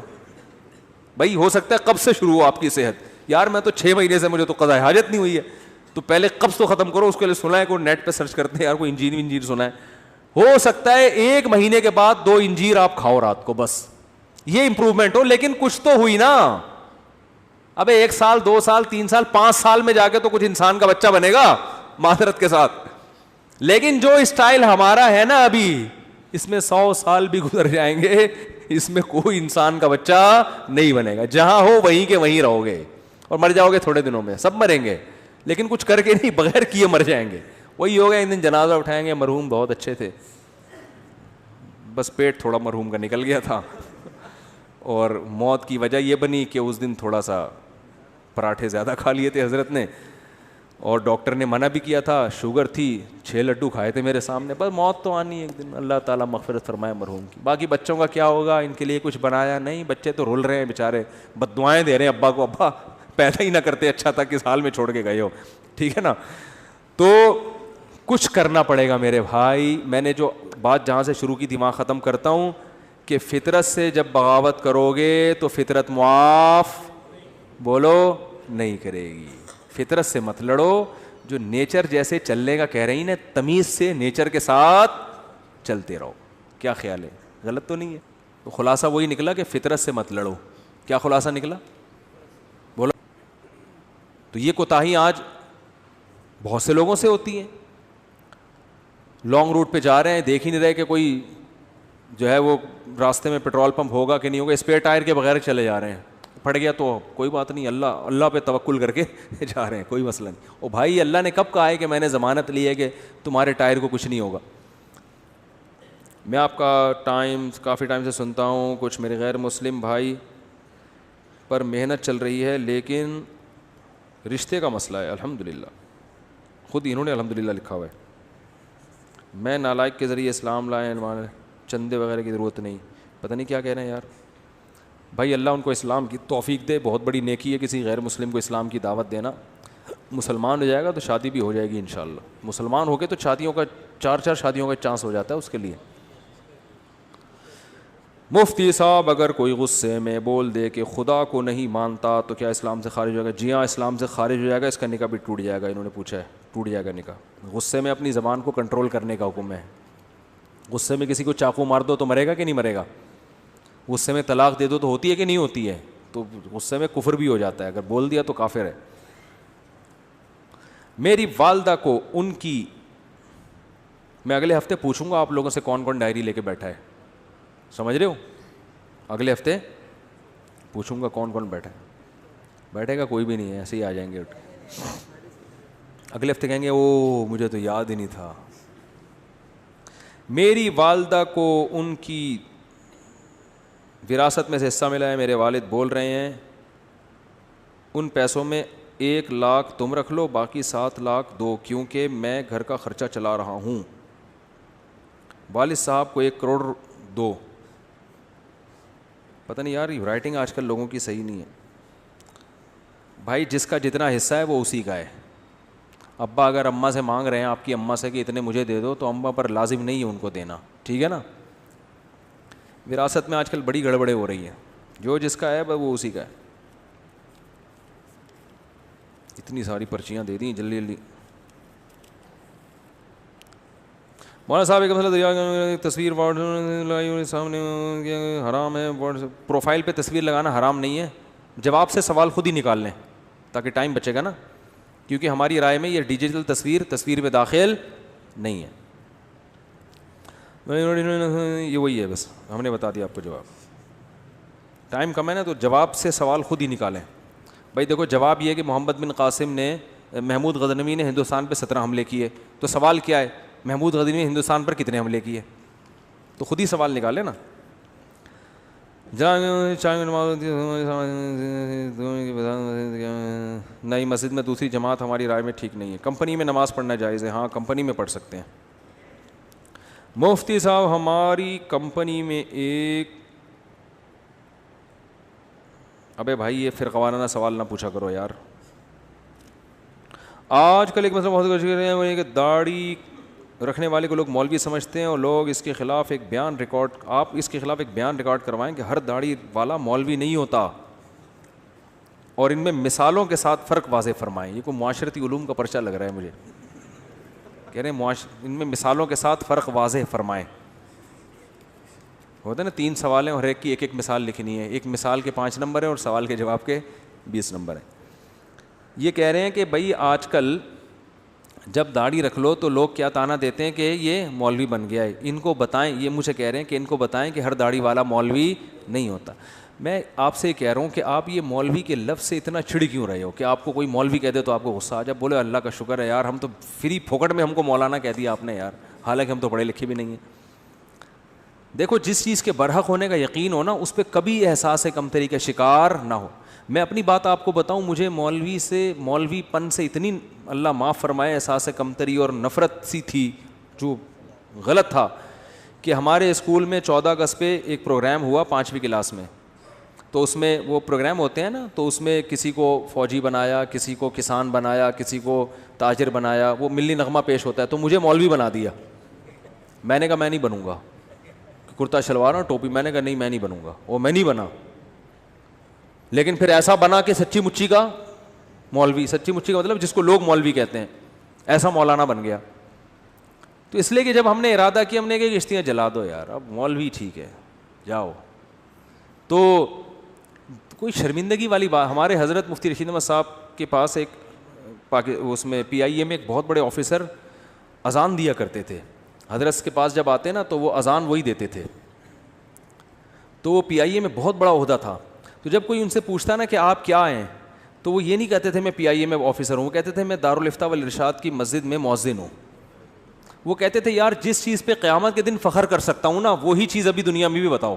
بھائی. ہو سکتا ہے قبض سے شروع ہو آپ کی صحت, یار میں تو 6 مہینے سے مجھے تو قضاء حاجت نہیں ہوئی ہے, تو پہلے قبض تو ختم کرو. اس کے لیے سنا ہے, کوئی نیٹ پہ سرچ کرتے ہیں یار, کوئی انجیر سنا ہے. ہو سکتا ہے 1 مہینے کے بعد 2 انجیر آپ کھاؤ رات کو, بس یہ امپروومنٹ ہو, لیکن کچھ تو ہوئی نا. ابے 1 سال 2 سال 3 سال 5 سال میں جا کے تو کچھ انسان کا بچہ بنے گا معذرت کے ساتھ. لیکن جو اسٹائل ہمارا ہے نا ابھی, اس میں 100 سال بھی گزر جائیں گے, اس میں کوئی انسان کا بچہ نہیں بنے گا. جہاں ہو وہیں کے وہیں رہو گے اور مر جاؤ گے تھوڑے دنوں میں. سب مریں گے لیکن کچھ کر کے نہیں, بغیر کیے مر جائیں گے. وہی ہوگا, ایک دن جنازہ اٹھائیں گے, مرحوم بہت اچھے تھے, بس پیٹ تھوڑا مرحوم کا نکل گیا تھا اور موت کی وجہ یہ بنی کہ اس دن تھوڑا سا پراٹھے زیادہ کھا لیے تھے حضرت نے, اور ڈاکٹر نے منع بھی کیا تھا, شوگر تھی, 6 لڈو کھائے تھے میرے سامنے. بس موت تو آنی ہے ایک دن, اللہ تعالیٰ مغفرت فرمائے مرحوم کی. باقی بچوں کا کیا ہوگا, ان کے لیے کچھ بنایا نہیں, بچے تو رول رہے ہیں بیچارے, بد دعائیں دے رہے ہیں ابا کو, ابا پیدا ہی نہ کرتے اچھا تھا, کس حال میں چھوڑ کے گئے ہو, ٹھیک ہے نا. تو کچھ کرنا پڑے گا میرے بھائی. میں نے جو بات جہاں سے شروع کی تھی وہاں ختم کرتا ہوں کہ فطرت سے جب بغاوت کرو گے تو فطرت معاف بولو نہیں کرے گی. فطرت سے مت لڑو, جو نیچر جیسے چلنے کا کہہ رہی نا, تمیز سے نیچر کے ساتھ چلتے رہو. کیا خیال ہے, غلط تو نہیں ہے؟ تو خلاصہ وہی نکلا کہ فطرت سے مت لڑو. کیا خلاصہ نکلا بولو. تو یہ کوتاہی آج بہت سے لوگوں سے ہوتی ہیں. لانگ روٹ پہ جا رہے ہیں, دیکھ ہی نہیں رہے کہ کوئی جو ہے وہ راستے میں پیٹرول پمپ ہوگا کہ نہیں ہوگا, اسپیئر ٹائر کے بغیر چلے جا رہے ہیں. پھٹ گیا تو کوئی بات نہیں, اللہ پہ توکل کر کے جا رہے ہیں, کوئی مسئلہ نہیں. او بھائی, اللہ نے کب کہا ہے کہ میں نے ضمانت لی ہے کہ تمہارے ٹائر کو کچھ نہیں ہوگا. میں آپ کا کافی ٹائم سے سنتا ہوں, کچھ میرے غیر مسلم بھائی پر محنت چل رہی ہے لیکن رشتے کا مسئلہ ہے. الحمدللہ, خود انہوں نے الحمدللہ لکھا ہوا ہے. میں نالائق کے ذریعے اسلام لائے, چندے وغیرہ کی ضرورت نہیں. پتہ نہیں کیا کہہ رہے ہیں یار. بھائی اللہ ان کو اسلام کی توفیق دے, بہت بڑی نیکی ہے کسی غیر مسلم کو اسلام کی دعوت دینا. مسلمان ہو جائے گا تو شادی بھی ہو جائے گی انشاءاللہ. مسلمان ہو کے تو شادیوں کا 4 شادیوں کا چانس ہو جاتا ہے اس کے لیے. مفتی صاحب, اگر کوئی غصے میں بول دے کہ خدا کو نہیں مانتا تو کیا اسلام سے خارج ہو جائے گا؟ جی ہاں, اسلام سے خارج ہو جائے گا, اس کا نکاح بھی ٹوٹ جائے گا. انہوں نے پوچھا ہے, ٹوٹ جائے گا نکاح. غصے میں اپنی زبان کو کنٹرول کرنے کا حکم ہے. غصے میں کسی کو چاقو مار دو تو مرے گا کہ نہیں مرے گا؟ غصے میں طلاق دے دو تو ہوتی ہے کہ نہیں ہوتی ہے؟ تو غصے میں کفر بھی ہو جاتا ہے, اگر بول دیا تو کافر ہے. میری والدہ کو ان کی, میں اگلے ہفتے پوچھوں گا آپ لوگوں سے کون کون ڈائری لے کے بیٹھا ہے, سمجھ رہے ہو؟ اگلے ہفتے پوچھوں گا کون کون بیٹھا ہے. بیٹھے گا کوئی بھی نہیں ہے, ایسے ہی آ جائیں گے اٹھ کے. اگلے ہفتے کہیں گے او مجھے تو یاد ہی نہیں تھا. میری والدہ کو ان کی وراثت میں سے حصہ ملا ہے. میرے والد بول رہے ہیں ان پیسوں میں 1 لاکھ تم رکھ لو, باقی 7 لاکھ دو, کیونکہ میں گھر کا خرچہ چلا رہا ہوں. والد صاحب کو 1 کروڑ دو. پتہ نہیں یار, یہ رائٹنگ آج کل لوگوں کی صحیح نہیں ہے. بھائی جس کا جتنا حصہ ہے وہ اسی کا ہے. ابا اگر اماں سے مانگ رہے ہیں, آپ کی اماں سے کہ اتنے مجھے دے دو, تو اماں پر لازم نہیں ہے ان کو دینا, ٹھیک ہے نا. وراثت میں آج کل بڑی گڑبڑیں ہو رہی ہیں, جو جس کا ہے وہ اسی کا ہے. اتنی ساری پرچیاں دے دیں جلدی جلدی. مولانا صاحب ایک مسئلہ دریا تصویر سامنے حرام ہے, پروفائل پہ تصویر لگانا حرام نہیں ہے. جواب سے سوال خود ہی نکال لیں تاکہ ٹائم بچے گا نا, کیونکہ ہماری رائے میں یہ ڈیجیٹل تصویر میں داخل نہیں ہے. یہ وہی ہے, بس ہم نے بتا دیا آپ کو جواب. ٹائم کم ہے نا, تو جواب سے سوال خود ہی نکالیں. بھائی دیکھو, جواب یہ ہے کہ محمد بن قاسم نے, محمود غزنوی نے ہندوستان پہ 17 حملے کیے. تو سوال کیا ہے, محمود غزنوی نے ہندوستان پر کتنے حملے کیے؟ تو خود ہی سوال نکالے نا. نئی مسجد میں دوسری جماعت ہماری رائے میں ٹھیک نہیں ہے. کمپنی میں نماز پڑھنا جائز ہے؟ ہاں, کمپنی میں پڑھ سکتے ہیں. مفتی صاحب ہماری کمپنی میں ایک, ابے بھائی یہ فرقہ وارانہ سوال نہ پوچھا کرو یار. آج کل ایک مسئلہ بہت کچھ کر رہے ہیں, وہ یہ کہ داڑھی رکھنے والے کو لوگ مولوی سمجھتے ہیں, اور لوگ اس کے خلاف ایک بیان ریکارڈ, آپ اس کے خلاف ایک بیان ریکارڈ کروائیں کہ ہر داڑھی والا مولوی نہیں ہوتا, اور ان میں مثالوں کے ساتھ فرق واضح فرمائیں. یہ کوئی معاشرتی علوم کا پرچہ لگ رہا ہے مجھے. کہہ رہے ہیں ان میں مثالوں کے ساتھ فرق واضح فرمائیں. ہوتا ہے نا 3 سوال ہیں اور ایک کی ایک مثال لکھنی ہے. ایک مثال کے 5 نمبر ہیں اور سوال کے جواب کے 20 نمبر ہیں. یہ کہہ رہے ہیں کہ بھائی آج کل جب داڑھی رکھ لو تو لوگ کیا تانا دیتے ہیں کہ یہ مولوی بن گیا ہے. ان کو بتائیں, یہ مجھے کہہ رہے ہیں کہ ان کو بتائیں کہ ہر داڑھی والا مولوی نہیں ہوتا. میں آپ سے کہہ رہا ہوں کہ آپ یہ مولوی کے لفظ سے اتنا چڑ کیوں رہے ہو کہ آپ کو کوئی مولوی کہہ دے تو آپ کو غصہ آ جائے. بولے اللہ کا شکر ہے یار, ہم تو فری پھوکٹ میں ہم کو مولانا کہہ دیا آپ نے یار, حالانکہ ہم تو پڑھے لکھے بھی نہیں ہیں. دیکھو, جس چیز کے برحق ہونے کا یقین ہو نا, اس پہ کبھی احساس کمتری کا شکار نہ ہو. میں اپنی بات آپ کو بتاؤں, مجھے مولوی پن سے اتنی اللہ معاف فرمائے احساس کمتری اور نفرت سی تھی جو غلط تھا, کہ ہمارے اسکول میں 14 اگست پہ ایک پروگرام ہوا 5ویں کلاس میں. تو اس میں وہ پروگرام ہوتے ہیں نا, تو اس میں کسی کو فوجی بنایا, کسی کو کسان بنایا, کسی کو تاجر بنایا, وہ ملی نغمہ پیش ہوتا ہے. تو مجھے مولوی بنا دیا. میں نے کہا میں نہیں بنوں گا, کرتا شلوار اور ٹوپی. میں نے کہا نہیں میں نہیں بنوں گا, وہ میں نہیں بنا. لیکن پھر ایسا بنا کہ سچی مچی کا مولوی, سچی مچی کا مطلب جس کو لوگ مولوی کہتے ہیں, ایسا مولانا بن گیا. تو اس لیے کہ جب ہم نے ارادہ کیا, ہم نے کہا کشتیاں جلا دو یار, اب مولوی ٹھیک ہے جاؤ, تو کوئی شرمندگی والی بات. ہمارے حضرت مفتی رشید احمد صاحب کے پاس ایک اس میں PIA میں ایک بہت بڑے آفیسر اذان دیا کرتے تھے. حضرت کے پاس جب آتے نا تو وہ اذان وہی دیتے تھے. تو وہ PIA میں بہت بڑا عہدہ تھا. تو جب کوئی ان سے پوچھتا نا کہ آپ کیا ہیں, تو وہ یہ نہیں کہتے تھے میں PIA میں آفیسر ہوں, وہ کہتے تھے میں دارالافتاء والارشاد کی مسجد میں مؤذن ہوں. وہ کہتے تھے یار جس چیز پہ قیامت کے دن فخر کر سکتا ہوں نا, وہی چیز ابھی دنیا میں بھی بتاؤ.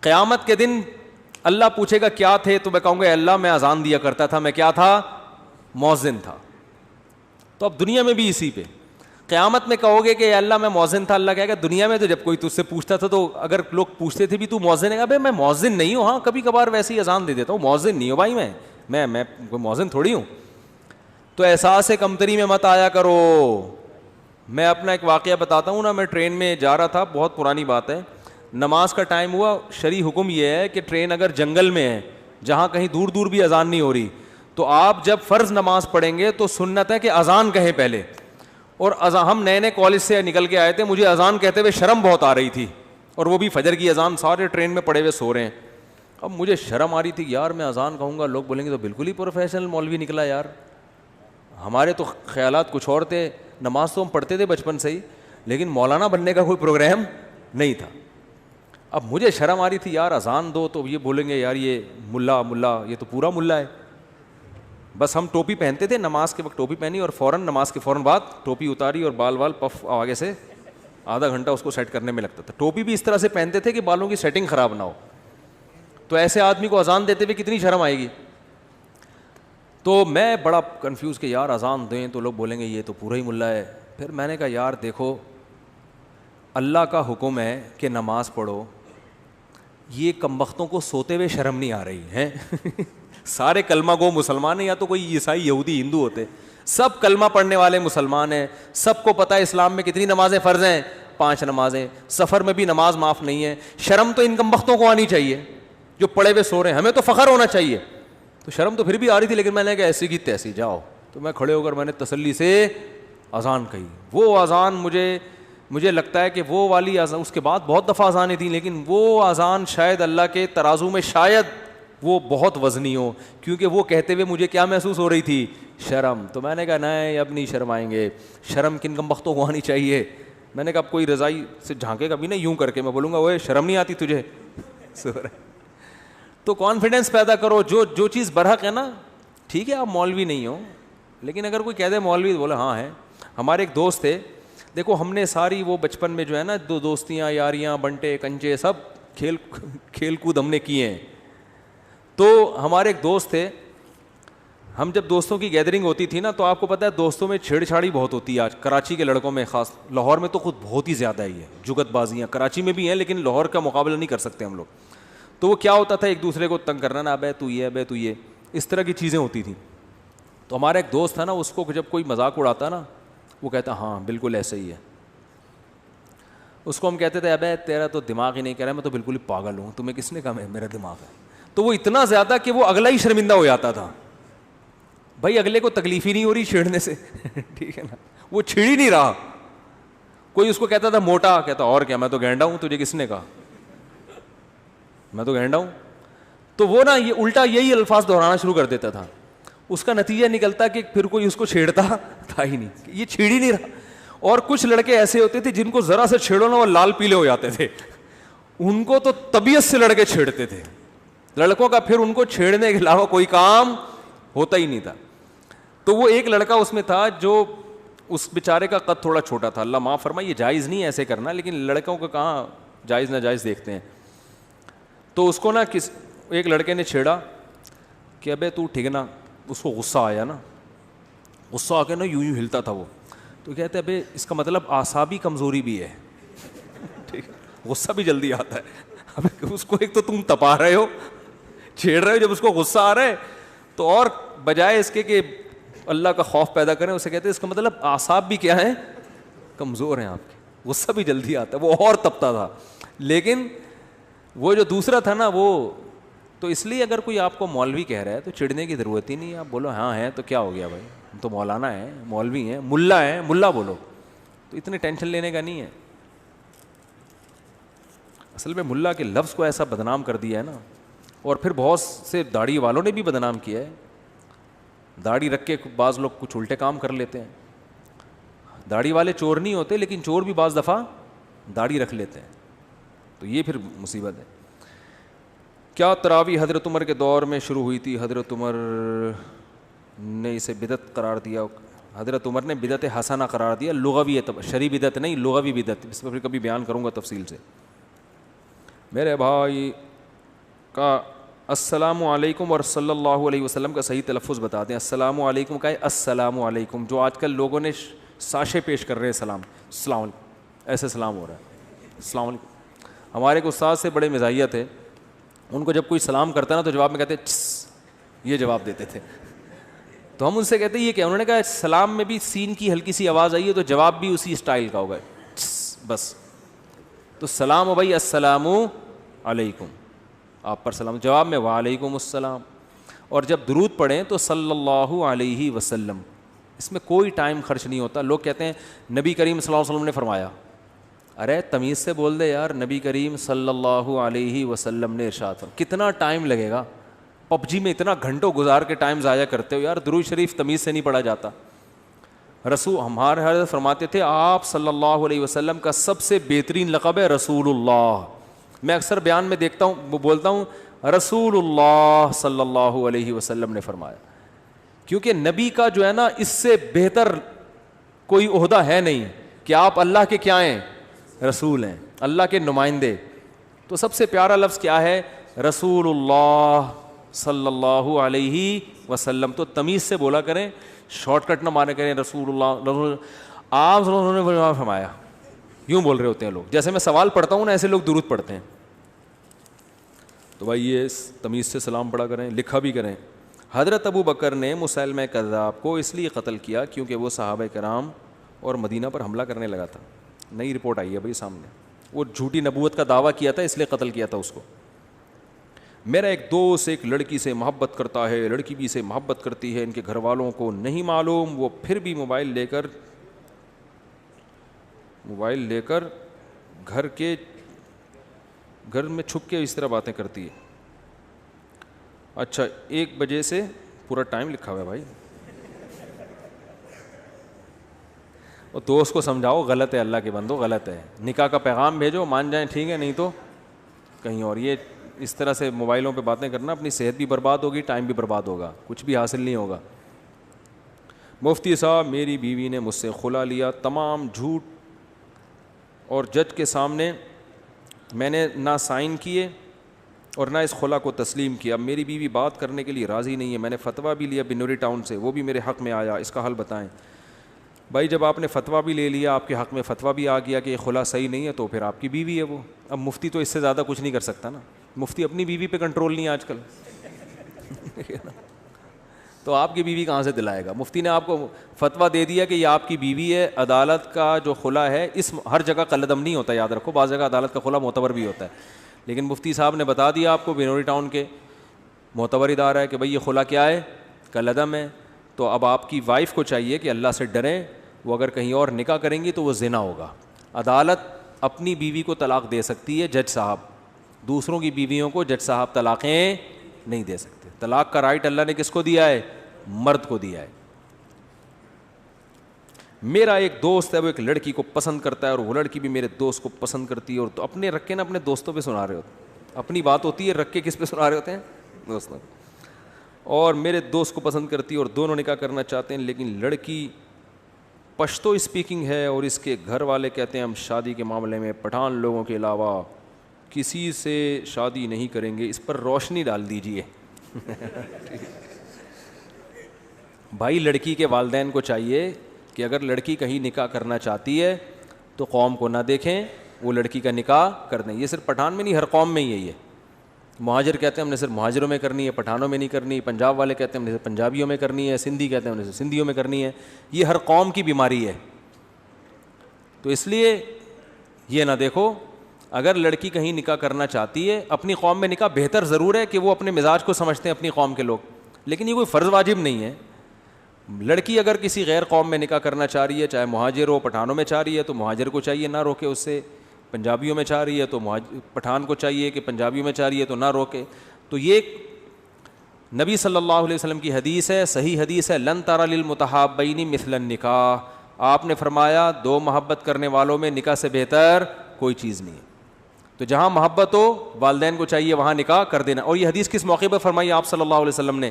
قیامت کے دن اللہ پوچھے گا کیا تھے, تو میں کہوں گا اللہ میں اذان دیا کرتا تھا, میں کیا تھا, مؤذن تھا. تو اب دنیا میں بھی اسی پہ قیامت میں کہو گے کہ اللہ میں مؤذن تھا, اللہ کہے گا دنیا میں تو جب کوئی تجھ سے پوچھتا تھا تو اگر لوگ پوچھتے تھے بھی تو مؤذن ہے, ابے میں مؤذن نہیں ہوں, ہاں کبھی کبھار ویسے ہی اذان دے دیتا ہوں, مؤذن نہیں ہوں بھائی, میں کوئی مؤذن تھوڑی ہوں. تو احساس کمتری میں مت آیا کرو. میں اپنا ایک واقعہ بتاتا ہوں نا, میں ٹرین میں جا رہا تھا, بہت پرانی بات ہے, نماز کا ٹائم ہوا. شرعی حکم یہ ہے کہ ٹرین اگر جنگل میں ہے جہاں کہیں دور دور بھی اذان نہیں ہو رہی, تو آپ جب فرض نماز پڑھیں گے تو سنت ہے کہ اذان کہیں پہلے. اور ہم نئے کالج سے نکل کے آئے تھے, مجھے اذان کہتے ہوئے شرم بہت آ رہی تھی, اور وہ بھی فجر کی اذان, سارے ٹرین میں پڑے ہوئے سو رہے ہیں. اب مجھے شرم آ رہی تھی یار میں اذان کہوں گا, لوگ بولیں گے تو بالکل ہی پروفیشنل مولوی نکلا یار. ہمارے تو خیالات کچھ اور تھے, نماز تو ہم پڑھتے تھے بچپن سے ہی, لیکن مولانا بننے کا کوئی پروگرام نہیں تھا. اب مجھے شرم آ رہی تھی یار اذان دو, تو یہ بولیں گے یار یہ ملا یہ تو پورا ملا ہے. بس ہم ٹوپی پہنتے تھے, نماز کے وقت ٹوپی پہنی اور فوراً نماز کے فوراً بعد ٹوپی اتاری اور بال پف آگے سے آدھا گھنٹہ اس کو سیٹ کرنے میں لگتا تھا. ٹوپی بھی اس طرح سے پہنتے تھے کہ بالوں کی سیٹنگ خراب نہ ہو. تو ایسے آدمی کو اذان دیتے ہوئے کتنی شرم آئے گی. تو میں بڑا کنفیوز کہ یار اذان دیں تو لوگ بولیں گے یہ تو پورا ہی ملا ہے. پھر میں نے کہا یار دیکھو اللہ کا حکم ہے کہ نماز پڑھو, یہ کمبختوں کو سوتے ہوئے شرم نہیں آ رہی ہے. سارے کلمہ گو مسلمان ہیں, یا تو کوئی عیسائی یہودی ہندو ہوتے, سب کلمہ پڑھنے والے مسلمان ہیں. سب کو پتہ ہے اسلام میں کتنی نمازیں فرض ہیں, 5 نمازیں. سفر میں بھی نماز معاف نہیں ہے. شرم تو ان کمبختوں کو آنی چاہیے جو پڑے ہوئے سو رہے ہیں, ہمیں تو فخر ہونا چاہیے. تو شرم تو پھر بھی آ رہی تھی, لیکن میں نے کہا ایسی کی تیسی جاؤ. تو میں کھڑے ہو کر میں نے تسلی سے اذان کہی. وہ اذان مجھے لگتا ہے کہ وہ والی اذان, اس کے بعد بہت دفعہ اذانیں تھیں, لیکن وہ اذان شاید اللہ کے ترازو میں شاید وہ بہت وزنی ہو, کیونکہ وہ کہتے ہوئے مجھے کیا محسوس ہو رہی تھی, شرم. تو میں نے کہا نہیں اب نہیں شرمائیں گے, شرم کن کمبختوں کو آنی چاہیے. میں نے کہا اب کوئی رضائی سے جھانکے گا بھی نہیں یوں کر کے, میں بولوں گا وہ شرم نہیں آتی تجھے. تو کانفیڈنس پیدا کرو, جو چیز برحق ہے نا, ٹھیک ہے آپ مولوی نہیں ہو, لیکن اگر کوئی کہہ دے مولوی, بولے ہاں ہے. ہمارے ایک دوست تھے, دیکھو ہم نے ساری وہ بچپن میں جو ہے نا دوستیاں یاریاں بنٹے کنچے سب کھیل کود ہم نے کیے ہیں. تو ہمارے ایک دوست تھے, ہم جب دوستوں کی گیدرنگ ہوتی تھی نا, تو آپ کو پتہ ہے دوستوں میں چھیڑ چھاڑی بہت ہوتی ہے آج کراچی کے لڑکوں میں, خاص لاہور میں تو خود بہت ہی زیادہ ہی ہے, جگت بازیاں کراچی میں بھی ہیں لیکن لاہور کا مقابلہ نہیں کر سکتے ہم لوگ. تو وہ کیا ہوتا تھا, ایک دوسرے کو تنگ کرنا, نا ابے تو یہ اس طرح کی چیزیں ہوتی تھیں. تو ہمارا ایک دوست تھا نا, اس کو جب کوئی مذاق اڑاتا نا, وہ کہتا ہاں بالکل ایسے ہی ہے. اس کو ہم کہتے تھے ابے تیرا تو دماغ ہی نہیں کہہ رہا, میں تو بالکل ہی پاگل ہوں, تمہیں کس نے کہا میرا دماغ ہے. تو وہ اتنا زیادہ کہ وہ اگلا ہی شرمندہ ہو جاتا تھا. بھائی اگلے کو تکلیف ہی نہیں ہو رہی چھیڑنے سے, ٹھیک ہے نا, وہ چھیڑ ہی نہیں رہا. کوئی اس کو کہتا تھا موٹا, کہتا اور کیا, میں تو گینڈا ہوں, تجھے کس نے کہا میں تو گینڈا ہوں. تو وہ نا یہ الٹا یہی الفاظ دہرانا شروع کر دیتا تھا. اس کا نتیجہ نکلتا کہ پھر کوئی اس کو چھیڑتا تھا ہی نہیں, یہ چھیڑ ہی نہیں رہا. اور کچھ لڑکے ایسے ہوتے تھے جن کو ذرا سے چھیڑو نا وہ لال پیلے ہو جاتے تھے, ان کو تو طبیعت سے لڑکے چھیڑتے تھے. لڑکوں کا پھر ان کو چھیڑنے کے علاوہ کوئی کام ہوتا ہی نہیں تھا. تو وہ ایک لڑکا اس میں تھا جو اس بیچارے کا قد تھوڑا چھوٹا تھا, اللہ معاف فرمائے یہ جائز نہیں ایسے کرنا, لیکن لڑکوں کو کہاں جائز ناجائز دیکھتے ہیں. تو اس کو نا ایک لڑکے نے چھیڑا, کہ ابے تو ٹھیک نا. اس کو غصہ آیا نا, غصہ آ کے نا یوں ہلتا تھا وہ, تو کہتے ہیں ابے اس کا مطلب اعصابی کمزوری بھی ہے. ٹھیک, غصہ بھی جلدی آتا ہے. اب اس کو ایک تو تم تپا رہے ہو, چھیڑ رہے ہو, جب اس کو غصہ آ رہا ہے تو اور بجائے اس کے کہ اللہ کا خوف پیدا کریں, اسے کہتے ہیں اس کا مطلب اعصاب بھی کیا ہیں, کمزور ہیں آپ کے. غصہ بھی جلدی آتا ہے, وہ اور تپتا تھا. لیکن وہ جو دوسرا تھا نا وہ تو, اس لیے اگر کوئی آپ کو مولوی کہہ رہا ہے تو چڑھنے کی ضرورت ہی نہیں ہے. آپ بولو ہاں ہے تو کیا ہو گیا بھائی, ہم تو مولانا ہیں, مولوی ہیں, ملا ہیں, ملا بولو, تو اتنی ٹینشن لینے کا نہیں ہے. اصل میں ملا کے لفظ کو ایسا بدنام کر دیا ہے نا, اور پھر بہت سے داڑھی والوں نے بھی بدنام کیا ہے. داڑھی رکھ کے بعض لوگ کچھ الٹے کام کر لیتے ہیں. داڑھی والے چور نہیں ہوتے, لیکن چور بھی بعض دفعہ داڑھی رکھ لیتے ہیں, تو یہ پھر مصیبت ہے. کیا تراویح حضرت عمر کے دور میں شروع ہوئی تھی؟ حضرت عمر نے اسے بدعت قرار دیا. حضرت عمر نے بدعت حسنہ قرار دیا, لغوی شرعی بدعت نہیں, لغوی بدعت. اس پر پھر کبھی بیان کروں گا تفصیل سے. میرے بھائی کا السلام علیکم اور صلی اللہ علیہ وسلم کا صحیح تلفظ بتا دیں. السلام علیکم کا ہے السلام علیکم, جو آج کل لوگوں نے ساشے پیش کر رہے ہیں سلام, السلام علیکم, ایسے سلام ہو رہا ہے السلام علیکم. ہمارے ایک استاد سے بڑے مزاحیہ تھے, ان کو جب کوئی سلام کرتا نا تو جواب میں کہتے یہ جواب دیتے تھے. تو ہم ان سے کہتے یہ کیا, انہوں نے کہا سلام میں بھی سین کی ہلکی سی آواز آئی ہے تو جواب بھی اسی اسٹائل کا ہوگا, بس. تو سلام ہو بھائی السلام علیکم, آپ پر سلام, جواب میں وعلیکم السلام. اور جب درود پڑھیں تو صلی اللہ علیہ وسلم, اس میں کوئی ٹائم خرچ نہیں ہوتا. لوگ کہتے ہیں نبی کریم صلی اللہ علیہ وسلم نے فرمایا, ارے تمیز سے بول دے یار, نبی کریم صلی اللہ علیہ وسلم نے ارشاد فرمایا. کتنا ٹائم لگے گا, پب جی میں اتنا گھنٹوں گزار کے ٹائم ضائع کرتے ہو یار, درود شریف تمیز سے نہیں پڑھا جاتا. رسول ہمارے حضرت فرماتے تھے آپ صلی اللہ علیہ وسلم کا سب سے بہترین لقب ہے رسول اللہ. میں اکثر بیان میں دیکھتا ہوں, بولتا ہوں رسول اللہ صلی اللہ علیہ وسلم نے فرمایا, کیونکہ نبی کا جو ہے نا اس سے بہتر کوئی عہدہ ہے نہیں کہ آپ اللہ کے کیا ہیں, رسول ہیں, اللہ کے نمائندے. تو سب سے پیارا لفظ کیا ہے, رسول اللہ صلی اللہ علیہ وسلم. تو تمیز سے بولا کریں, شارٹ کٹ نہ مارے کریں رسول اللہ, آپ صلی اللہ علیہ وسلم فرمایا, یوں بول رہے ہوتے ہیں لوگ. جیسے میں سوال پڑھتا ہوں نا ایسے لوگ درود پڑھتے ہیں. تو بھائی یہ تمیز سے سلام پڑھا کریں, لکھا بھی کریں. حضرت ابو بکر نے مسیلمہ کذاب کو اس لیے قتل کیا کیونکہ وہ صحابہ کرام اور مدینہ پر حملہ کرنے لگا تھا. نئی رپورٹ آئی ہے بھائی سامنے, وہ جھوٹی نبوت کا دعویٰ کیا تھا اس لیے قتل کیا تھا اس کو. میرا ایک دوست ایک لڑکی سے محبت کرتا ہے, لڑکی بھی سے محبت کرتی ہے, ان کے گھر والوں کو نہیں معلوم, وہ پھر بھی موبائل لے کر گھر میں چھپ کے اس طرح باتیں کرتی ہے. اچھا 1 بجے سے پورا ٹائم لکھا ہوا ہے بھائی, اور دوست کو سمجھاؤ غلط ہے, اللہ کے بندو غلط ہے, نکاح کا پیغام بھیجو, مان جائیں ٹھیک ہے, نہیں تو کہیں اور. یہ اس طرح سے موبائلوں پہ باتیں کرنا, اپنی صحت بھی برباد ہوگی, ٹائم بھی برباد ہوگا, کچھ بھی حاصل نہیں ہوگا. مفتی صاحب میری بیوی نے مجھ سے خلا لیا, تمام جھوٹ, اور جج کے سامنے میں نے نہ سائن کیے اور نہ اس خلا کو تسلیم کیا. میری بیوی بات کرنے کے لیے راضی نہیں ہے. میں نے فتویٰ بھی لیا بنوری ٹاؤن سے, وہ بھی میرے حق میں آیا, اس کا حل بتائیں. بھائی جب آپ نے فتویٰ بھی لے لیا, آپ کے حق میں فتویٰ بھی آ گیا کہ یہ خلا صحیح نہیں ہے, تو پھر آپ کی بیوی ہے وہ. اب مفتی تو اس سے زیادہ کچھ نہیں کر سکتا نا, مفتی اپنی بیوی پہ کنٹرول نہیں ہے آج کل. تو آپ کی بیوی کہاں سے دلائے گا؟ مفتی نے آپ کو فتویٰ دے دیا کہ یہ آپ کی بیوی ہے. عدالت کا جو خلا ہے اس ہر جگہ قلعدم نہیں ہوتا, یاد رکھو, بعض جگہ عدالت کا خلا معتبر بھی ہوتا ہے, لیکن مفتی صاحب نے بتا دیا آپ کو بنوری ٹاؤن کے معتبر ادارہ ہے کہ بھائی یہ خلا کیا ہے, قلعدم ہے. تو اب آپ کی وائف کو چاہیے کہ اللہ سے ڈریں, وہ اگر کہیں اور نکاح کریں گی تو وہ زنا ہوگا. عدالت اپنی بیوی کو طلاق دے سکتی ہے, جج صاحب, دوسروں کی بیویوں کو جج صاحب طلاقیں نہیں دے سکتے. طلاق کا رائٹ اللہ نے کس کو دیا ہے؟ مرد کو دیا ہے. میرا ایک دوست ہے, وہ ایک لڑکی کو پسند کرتا ہے اور وہ لڑکی بھی میرے دوست کو پسند کرتی ہے, اور تو اپنے رکھ کے نا اپنے دوستوں پہ سنا رہے ہوتے, اپنی بات ہوتی ہے, رکھ کے کس پہ سنا رہے ہوتے ہیں؟ دوستوں. اور میرے دوست کو پسند کرتی ہے اور دونوں نکاح کرنا چاہتے ہیں, لیکن لڑکی پشتو اسپیکنگ ہے اور اس کے گھر والے کہتے ہیں ہم شادی کے معاملے میں پٹھان لوگوں کے علاوہ کسی سے شادی نہیں کریں گے. اس پر روشنی ڈال دیجیے. بھائی لڑکی کے والدین کو چاہیے کہ اگر لڑکی کہیں نکاح کرنا چاہتی ہے تو قوم کو نہ دیکھیں, وہ لڑکی کا نکاح کر دیں. یہ صرف پٹھان میں نہیں, ہر قوم میں یہی ہے. مہاجر کہتے ہیں ہم نے صرف مہاجروں میں کرنی ہے, پٹھانوں میں نہیں کرنی. پنجاب والے کہتے ہیں ہم نے صرف پنجابیوں میں کرنی ہے, سندھی کہتے ہیں ہم نے صرف سندھیوں میں کرنی ہے. یہ ہر قوم کی بیماری ہے. تو اس لیے یہ نہ دیکھو, اگر لڑکی کہیں نکاح کرنا چاہتی ہے, اپنی قوم میں نکاح بہتر ضرور ہے کہ وہ اپنے مزاج کو سمجھتے ہیں اپنی قوم کے لوگ, لیکن یہ کوئی فرض واجب نہیں ہے. لڑکی اگر کسی غیر قوم میں نکاح کرنا چاہ رہی ہے, چاہے مہاجر ہو, پٹھانوں میں چاہ رہی ہے, تو مہاجر کو چاہیے نہ روکے اس سے. پنجابیوں میں چاہ رہی ہے تو پٹھان کو چاہیے کہ پنجابیوں میں چاہ رہی ہے تو نہ روکے. تو یہ نبی صلی اللہ علیہ وسلم کی حدیث ہے, صحیح حدیث ہے, لن تری للمتحابین مثل النکاح. آپ نے فرمایا دو محبت کرنے والوں میں نکاح سے بہتر کوئی چیز نہیں ہے. تو جہاں محبت ہو والدین کو چاہیے وہاں نکاح کر دینا. اور یہ حدیث کس موقع پر فرمائی آپ صلی اللہ علیہ وسلم نے؟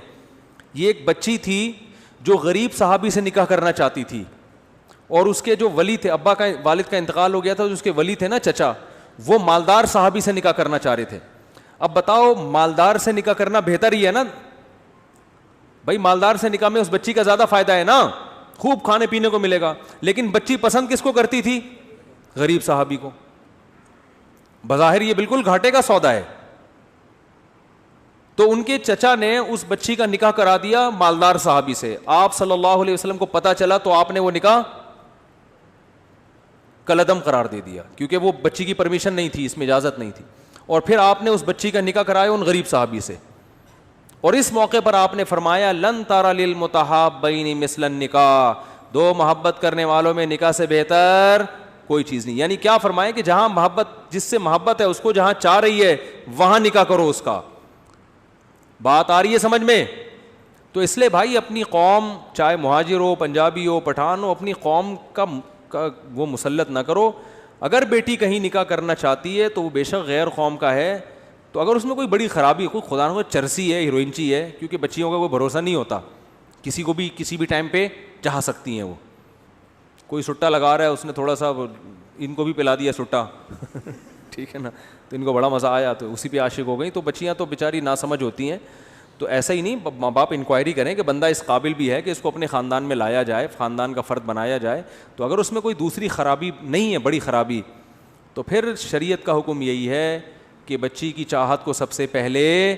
یہ ایک بچی تھی جو غریب صحابی سے نکاح کرنا چاہتی تھی, اور اس کے جو ولی تھے, ابا کا والد کا انتقال ہو گیا تھا, اس کے ولی تھے نا چچا, وہ مالدار صحابی سے نکاح کرنا چاہ رہے تھے. اب بتاؤ مالدار سے نکاح کرنا بہتر ہی ہے نا بھائی, مالدار سے نکاح میں اس بچی کا زیادہ فائدہ ہے نا, خوب کھانے پینے کو ملے گا. لیکن بچی پسند کس کو کرتی تھی؟ غریب صحابی کو. بظاہر یہ بالکل گھاٹے کا سودا ہے. تو ان کے چچا نے اس بچی کا نکاح کرا دیا مالدار صحابی سے. آپ صلی اللہ علیہ وسلم کو پتا چلا تو آپ نے وہ نکاح کلعدم قرار دے دیا, کیونکہ وہ بچی کی پرمیشن نہیں تھی, اس میں اجازت نہیں تھی. اور پھر آپ نے اس بچی کا نکاح کرایا ان غریب صحابی سے. اور اس موقع پر آپ نے فرمایا لن تری للمتحابین مثل النکاح, دو محبت کرنے والوں میں نکاح سے بہتر کوئی چیز نہیں. یعنی کیا فرمایا کہ جہاں محبت, جس سے محبت ہے اس کو جہاں چاہ رہی ہے وہاں نکاح کرو اس کا. بات آ رہی ہے سمجھ میں؟ تو اس لیے بھائی اپنی قوم, چاہے مہاجر ہو, پنجابی ہو, پٹھان ہو, اپنی قوم کا وہ مسلط نہ کرو. اگر بیٹی کہیں نکاح کرنا چاہتی ہے تو وہ بے شک غیر قوم کا ہے, تو اگر اس میں کوئی بڑی خرابی, کوئی خدا نہ چرسی ہے, ہیروئنچی ہے, کیونکہ بچیوں کا کوئی بھروسہ نہیں ہوتا, کسی کو بھی کسی بھی ٹائم پہ چاہ سکتی ہیں. وہ کوئی سٹا لگا رہا ہے, اس نے تھوڑا سا ان کو بھی پلا دیا سٹا ٹھیک ہے نا, تو ان کو بڑا مزہ آیا تو اسی پہ عاشق ہو گئی. تو بچیاں تو بیچاری ناسمجھ ہوتی ہیں. تو ایسا ہی نہیں, ماں باپ انکوائری کریں کہ بندہ اس قابل بھی ہے کہ اس کو اپنے خاندان میں لایا جائے, خاندان کا فرد بنایا جائے. تو اگر اس میں کوئی دوسری خرابی نہیں ہے, بڑی خرابی, تو پھر شریعت کا حکم یہی ہے کہ بچی کی چاہت کو سب سے پہلے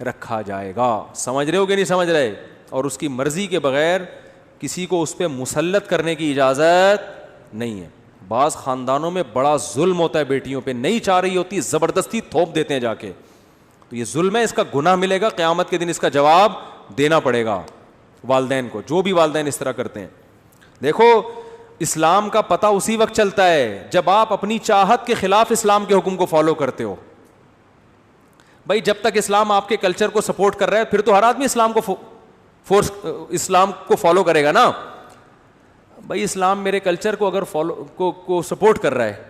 رکھا جائے گا. سمجھ رہے ہو کہ نہیں سمجھ رہے؟ اور اس کی مرضی کے بغیر کسی کو اس پہ مسلط کرنے کی اجازت نہیں ہے. بعض خاندانوں میں بڑا ظلم ہوتا ہے بیٹیوں پہ, نہیں چاہ رہی ہوتی زبردستی تھوپ دیتے ہیں جا کے. تو یہ ظلم ہے, اس کا گناہ ملے گا, قیامت کے دن اس کا جواب دینا پڑے گا والدین کو, جو بھی والدین اس طرح کرتے ہیں. دیکھو اسلام کا پتہ اسی وقت چلتا ہے جب آپ اپنی چاہت کے خلاف اسلام کے حکم کو فالو کرتے ہو. بھائی جب تک اسلام آپ کے کلچر کو سپورٹ کر رہا ہے پھر تو ہر آدمی اسلام کو فالو کرے گا نا. بھائی اسلام میرے کلچر کو اگر کو سپورٹ کر رہا ہے,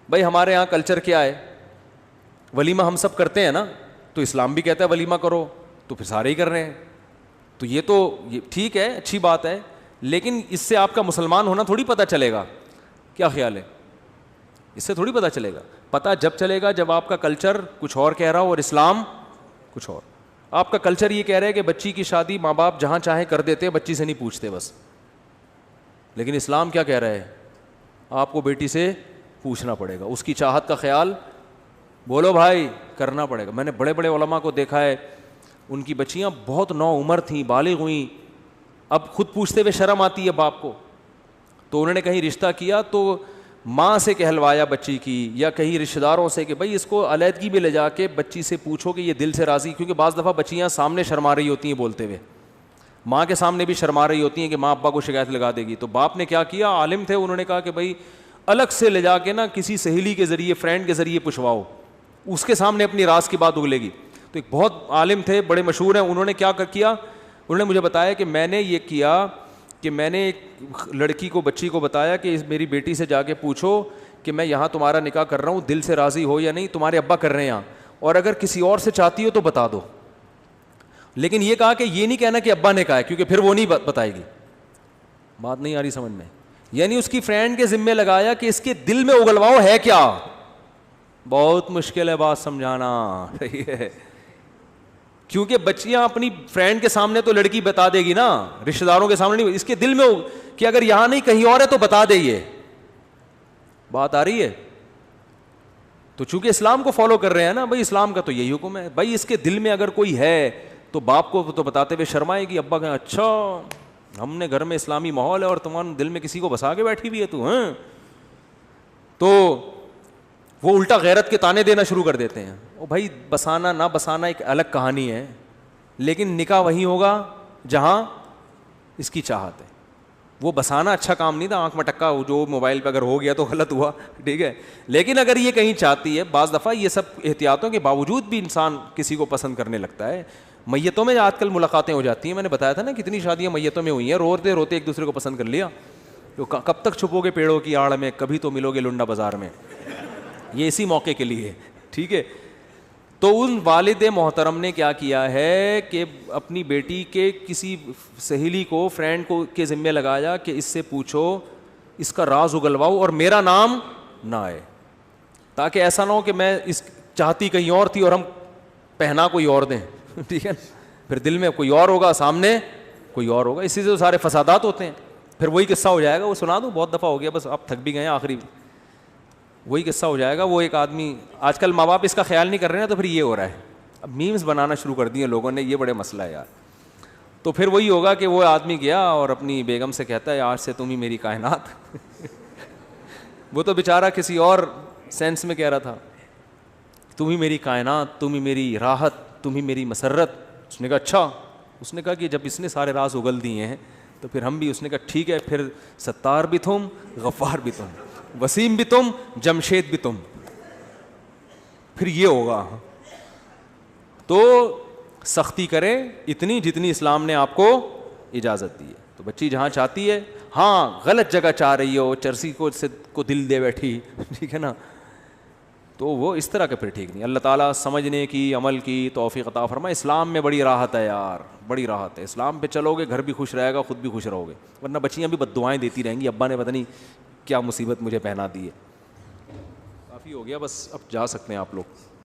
بھائی ہمارے یہاں کلچر کیا ہے, ولیمہ ہم سب کرتے ہیں نا, تو اسلام بھی کہتا ہے ولیمہ کرو, تو پھر سارے ہی کر رہے ہیں. تو یہ ٹھیک ہے, اچھی بات ہے, لیکن اس سے آپ کا مسلمان ہونا تھوڑی پتہ چلے گا. کیا خیال ہے؟ اس سے تھوڑی پتہ چلے گا. پتہ جب چلے گا جب آپ کا کلچر کچھ اور کہہ رہا ہو اور اسلام کچھ اور. آپ کا کلچر یہ کہہ رہا ہے کہ بچی کی شادی ماں باپ جہاں چاہیں کر دیتے, بچی سے نہیں پوچھتے بس. لیکن اسلام کیا کہہ رہا ہے؟ آپ کو بیٹی سے پوچھنا پڑے گا, اس کی چاہت کا خیال بولو بھائی کرنا پڑے گا. میں نے بڑے بڑے علماء کو دیکھا ہے, ان کی بچیاں بہت نو عمر تھیں, بالغ ہوئیں, اب خود پوچھتے ہوئے شرم آتی ہے باپ کو, تو انہوں نے کہیں رشتہ کیا تو ماں سے کہلوایا بچی کی, یا کہیں رشتہ داروں سے کہ بھائی اس کو علیحدگی میں لے جا کے بچی سے پوچھو کہ یہ دل سے راضی, کیونکہ بعض دفعہ بچیاں سامنے شرما رہی ہوتی ہیں بولتے ہوئے, ماں کے سامنے بھی شرما رہی ہوتی ہیں کہ ماں ابا کو شکایت لگا دے گی. تو باپ نے کیا کیا, عالم تھے, انہوں نے کہا کہ بھائی الگ سے لے جا کے نا کسی سہیلی کے ذریعے, فرینڈ کے ذریعے پوچھواؤ, اس کے سامنے اپنی راز کی بات اگلے گی. تو ایک بہت عالم تھے, بڑے مشہور ہیں, انہوں نے کیا کیا, انہوں نے مجھے بتایا کہ میں نے یہ کیا کہ میں نے ایک لڑکی کو, بچی کو بتایا کہ میری بیٹی سے جا کے پوچھو کہ میں یہاں تمہارا نکاح کر رہا ہوں, دل سے راضی ہو یا نہیں, تمہارے ابا کر رہے ہیں یہاں, اور اگر کسی اور سے چاہتی ہو تو بتا دو. لیکن یہ کہا کہ یہ نہیں کہنا کہ ابا نے کہا ہے, کیونکہ پھر وہ نہیں بتائے گی. بات نہیں آ رہی سمجھ میں؟ یعنی اس کی فرینڈ کے ذمے لگایا کہ اس کے دل میں اگلواؤ ہے کیا. بہت مشکل ہے بات سمجھانا, صحیح ہے. کیونکہ بچیاں اپنی فرینڈ کے سامنے تو لڑکی بتا دے گی نا, رشتہ داروں کے سامنے نہیں, اس کے دل میں ہو کہ اگر یہاں نہیں کہیں اور ہے تو بتا دے. یہ بات آ رہی ہے؟ تو چونکہ اسلام کو فالو کر رہے ہیں نا بھائی, اسلام کا تو یہی حکم ہے بھائی, اس کے دل میں اگر کوئی ہے تو باپ کو تو بتاتے ہوئے شرمائے گی, ابا کہیں اچھا ہم نے گھر میں اسلامی ماحول ہے اور تمہارے دل میں کسی کو بسا کے بیٹھی ہوئی ہے تو ہیں, تو وہ الٹا غیرت کے تانے دینا شروع کر دیتے ہیں. او بھائی بسانا نہ بسانا ایک الگ کہانی ہے, لیکن نکاح وہی ہوگا جہاں اس کی چاہت ہے. وہ بسانا اچھا کام نہیں تھا, آنکھ مٹکا جو موبائل پہ اگر ہو گیا تو غلط ہوا, ٹھیک ہے, لیکن اگر یہ کہیں چاہتی ہے, بعض دفعہ یہ سب احتیاطوں کے باوجود بھی انسان کسی کو پسند کرنے لگتا ہے. میتوں میں آج کل ملاقاتیں ہو جاتی ہیں, میں نے بتایا تھا نا کتنی شادیاں میتوں میں ہوئی ہیں, روتے روتے ایک دوسرے کو پسند کر لیا. تو کب تک چھپو گے پیڑوں کی آڑ میں, کبھی تو ملو گے لنڈا بازار میں, یہ اسی موقع کے لیے, ٹھیک ہے. تو ان والد محترم نے کیا کیا ہے کہ اپنی بیٹی کے کسی سہیلی کو, فرینڈ کو کے ذمے لگایا کہ اس سے پوچھو, اس کا راز اگلواؤ اور میرا نام نہ آئے, تاکہ ایسا نہ ہو کہ میں اس چاہتی کہیں اور تھی اور ہم پہنا کوئی اور دیں, ٹھیک ہے, پھر دل میں کوئی اور ہوگا, سامنے کوئی اور ہوگا, اسی سے تو سارے فسادات ہوتے ہیں. پھر وہی قصہ ہو جائے گا, وہ سنا دوں, بہت دفعہ ہو گیا, بس آپ تھک بھی گئے ہیں, آخری وہی قصہ ہو جائے گا. وہ ایک آدمی, آج کل ماں باپ اس کا خیال نہیں کر رہے ہیں, تو پھر یہ ہو رہا ہے, اب میمز بنانا شروع کر دیے لوگوں نے, یہ بڑے مسئلہ ہے یار. تو پھر وہی ہوگا کہ وہ آدمی گیا اور اپنی بیگم سے کہتا ہے آج سے تم ہی میری کائنات. وہ تو بیچارہ کسی اور سینس میں کہہ رہا تھا, تم ہی میری کائنات, تم ہی میری راحت, تم ہی میری مسرت. اس نے کہا اچھا. اس نے کہا کہ جب اس نے سارے راز اگل دیے ہیں تو پھر ہم بھی. اس نے کہا ٹھیک ہے, پھر ستار بھی تم, غفار بھی تم, وسیم بھی تم, جمشید بھی تم, پھر یہ ہوگا. تو سختی کریں اتنی جتنی اسلام نے آپ کو اجازت دی ہے. تو بچی جہاں چاہتی ہے, ہاں غلط جگہ چاہ رہی ہو, چرسی کو دل دے بیٹھی, ٹھیک ہے نا, تو وہ اس طرح کے پھر ٹھیک نہیں. اللہ تعالیٰ سمجھنے کی, عمل کی توفیق عطا فرمائے. اسلام میں بڑی راحت ہے یار, بڑی راحت ہے. اسلام پہ چلو گے گھر بھی خوش رہے گا, خود بھی خوش رہو گے, ورنہ بچیاں بھی بد دعائیں دیتی رہیں گی, ابا نے پتہ نہیں کیا مصیبت مجھے پہنا دی ہے. کافی ہو گیا, بس اب جا سکتے ہیں آپ لوگ.